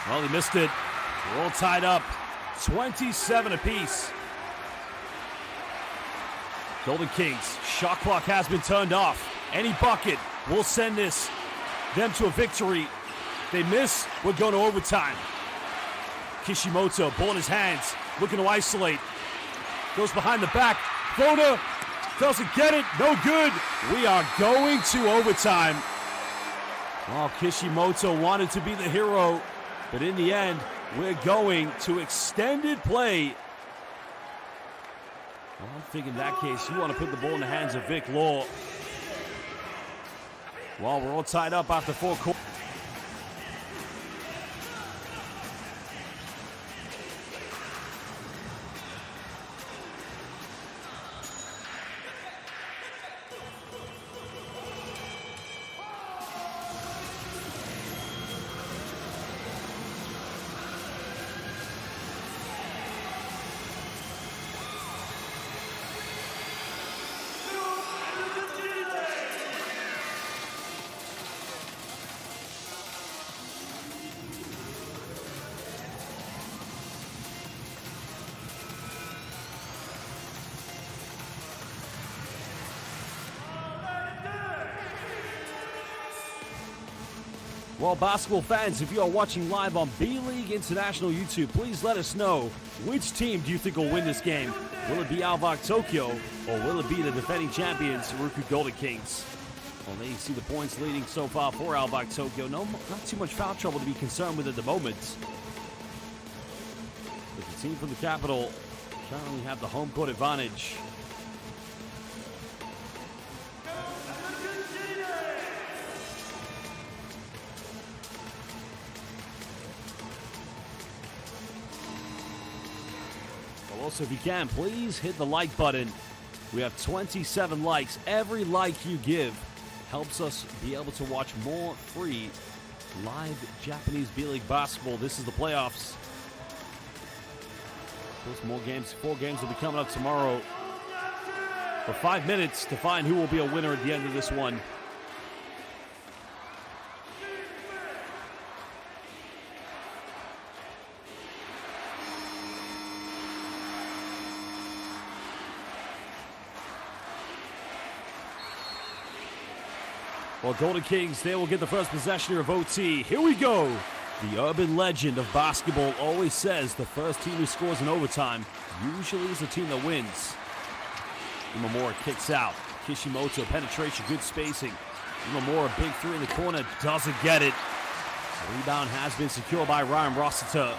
Well, he missed it. We're all tied up. 27 apiece. Golden Kings, shot clock has been turned off. Any bucket will send them to a victory. They miss, we're going to overtime. Kishimoto, ball in his hands, looking to isolate. Goes behind the back. Floater, doesn't get it, no good. We are going to overtime. Well, Kishimoto wanted to be the hero, but in the end, we're going to extended play. Well, I think in that case, you want to put the ball in the hands of Vic Law. Well, we're all tied up after 4 quarters. Well, basketball fans, if you are watching live on B.LEAGUE International YouTube, please let us know which team do you think will win this game. Will it be ALVARK Tokyo, or will it be the defending champions, RYUKYU Golden Kings? Well, there you see the points leading so far for ALVARK Tokyo. Not too much foul trouble to be concerned with at the moment. But the team from the capital currently have the home court advantage. Also, if you can, please hit the like button. We have 27 likes. Every like you give helps us be able to watch more free live Japanese B.LEAGUE basketball. This is the playoffs. Of course, more games, 4 games will be coming up tomorrow. For 5 minutes to find who will be a winner at the end of this one. Well, Golden Kings, they will get the first possession of OT. Here we go. The urban legend of basketball always says the first team who scores in overtime usually is the team that wins. Imamura kicks out. Kishimoto, penetration, good spacing. Imamura, big three in the corner, doesn't get it. The rebound has been secured by Ryan Rossiter.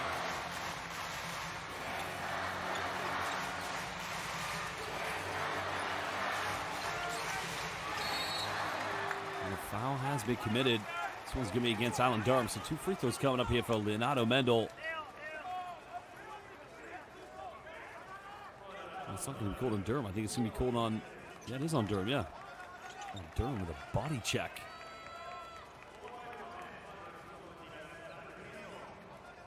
And the foul has been committed. This one's going to be against Alan Durham. So 2 free throws coming up here for Leonardo Mendel. It's not going to be called on Durham. I think it's going to be called on... Yeah, it is on Durham, yeah. Oh, Durham with a body check.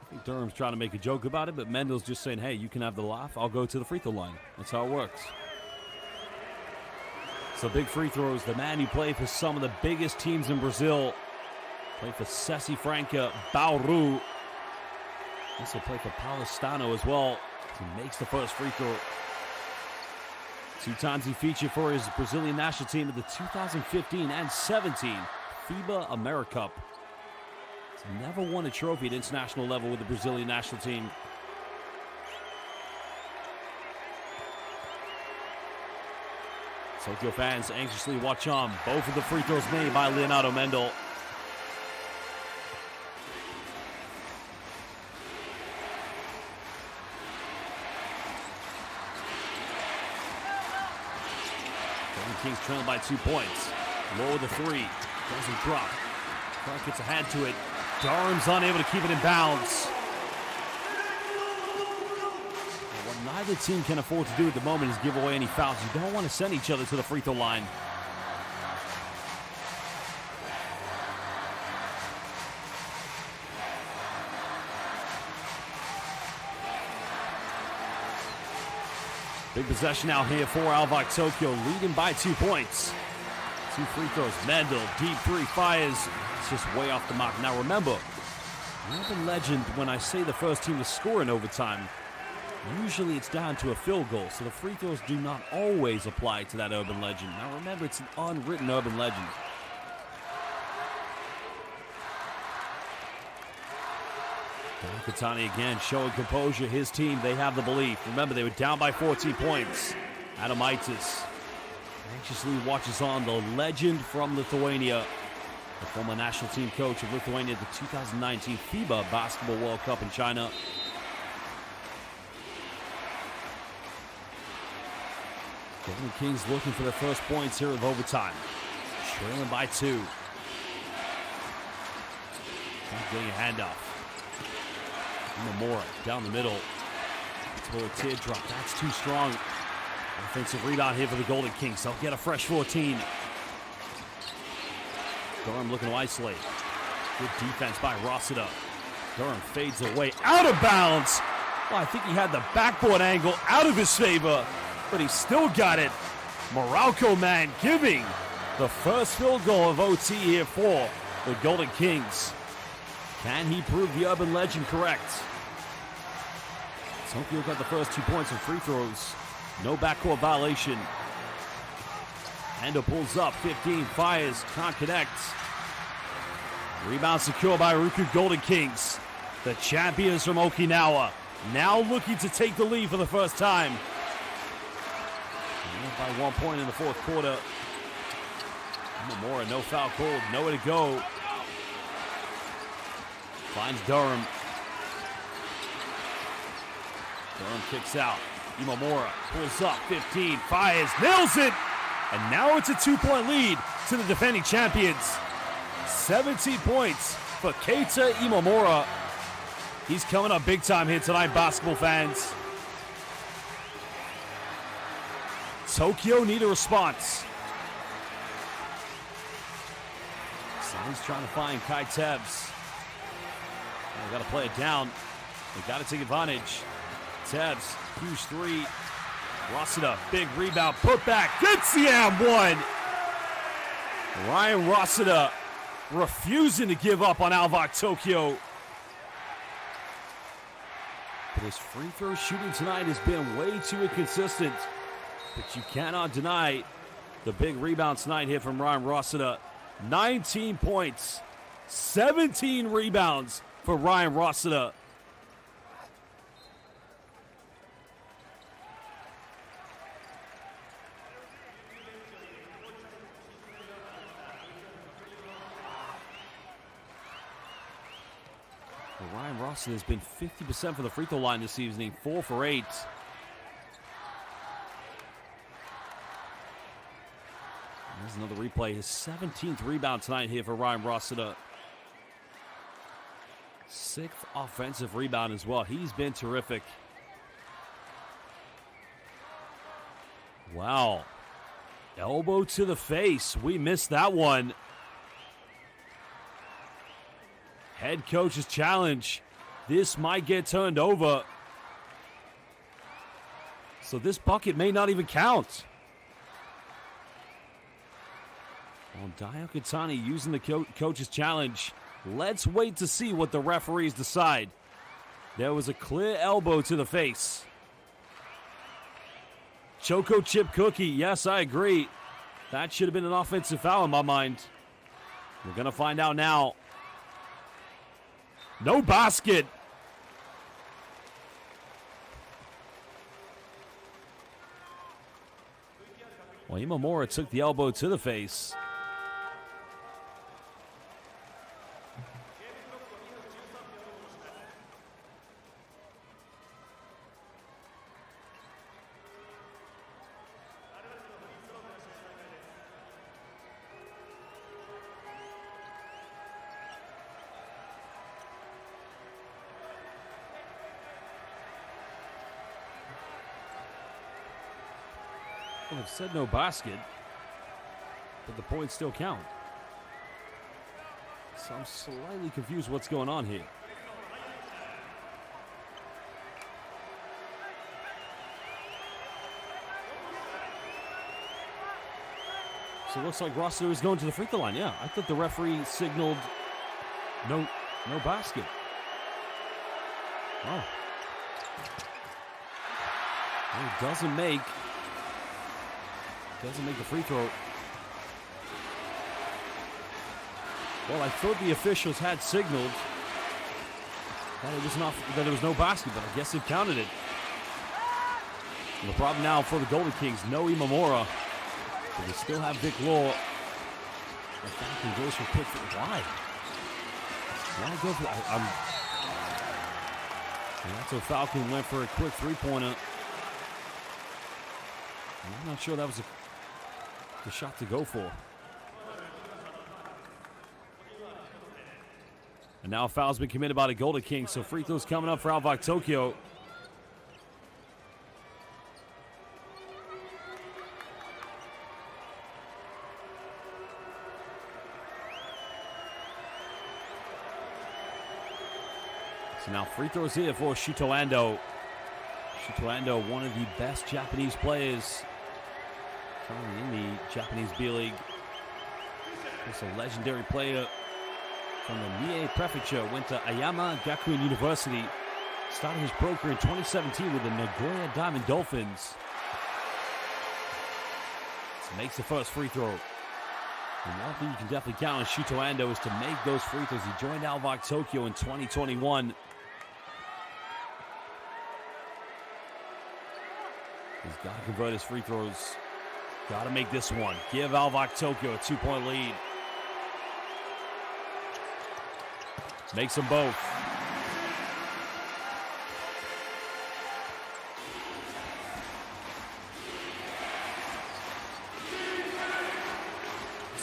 I think Durham's trying to make a joke about it, but Mendel's just saying, hey, you can have the laugh. I'll go to the free throw line. That's how it works. So big free throws. The man who played for some of the biggest teams in Brazil. Played for Ceci Franca, Bauru. Also played for Paulistano as well. He makes the first free throw. 2 times he featured for his Brazilian national team at the 2015 and 17 FIBA AmeriCup. He's never won a trophy at international level with the Brazilian national team. Tokyo fans anxiously watch on. Both of the free throws made by Leonardo Mendel. Kings trailing by 2 points. Low with the 3. Doesn't drop. Clark gets a hand to it. Durham's unable to keep it in bounds. What neither team can afford to do at the moment is give away any fouls. You don't want to send each other to the free throw line. Big possession out here for ALVARK Tokyo, leading by 2 points. 2 free throws. Mendel, deep 3, fires. It's just way off the mark. Now remember, urban legend, when I say the first team to score in overtime, usually it's down to a field goal. So the free throws do not always apply to that urban legend. Now remember, it's an unwritten urban legend. Katani again showing composure. His team, they have the belief. Remember, they were down by 14 points. Adamaitis anxiously watches on the legend from Lithuania, the former national team coach of Lithuania at the 2019 FIBA Basketball World Cup in China. Golden Kings looking for their first points here of overtime. Trailing by 2. Not getting a handoff. Imamura down the middle. It's a little teardrop. That's too strong. Offensive rebound here for the Golden Kings. They'll get a fresh 14. Durham looking to isolate. Good defense by Rossiter. Durham fades away. Out of bounds. Well, I think he had the backboard angle out of his favor, but he still got it. Morocco man giving the first field goal of OT here for the Golden Kings. Can he prove the urban legend correct? Tokyo got the first 2 points of free throws. No backcourt violation. Endo pulls up, 15, fires, can't connect. Rebound secured by RYUKYU Golden Kings. The champions from Okinawa, now looking to take the lead for the first time. By 1 point in the 4th quarter. Imamura, no foul called, nowhere to go. Finds Durham. Durham kicks out. Imamura pulls up, 15, fires, nails it! And now it's a 2-point lead to the defending champions. 17 points for Keita Imamura. He's coming up big time here tonight, basketball fans. Tokyo need a response. So he's trying to find Kai Tebs. They got to play it down. They got to take advantage. Tebs, huge 3. Rossiter, big rebound, put back, gets the and 1. Ryan Rossiter refusing to give up on ALVARK Tokyo. But his free throw shooting tonight has been way too inconsistent. But you cannot deny the big rebound tonight here from Ryan Rossiter. 19 points, 17 rebounds for Ryan Rossiter. Ryan Rossiter has been 50% for the free throw line this evening, 4 for 8. There's another replay. His 17th rebound tonight here for Ryan Rossiter. 6th offensive rebound as well. He's been terrific. Wow. Elbow to the face. We missed that one. Head coach's challenge. This might get turned over. So this bucket may not even count. Well, Diakatani using the coach's challenge. Let's wait to see what the referees decide. There was a clear elbow to the face. Choco chip cookie. Yes, I agree. That should have been an offensive foul in my mind. We're going to find out now. No basket. Well, Imamura took the elbow to the face. Well, they've said no basket, but the points still count. So I'm slightly confused what's going on here. So it looks like Rossiter is going to the free throw line. Yeah, I thought the referee signaled no basket. Oh. Well, he doesn't make the free throw. Well, I thought the officials had signaled that it was no basket, but I guess it counted it. And the problem now for the Golden Kings, no Imamura, but we still have Vic Law. And Falcon goes for quick. Why? Why go for? And that's how Falcon went for a quick three-pointer. I'm not sure that was the shot to go for. And now a foul's been committed by the Golden Kings, so free throws coming up for ALVARK Tokyo. So now free throws here for Shuto Ando. Shuto Ando, one of the best Japanese players currently in the Japanese B.LEAGUE. He's a legendary player from the Mie Prefecture, went to Ayama Gakuen University, started his pro career in 2017 with the Nagoya Diamond Dolphins. So makes the first free throw. And one thing you can definitely count on Shuto Ando is to make those free throws. He joined ALVARK Tokyo in 2021. He's got to convert his free throws. Got to make this one. Give ALVARK Tokyo a 2-point lead. Makes them both.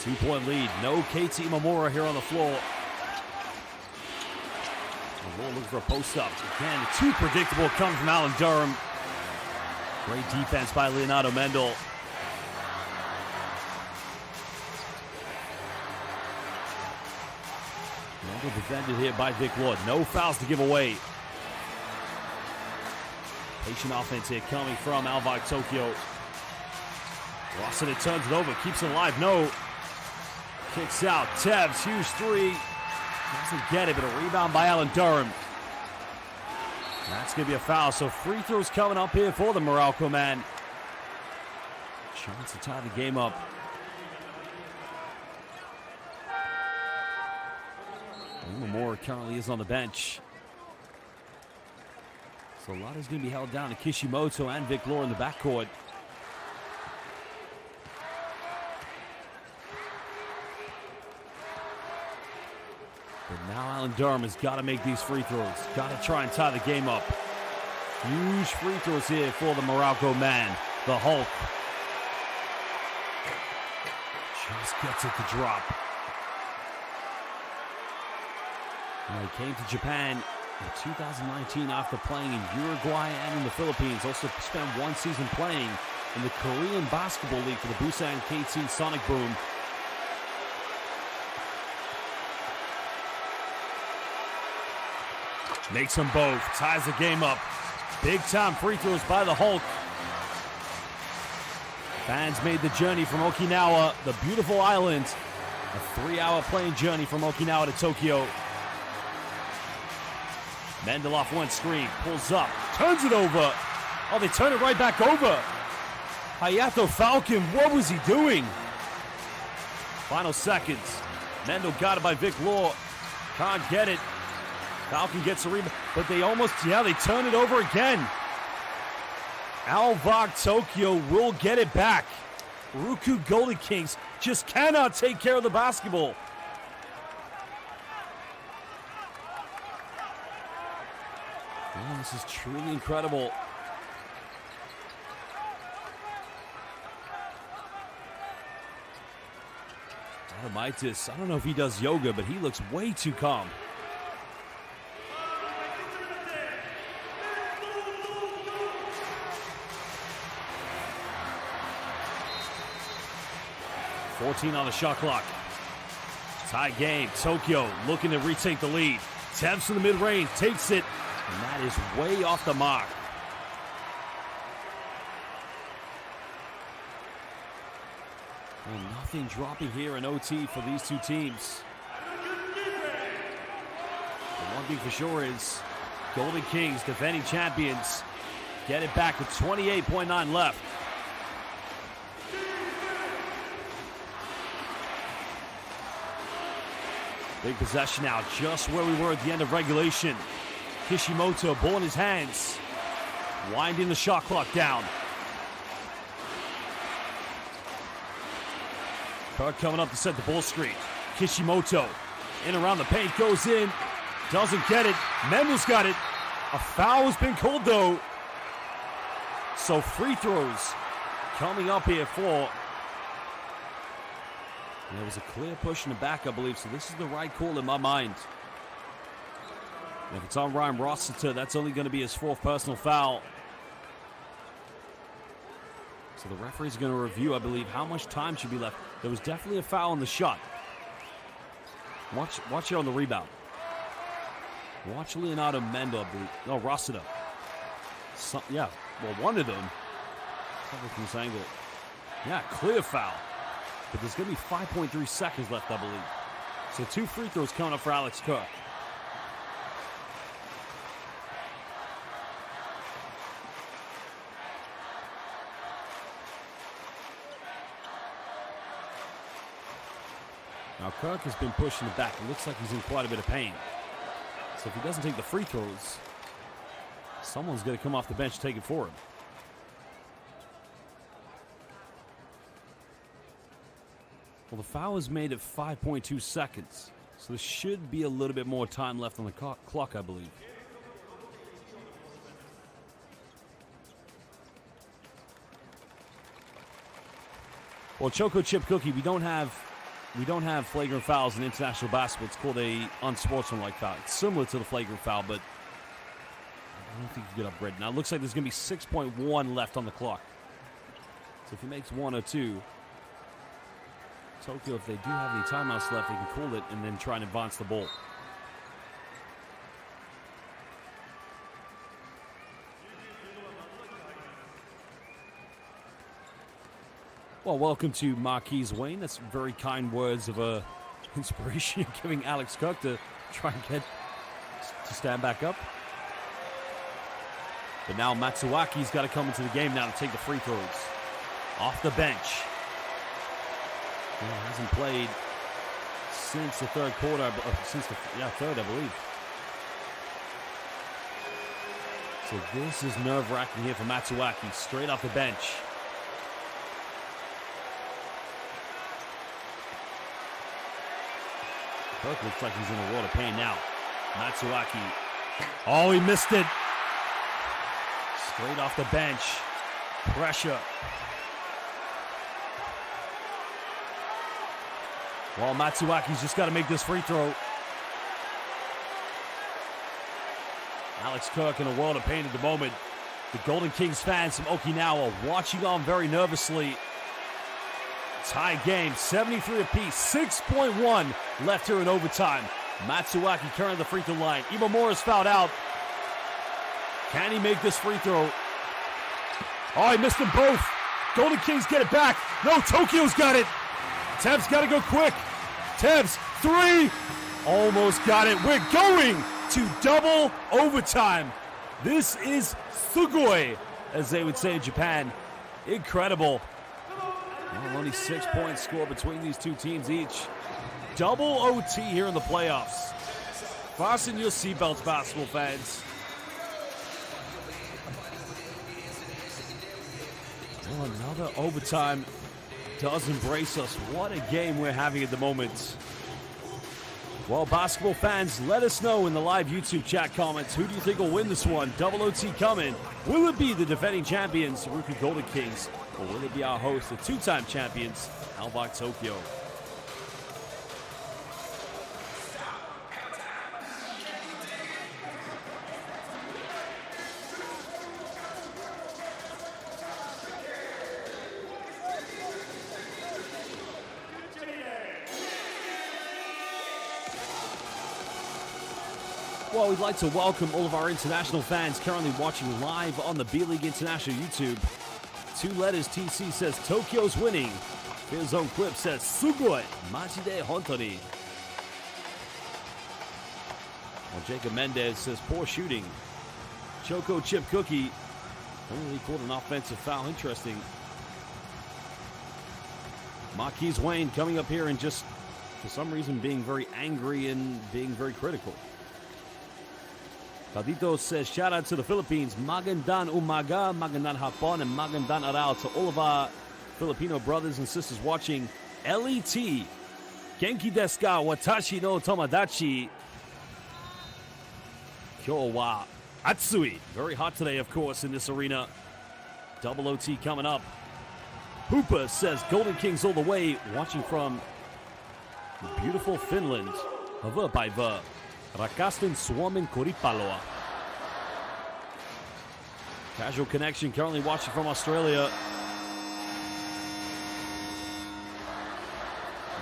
Two-point lead. No KT Imamura here on the floor. The Roll looking for a post-up. Again, too predictable comes from Alan Durham. Great defense by Leonardo Mendel. Mendel defended here by Vic Lord. No fouls to give away. Patient offense here coming from ALVARK Tokyo. Rossiter turns it over, keeps it alive. No. Kicks out. Tevz, huge three. Doesn't get it, but a rebound by Alan Durham. That's going to be a foul. So free throws coming up here for the Morocco man. Chance to tie the game up. Nomura currently is on the bench. So a lot is going to be held down to Kishimoto and Vic Law in the backcourt. But now Alan Durham has got to make these free throws. Got to try and tie the game up. Huge free throws here for the Morocco man, the Hulk. Just gets it to drop. Now he came to Japan in 2019 after playing in Uruguay and in the Philippines. Also spent one season playing in the Korean Basketball League for the Busan KT Sonic Boom. Makes them both, ties the game up. Big time free throws by the Hulk. Fans made the journey from Okinawa, the beautiful island. A 3-hour plane journey from Okinawa to Tokyo. Mendeloff went screen, pulls up, turns it over. Oh, they turn it right back over. Hayato Falcon, what was he doing? Final seconds. Mendel got it by Vic Law. Can't get it. Falcon gets a rebound, but they almost, they turn it over again. ALVARK Tokyo will get it back. RYUKYU Golden Kings just cannot take care of the basketball. Man, this is truly incredible. Adamitis, I don't know if he does yoga, but he looks way too calm. .14 on the shot clock. Tie game. Tokyo looking to retake the lead. Taps in the mid-range, takes it, and that is way off the mark. Well, nothing dropping here in OT for these two teams. But one thing for sure is Golden Kings, defending champions, get it back with 28.9 left. Big possession now, just where we were at the end of regulation. Kishimoto, ball in his hands. Winding the shot clock down. Kirk coming up to set the ball screen. Kishimoto in around the paint, goes in. Doesn't get it. Mendel's got it. A foul has been called though. So free throws coming up here for... And there was a clear push in the back, I believe, so this is the right call in my mind. And if it's on Ryan Rossiter, that's only going to be his 4th personal foul. So the referee's going to review, I believe, how much time should be left. There was definitely a foul on the shot. Watch it on the rebound. Watch Leonardo Mendel, I believe. No, Rossiter. Yeah, well, one of them. Probably from this angle. Yeah, clear foul. But there's going to be 5.3 seconds left, I believe. So 2 free throws coming up for Alex Kirk. Now Kirk has been pushed in the back. It looks like he's in quite a bit of pain. So if he doesn't take the free throws, someone's going to come off the bench and take it for him. Well, the foul is made at 5.2 seconds. So there should be a little bit more time left on the clock, I believe. Well, Choco Chip Cookie, we don't have flagrant fouls in international basketball. It's called a unsportsmanlike foul. It's similar to the flagrant foul, but I don't think you get upgraded. Now it looks like there's going to be 6.1 left on the clock. So if he makes 1 or 2, Tokyo, if they do have any timeouts left, they can call it and then try and advance the ball. Well, welcome to Marquise Wayne. That's very kind words of inspiration you're giving Alex Kirk to try and get to stand back up. But now Matsuaki's got to come into the game now to take the free throws. Off the bench. He hasn't played since the third quarter, third, I believe. So this is nerve-wracking here for Matsuaki, straight off the bench. Burke looks like he's in a world of pain now. Matsuaki. Oh, he missed it. Straight off the bench. Pressure. Well, Matsuaki's just got to make this free throw. Alex Kirk in a world of pain at the moment. The Golden Kings fans from Okinawa watching on very nervously. Tie game, 73 apiece, 6.1 left here in overtime. Matsuaki currently the free throw line. Imamura's fouled out. Can he make this free throw? Oh, he missed them both. Golden Kings get it back. No, Tokyo's got it. Tev's got to go quick. Tev's three. Almost got it. We're going to double overtime. This is sugoi, as they would say in Japan. Incredible. Well, only 6 points scored between these two teams each. Double OT here in the playoffs. Fasten your seatbelts, basketball fans. Well, another overtime does embrace us. What a game we're having at the moment. Well, basketball fans, let us know in the live YouTube chat comments, who do you think will win this one? Double OT coming. Will it be the defending champions, RYUKYU Golden Kings, or will it be our host, the two-time champions, ALVARK Tokyo? Well, we'd like to welcome all of our international fans currently watching live on the B.LEAGUE International YouTube. 2 letters TC says Tokyo's winning. His own clip says Sugoi, Majide Hontoni. Well, Jacob Mendez says poor shooting. Choco Chip Cookie only called an offensive foul. Interesting. Marquise Wayne coming up here and just, for some reason, being very angry and being very critical. Caldito says, shout out to the Philippines. Magandang umaga, magandang hapon, and magandang araw to all of our Filipino brothers and sisters watching. LET, Genki desu ka, watashi no tomodachi. Kyo wa atsui. Very hot today, of course, in this arena. Double OT coming up. Hooper says, Golden Kings all the way, watching from beautiful Finland. Hava by Ver. Rakastin Suomen Koripaloa. Casual connection currently watching from Australia.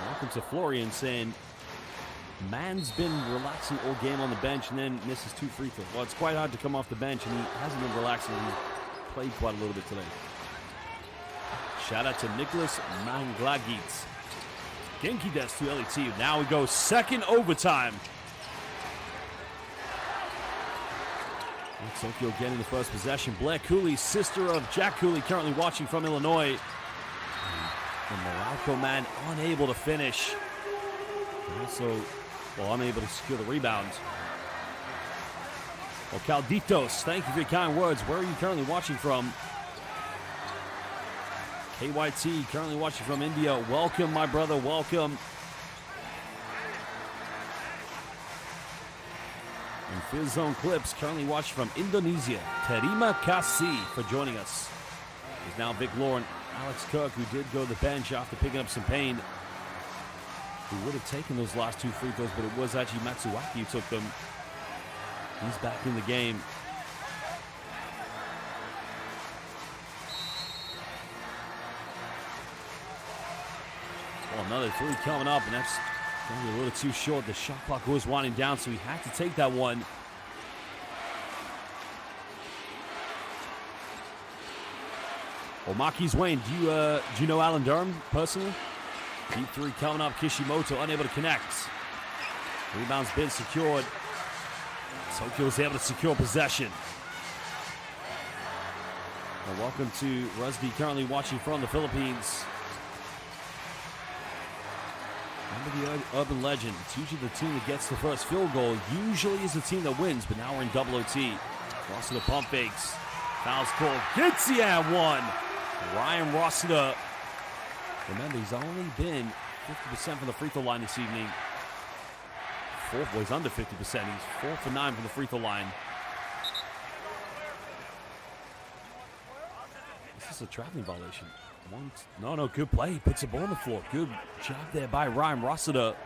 Welcome to Florian saying, man's been relaxing all game on the bench and then misses 2 free throws. Well, it's quite hard to come off the bench and he hasn't been relaxing. He's played quite a little bit today. Shout out to Nicholas Manglagits. Genki desu to LET. Now we go second overtime. Tokyo getting the first possession. Blair Cooley, sister of Jack Cooley, currently watching from Illinois. And the Morocco man unable to finish. And also, well, unable to secure the rebound. Well, Calditos, thank you for your kind words. Where are you currently watching from? KYT, currently watching from India. Welcome, my brother, welcome. And Fizz Zone Clips, currently watching from Indonesia. Terima kasih for joining us. There's now Vic Lauren, Alex Kirk, who did go to the bench after picking up some pain. Who would have taken those last 2 free throws, but it was actually Matsuaki who took them. He's back in the game. Well, another 3 coming up, and that's going to be a little too short. The shot clock was winding down, so he had to take that one. Well, Marquise Wayne, do you know Alan Durham personally? Deep 3 coming up. Kishimoto unable to connect. Rebound's been secured. Tokyo's able to secure possession. Well, welcome to Rusty, currently watching from the Philippines. Remember the urban legend. It's usually the team that gets the first field goal. Usually is the team that wins, but now we're in double OT. Rossiter pump fakes. Fouls called. Gets the and one. Ryan Rossiter. Remember, he's only been 50% from the free throw line this evening. He's under 50%. He's 4 for 9 from the free throw line. This is a traveling violation. No, good play. He puts the ball on the floor. Good job there by Ryan Rossiter.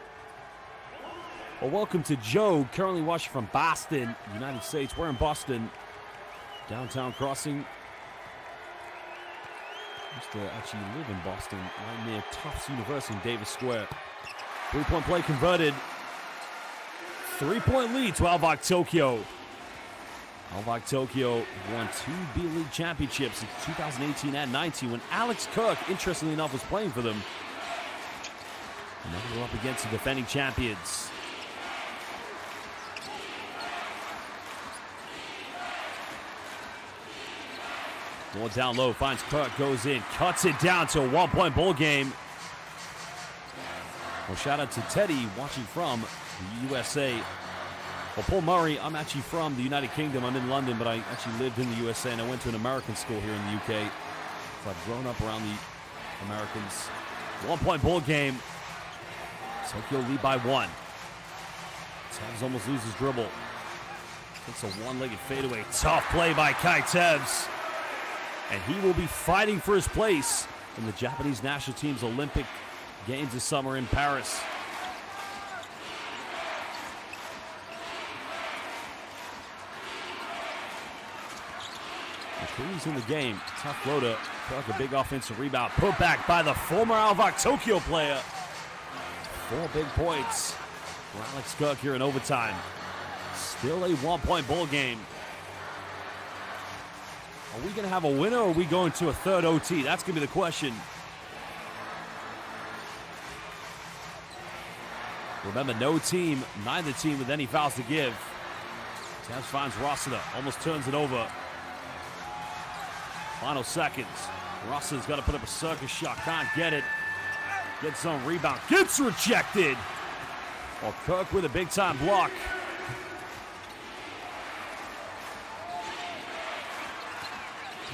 Well, welcome to Joe, currently watching from Boston, United States. We're in Boston. Downtown Crossing. Used to actually live in Boston, right near Tufts University in Davis Square. 3-point play converted. 3-point lead to ALVARK Tokyo. ALVARK Tokyo won 2 B.LEAGUE championships in 2018 and 19 when Alex Kirk, interestingly enough, was playing for them. And now we're up against the defending champions. More down low, finds Kirk, goes in, cuts it down to a 1-point ball game. Well, shout out to Teddy watching from the USA. Well, Paul Murray, I'm actually from the United Kingdom. I'm in London, but I actually lived in the USA, and I went to an American school here in the UK. So I've grown up around the Americans. 1-point ball game. Tokyo lead by 1. Tevs almost loses dribble. Takes a one-legged fadeaway. Tough play by Kai Tevs. And he will be fighting for his place in the Japanese national team's Olympic Games this summer in Paris. He's in the game. Tough floater. Kirk, a big offensive rebound. Put back by the former ALVARK Tokyo player. 4 big points for Alex Kirk here in overtime. Still a 1-point ball game. Are we going to have a winner, or are we going to a third OT? That's going to be the question. Remember, no team, neither team with any fouls to give. Tevs finds Rossiter. Almost turns it over. Final seconds. Rossiter's got to put up a circus shot. Can't get it. Gets on rebound. Gets rejected. Well, Kirk with a big-time block.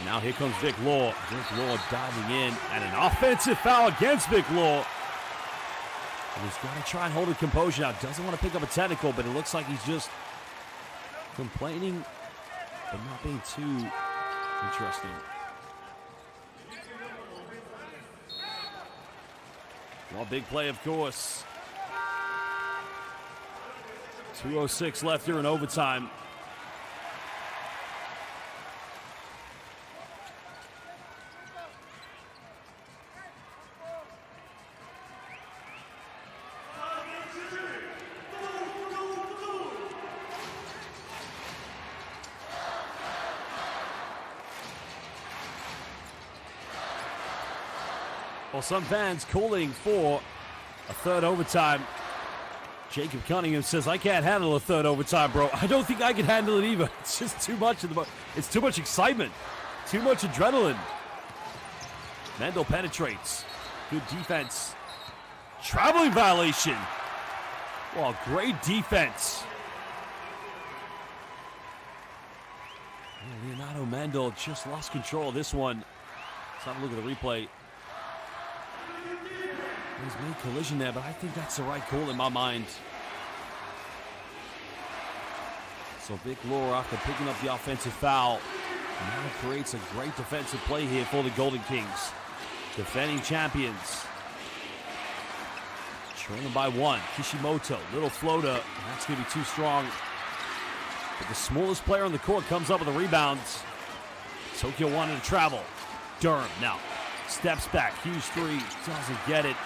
Now here comes Vic Law. Vic Law diving in, and an offensive foul against Vic Law. And he's got to try and hold a composure now. Doesn't want to pick up a technical, but it looks like he's just complaining, but not being too interesting. Well, big play, of course. 2:06 left here in overtime. Well, some fans calling for a third overtime. Jacob Cunningham says, I can't handle a third overtime, bro. I don't think I can handle it either. It's just too much it's too much excitement, too much adrenaline. Mendel penetrates. Good defense. Traveling violation. Well, great defense. Leonardo Mendel just lost control of this one. Let's have a look at the replay. He's made collision there, but I think that's the right call in my mind. So Vic Law, after picking up the offensive foul, now creates a great defensive play here for the Golden Kings. Defending champions. Trailing by 1. Kishimoto, little floater. That's going to be too strong. But the smallest player on the court comes up with the rebounds. Tokyo wanted to travel. Durham now steps back. Huge three. Doesn't get it.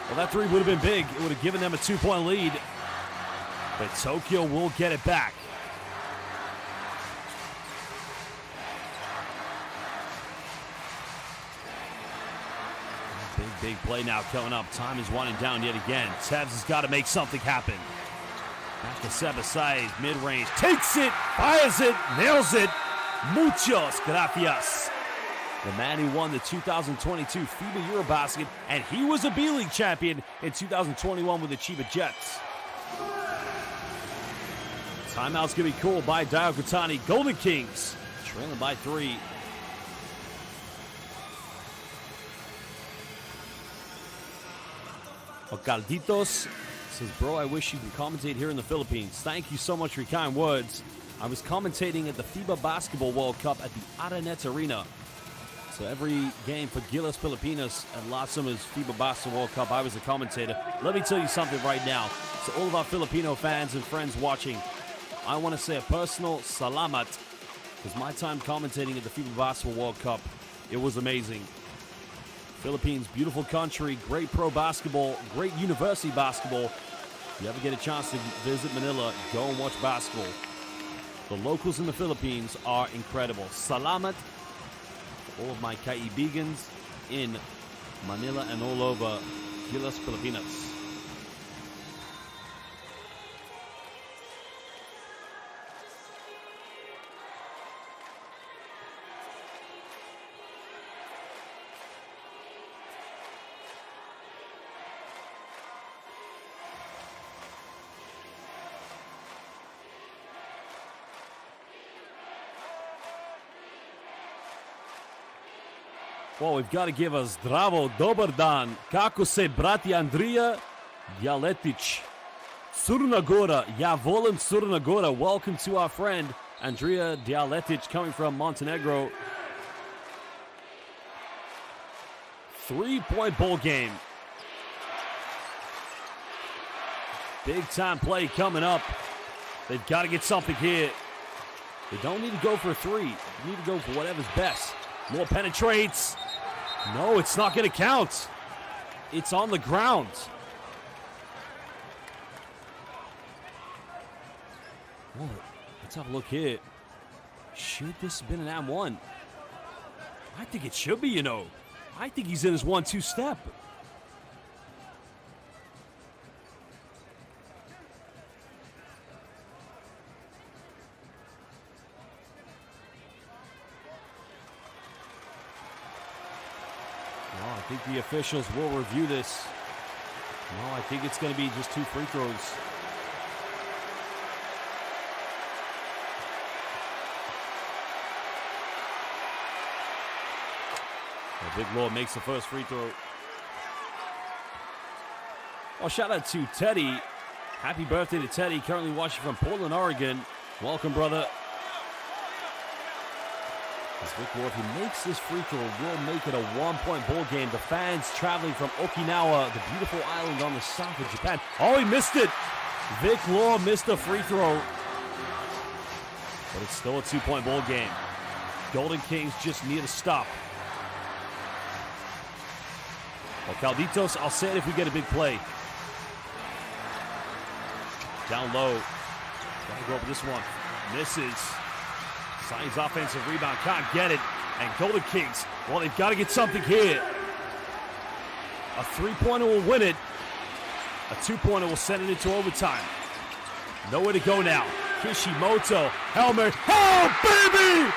Well, that three would have been big. It would have given them a 2-point lead. But Tokyo will get it back. Big play now coming up. Time is winding down yet again. Tevs has got to make something happen. Back to Sebasai, mid-range. Takes it, fires it, nails it. Muchos gracias. the man who won the 2022 FIBA Eurobasket, and he was a B.LEAGUE champion in 2021 with the Chiba Jets. Timeout's going to be called by Daiyokutani. Golden Kings trailing by 3. Calditos says, bro, I wish you could commentate here in the Philippines. Thank you so much for your kind words. I was commentating at the FIBA Basketball World Cup at the Araneta Arena. So every game for Gilas Pilipinas at Las Sumas FIBA Basketball World Cup, I was a commentator. Let me tell you something right now. To all of our Filipino fans and friends watching, I want to say a personal salamat, because my time commentating at the FIBA Basketball World Cup, it was amazing. Philippines, beautiful country, great pro basketball, great university basketball. If you ever get a chance to visit Manila, go and watch basketball. The locals in the Philippines are incredible. Salamat to all of my kaibigans in Manila and all over Gilas Pilipinas. Well, we've got to give us Zdravo, Dobar dan, kako se brati Andrija Jaletić. Crna Gora, ja volim Crna Gora. Welcome to our friend Andrija Jaletić coming from Montenegro. 3-point ball game. Big time play coming up. They've got to get something here. They don't need to go for a 3. They need to go for whatever's best. Moore penetrates. No, it's not going to count. It's on the ground. Whoa, let's have a look here. Should this have been an and-1? I think it should be, you know. I think he's in his 1-2 step. I think the officials will review this. No, I think it's going to be just 2 free throws. Big Lord makes the first free throw. Oh, shout out to Teddy. Happy birthday to Teddy, currently watching from Portland, Oregon. Welcome, brother. As Vic Law, if he makes this free throw, will make it a 1-point ball game. The fans traveling from Okinawa, the beautiful island on the south of Japan. Oh, he missed it. Vic Law missed the free throw. But it's still a 2-point ball game. Golden Kings just need a stop. Well, Calditos, I'll say it if we get a big play. Down low. Gotta go up with this one. Misses. Signs offensive rebound, can't get it. And Golden Kings, well, they've got to get something here. A 3-pointer will win it. A 2-pointer will send it into overtime. Nowhere to go now. Kishimoto, Helmer. Oh, baby!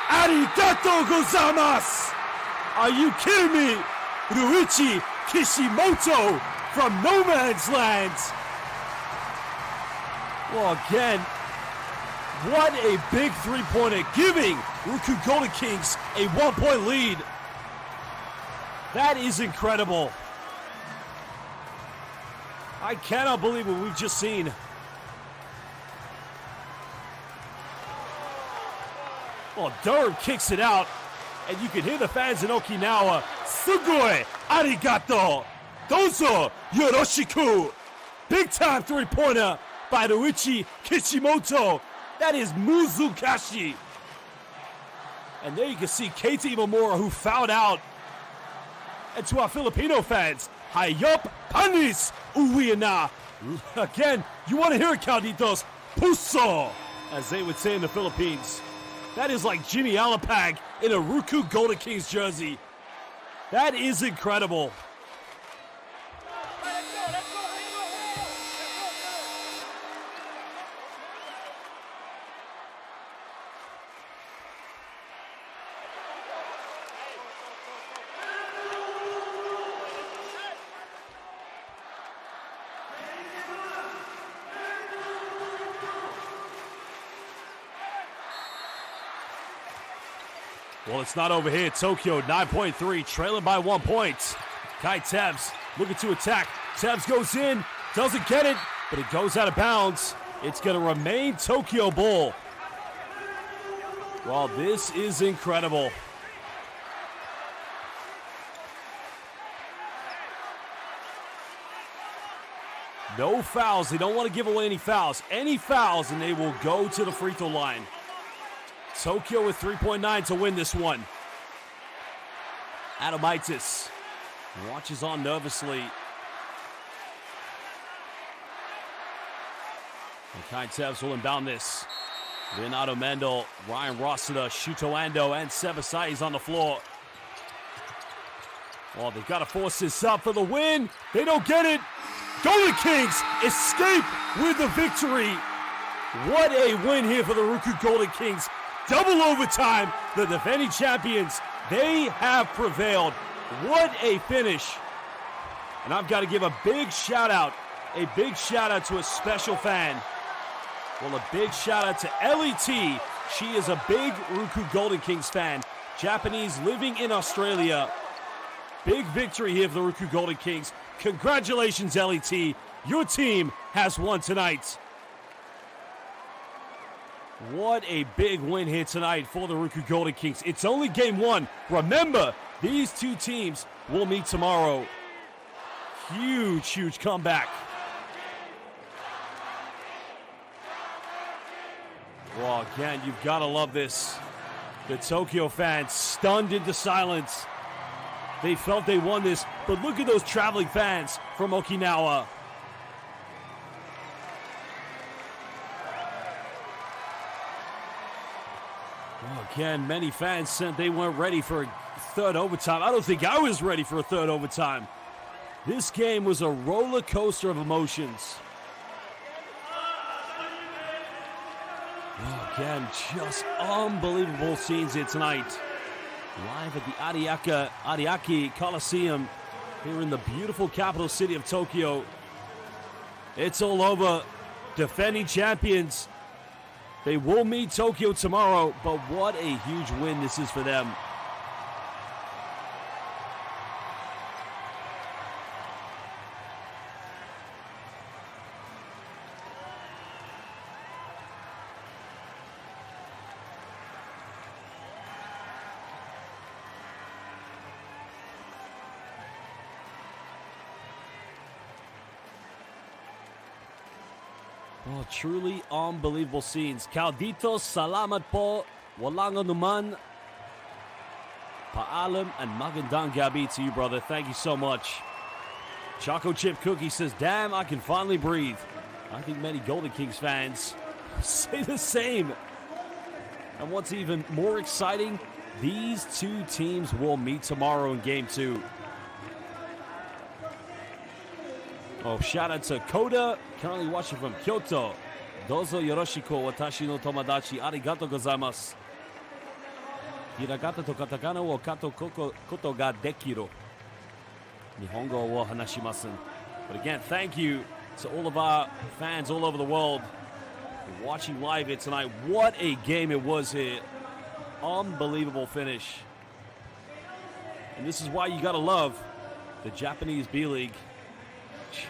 Arigato gozaimasu! Are you kidding me? Ryuichi Kishimoto from No Man's Land. Well, again, what a big 3-pointer, giving RYUKYU Golden Kings a 1-point lead. That is incredible. I cannot believe what we've just seen. Well, Durham kicks it out, and you can hear the fans in Okinawa. Sugoi arigato. Dozo yoroshiku. Big time 3-pointer by Ryuichi Kishimoto. That is Muzukashi. And there you can see Keita Imamura, who fouled out. And to our Filipino fans, Hayop Panis Uwiana. Again, you want to hear it, Calditos. Puso, as they would say in the Philippines. That is like Jimmy Alapag in a RYUKYU Golden Kings jersey. That is incredible. Well, it's not over here. Tokyo 9.3, trailing by 1 point. Kai Tebs looking to attack. Tebs goes in, doesn't get it, but it goes out of bounds. It's going to remain Tokyo ball. Well, this is incredible. No fouls. They don't want to give away any fouls. Any fouls, and they will go to the free throw line. Tokyo with 3.9 to win this one. Adamaitis watches on nervously. And Kai Tebs will inbound this. Leonardo Mendel, Ryan Rossiter, Shuto Ando, and Sebasai's on the floor. Well, they've got to force this up for the win. They don't get it. Golden Kings escape with the victory. What a win here for the RYUKYU Golden Kings. Double overtime. The defending champions, they have prevailed. What a finish. And I've got to give a big shout out to a special fan. Well, a big shout out to LET. She is a big RYUKYU Golden Kings fan. Japanese living in Australia. Big victory here for the RYUKYU Golden Kings. Congratulations, LET. Your team has won tonight. What a big win here tonight for the RYUKYU Golden Kings. It's only game one. Remember, these two teams will meet tomorrow. Huge, huge comeback. Well, again, you've got to love this. The Tokyo fans stunned into silence. They felt they won this, but look at those traveling fans from Okinawa. Well, again, many fans said they weren't ready for a third overtime. I don't think I was ready for a third overtime. This game was a roller coaster of emotions. Well, again, just unbelievable scenes here tonight. Live at the Ariake Coliseum here in the beautiful capital city of Tokyo. It's all over. Defending champions. They will meet Tokyo tomorrow, but what a huge win this is for them. Oh, truly unbelievable scenes. Caldito, salamat po, walang anuman. Paalam and magandang gabi to you, brother. Thank you so much. Choco Chip Cookie says, damn, I can finally breathe. I think many Golden Kings fans say the same. And what's even more exciting, these two teams will meet tomorrow in Game 2. Oh, shout out to Koda, currently watching from Kyoto. Dozo yoroshiku watashi no tomodachi. Arigatou gozaimasu. Hiragata to katakana wo kato koto ga dekiru. Nihongo wo hanashimasu. But again, thank you to all of our fans all over the world for watching live here tonight. What a game it was here. Unbelievable finish. And this is why you gotta love the Japanese B-League.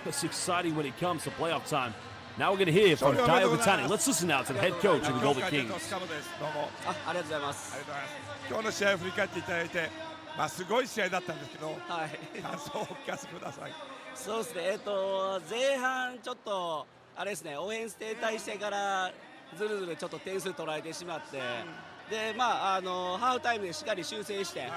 Just exciting when it comes to playoff time. Now we're going to hear from Dai Okatani. Let's listen now to the head coach of the Golden Kings. ありがとうございます。今日の試合を振り返っていただいて、すごい試合だったんですけど、感想をお聞かせください。そうですね。前半ちょっとあれですね、オフェンス停滞してからずるずるちょっと点数取られてしまって。でハーフタイムでしっかり修正して、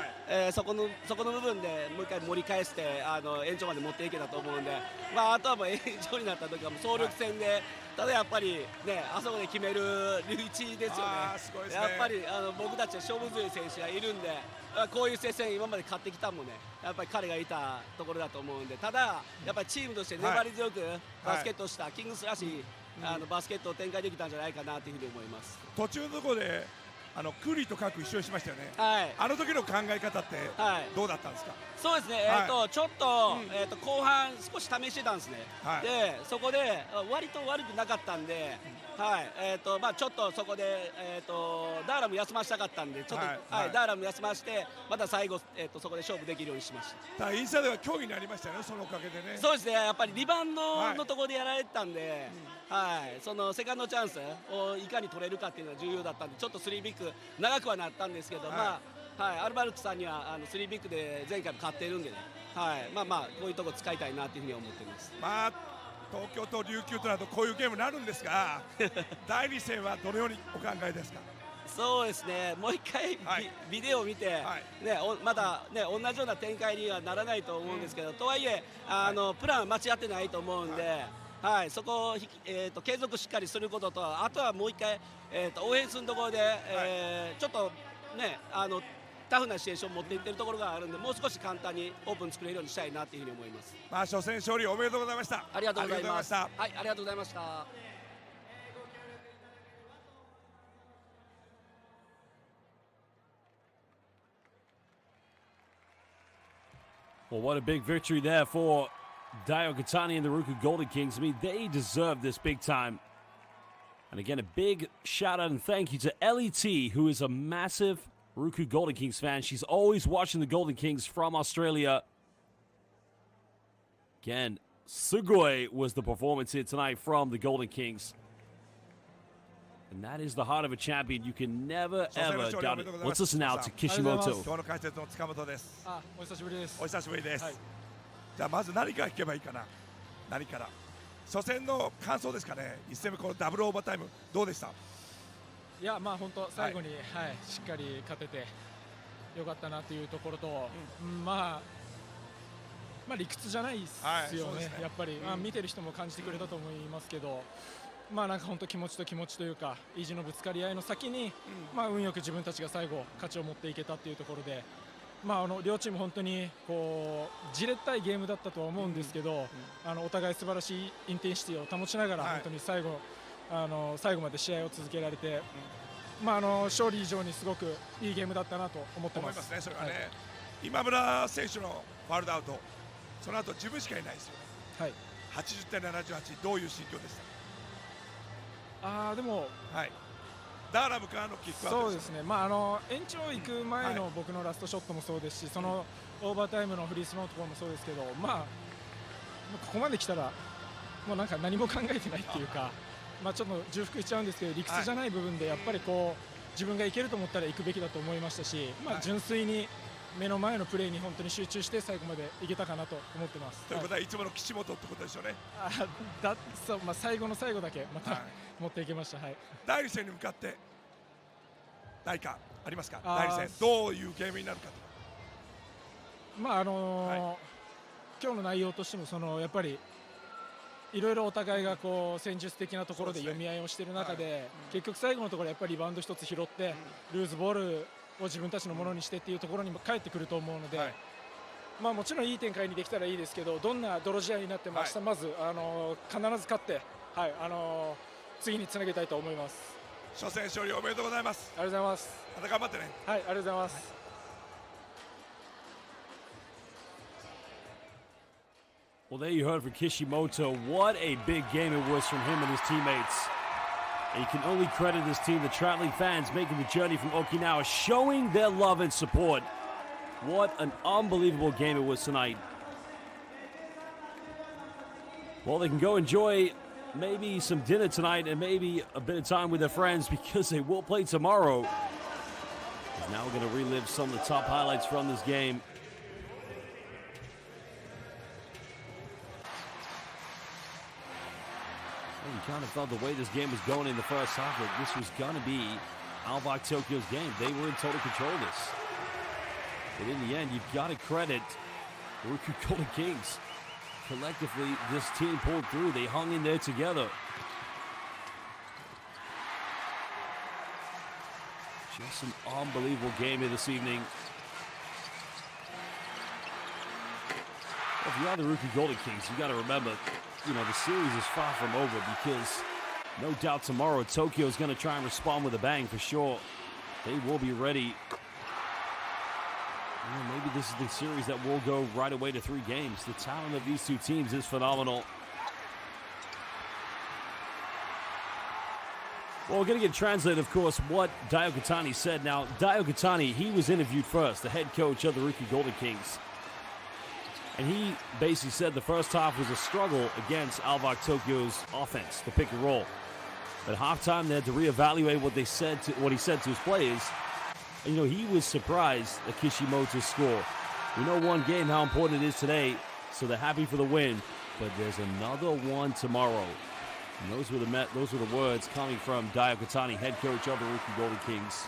そこの部分でもう一回盛り返して延長まで持っていけたと思うんで、あとはもう延長になった時はもう総力戦で、ただやっぱりね、あそこで決めるリーチですよね。やっぱり僕たちは勝負強い選手がいるんで、こういう接戦今まで勝ってきたもんね、やっぱり彼がいたところだと思うんで、ただやっぱりチームとして粘り強くバスケットした、キングスらしいバスケットを展開できたんじゃないかなというふうに思います。途中のところでクーリーとカーク一緒にしましたよね、はい、あの時の考え方ってどうだったんですか？そうですね、ちょっと、後半少し試してたんですね、でそこで割と悪くなかったんで、ちょっとそこで、ダーラム休ませたかったんでちょっと、ダーラム休ませてまた最後、そこで勝負できるようにしました。インサイドは競技になりましたよね、そのおかげでね。そうですね、やっぱりリバウンドのところでやられてたんで、そのセカンドチャンスをいかに取れるかっていうのは重要だったんで、ちょっと3ビッグ長くはなったんですけど、アルバルクさんには3ビッグで前回も勝っているんでね、こういうところ使いたいなというふうに思っています。東京と琉球となるとこういうゲームになるんですが第2戦はどのようにお考えですか？そうですね、もう一回ビデオを見て、まだ、同じような展開にはならないと思うんですけど、とはいえプランは間違ってないと思うんで、そこを、継続しっかりすることと、あとはもう一回、オフェンスのところで、ちょっとねタフなシチュエーションを持っていってるところがあるんで、もう少し簡単にオープン作れるようにしたいなというふうに思います。初戦勝利おめでとうございました。ありがとうございます。はい、ありがとうございました。Well, what a big victory there for Dayo Katani and the RYUKYU Golden Kings. I mean, they deserve this big time. And again, a big shout out and thank you to LET, who is a massive RYUKYU Golden Kings fan. She's always watching the Golden Kings from Australia. Again, Sugoi was the performance here tonight from the Golden Kings. And that is the heart of a champion. You can never, ever doubt it. Let's listen now to Kishimoto. 今日の解説の塚本です。お久しぶりです。お久しぶりです。じゃあまず何から聞けばいいかな。何から。初戦の感想ですかね。1戦目このダブルオーバータイムどうでした？いや本当最後に、しっかり勝ててよかったなというところと、理屈じゃないですよね。やっぱり、見てる人も感じてくれたと思いますけど。なんか本当気持ちと気持ちというか意地のぶつかり合いの先に、運よく自分たちが最後勝ちを持っていけたっていうところで、両チーム本当にこうじれったいゲームだったとは思うんですけど、お互い素晴らしいインテンシティを保ちながら、本当に最後まで試合を続けられて、勝利以上にすごくいいゲームだったなと思ってます。それはね、今村選手のファウルアウト、その後自分しかいないですよね。80対78、どういう心境でした？でも、ダーラムからのキックアウトそうですね、延長行く前の僕のラストショットもそうですし、そのオーバータイムのフリースローのところもそうですけど、ここまで来たら、もうなんか何も考えてないっていうか、ちょっと重複しちゃうんですけど、理屈じゃない部分で、やっぱりこう自分がいけると思ったら行くべきだと思いましたし、純粋に目の前のプレーに本当に集中して最後までいけたかなと思ってます。ということは、いつもの岸本ってことでしょうね。最後の最後だけまた、持っていきました。第2戦に向かって何かありますか？第2戦どういうゲームになるかと。今日の内容としてもやっぱりいろいろお互いがこう戦術的なところで読み合いをしている中で、結局最後のところやっぱりリバウンド一つ拾ってルーズボールを自分たちのものにしてっていうところにも帰ってくると思うので、もちろんいい展開にできたらいいですけど、どんな泥試合になっても明日まず必ず勝って、次につなげたいと思います。初戦勝利おめでとうございます。ありがとうございます。また頑張ってね。ありがとうございます。Well, there you heard from Kishimoto. What a big game it was from him and his teammates. And you can only credit this team, the traveling fans making the journey from Okinawa, showing their love and support. What an unbelievable game it was tonight. Well, they can go enjoy maybe some dinner tonight and maybe a bit of time with their friends because they will play tomorrow. Now we're going to relive some of the top highlights from this game. You kind of felt the way this game was going in the first half that this was going to be ALVARK Tokyo's game. They were in total control of this. But in the end, you've got to credit the RYUKYU Golden Kings. Collectively, this team pulled through. They hung in there together. Just an unbelievable game here this evening. Well, if you are the RYUKYU Golden Kings, you got to remember, the series is far from over because no doubt tomorrow Tokyo is going to try and respond with a bang for sure. they will be ready. Maybe this is the series that will go right away to 3 games. The talent of these two teams is phenomenal. Well, we're going to get translated, of course, what Ryukyu said. Now, Ryukyu, he was interviewed first, the head coach of the RYUKYU Golden Kings. And he basically said the first half was a struggle against ALVARK Tokyo's offense, the pick and roll. At halftime, they had to reevaluate what he said to his players. And, he was surprised at Kishimoto's score. We know one game, how important it is today, so they're happy for the win. But there's another one tomorrow. And those were the words coming from Ryukyu, head coach of the RYUKYU Golden Kings.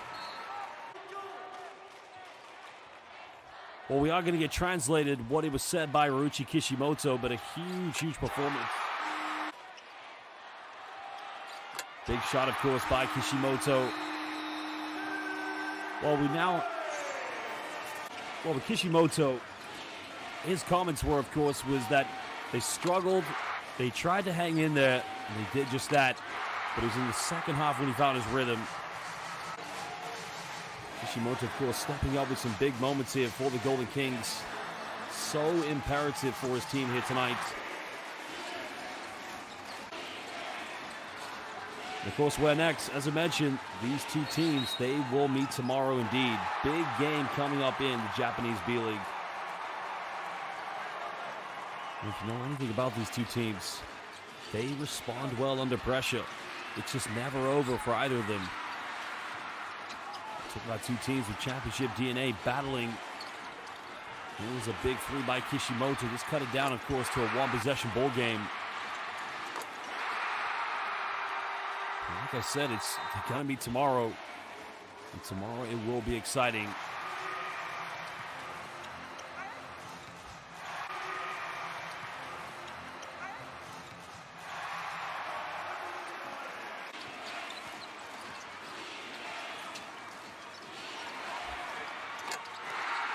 Well, we are going to get translated what it was said by Ryuichi Kishimoto, but a huge performance. Big shot, of course, by Kishimoto. With Kishimoto, his comments were, of course, was that they struggled, they tried to hang in there, and they did just that. But it was in the second half when he found his rhythm. Kishimoto, of course, stepping up with some big moments here for the Golden Kings. So imperative for his team here tonight. And of course, where next? As I mentioned, these two teams, they will meet tomorrow indeed. Big game coming up in the Japanese B.LEAGUE. If you know anything about these two teams, they respond well under pressure. It's just never over for either of them. Talk about two teams with championship DNA battling. It was a big 3 by Kishimoto. Just cut it down, of course, to a 1-possession ball game. Like I said, it's going to be tomorrow. And tomorrow it will be exciting.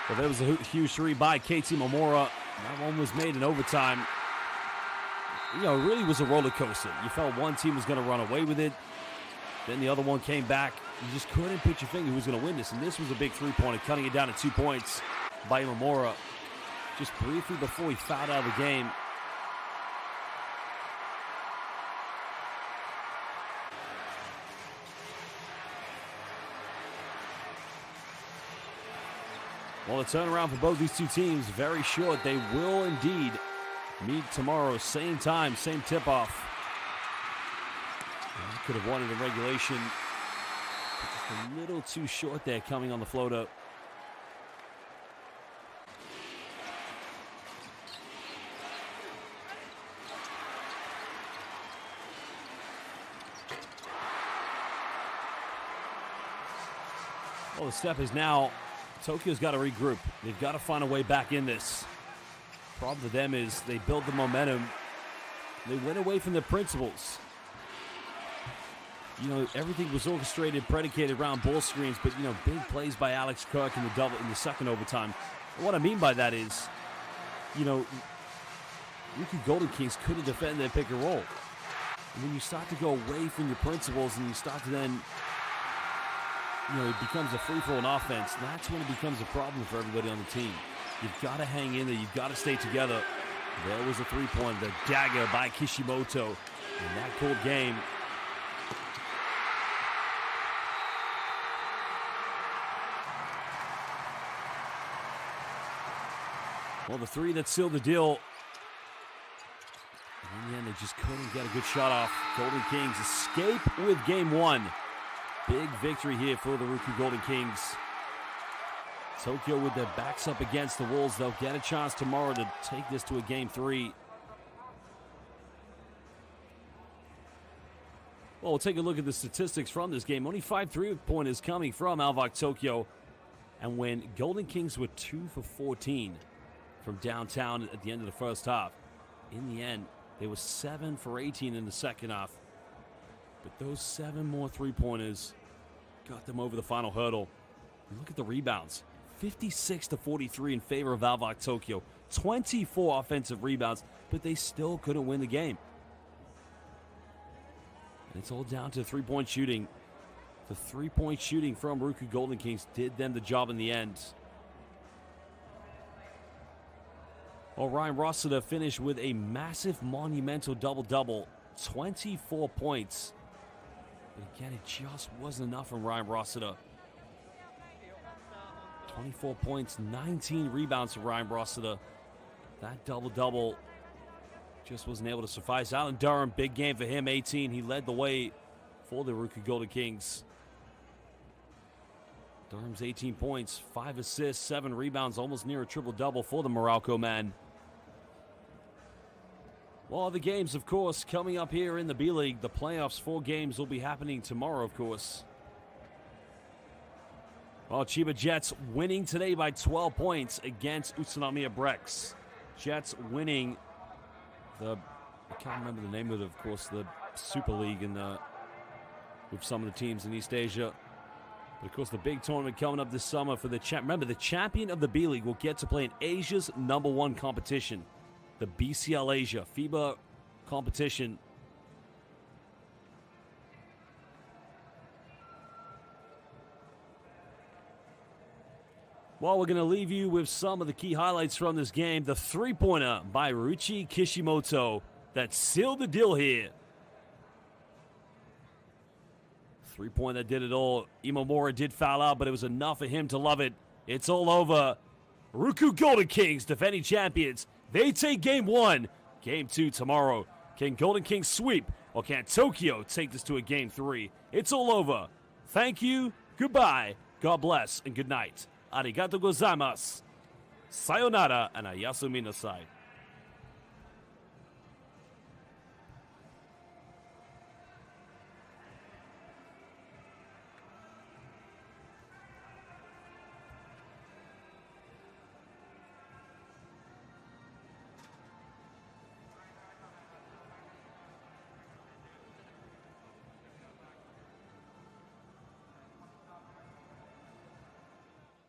Well, there was a huge 3 by KT Momora. That one was made in overtime. It really was a roller coaster. You felt one team was going to run away with it. Then the other one came back. You just couldn't put your finger who was going to win this. And this was a big 3-pointer, cutting it down to 2 points by Momora. Just briefly before he fouled out of the game. Well, the turnaround for both these two teams, very short. They will indeed meet tomorrow, same time, same tip-off. Could have won it in regulation. Just a little too short there coming on the floater. Well, the step is now Tokyo's got to regroup. They've got to find a way back in this. Problem for them is they build the momentum. They went away from their principles. Everything was orchestrated, predicated around ball screens, but, big plays by Alex Kirk in the second overtime. And what I mean by that is, RYUKYU Golden Kings couldn't defend their pick and roll. And when you start to go away from your principles and you start to then, it becomes a free-flowing offense, that's when it becomes a problem for everybody on the team. You've got to hang in there. You've got to stay together. There was a 3-point, the dagger by Kishimoto. And that cold game. Well, the 3 that sealed the deal. And in the end, they just couldn't get a good shot off. Golden Kings escape with game 1. Big victory here for the RYUKYU Golden Kings. Tokyo with their backs up against the Wolves. They'll get a chance tomorrow to take this to a game 3. Well, we'll take a look at the statistics from this game. Only 5 3-pointers coming from ALVARK Tokyo. And when Golden Kings were 2 for 14 from downtown at the end of the first half, in the end, they were 7 for 18 in the second half. But those 7 more 3-pointers got them over the final hurdle. And look at the rebounds. 56 to 43 in favor of ALVARK Tokyo. 24 offensive rebounds, but they still couldn't win the game. And it's all down to 3-point shooting. The three-point shooting from RYUKYU Golden Kings did them the job in the end. Well, Ryan Rossiter finished with a massive, monumental double-double. 24 points. But again, it just wasn't enough from Ryan Rossiter. 24 points, 19 rebounds from Ryan Rossiter. That double-double just wasn't able to suffice. Alan Durham, big game for him, 18. He led the way for the RYUKYU Golden Kings. Durham's 18 points, 5 assists, 7 rebounds, almost near a triple-double for the Morocco man. Well, the games, of course, coming up here in the B-League. The playoffs, 4 games will be happening tomorrow, of course. Well, Chiba Jets winning today by 12 points against Utsunomiya Brex. Jets winning the, I can't remember the name of it, of course, the Super League in the, with some of the teams in East Asia. But, of course, the big tournament coming up this summer for the remember, the champion of the B-League will get to play in Asia's #1 competition. The BCL Asia FIBA competition. Well, we're going to leave you with some of the key highlights from this game. The three-pointer by Ryuichi Kishimoto that sealed the deal here. Three-pointer that did it all. Imamura did foul out, but it was enough for him to love it. It's all over. RYUKYU Golden Kings, defending champions. They take game 1. Game 2 tomorrow. Can Golden Kings sweep, or can Tokyo take this to a game 3? It's all over. Thank you, goodbye, God bless, and good night. Arigato gozaimasu. Sayonara, and ayasumi nasai.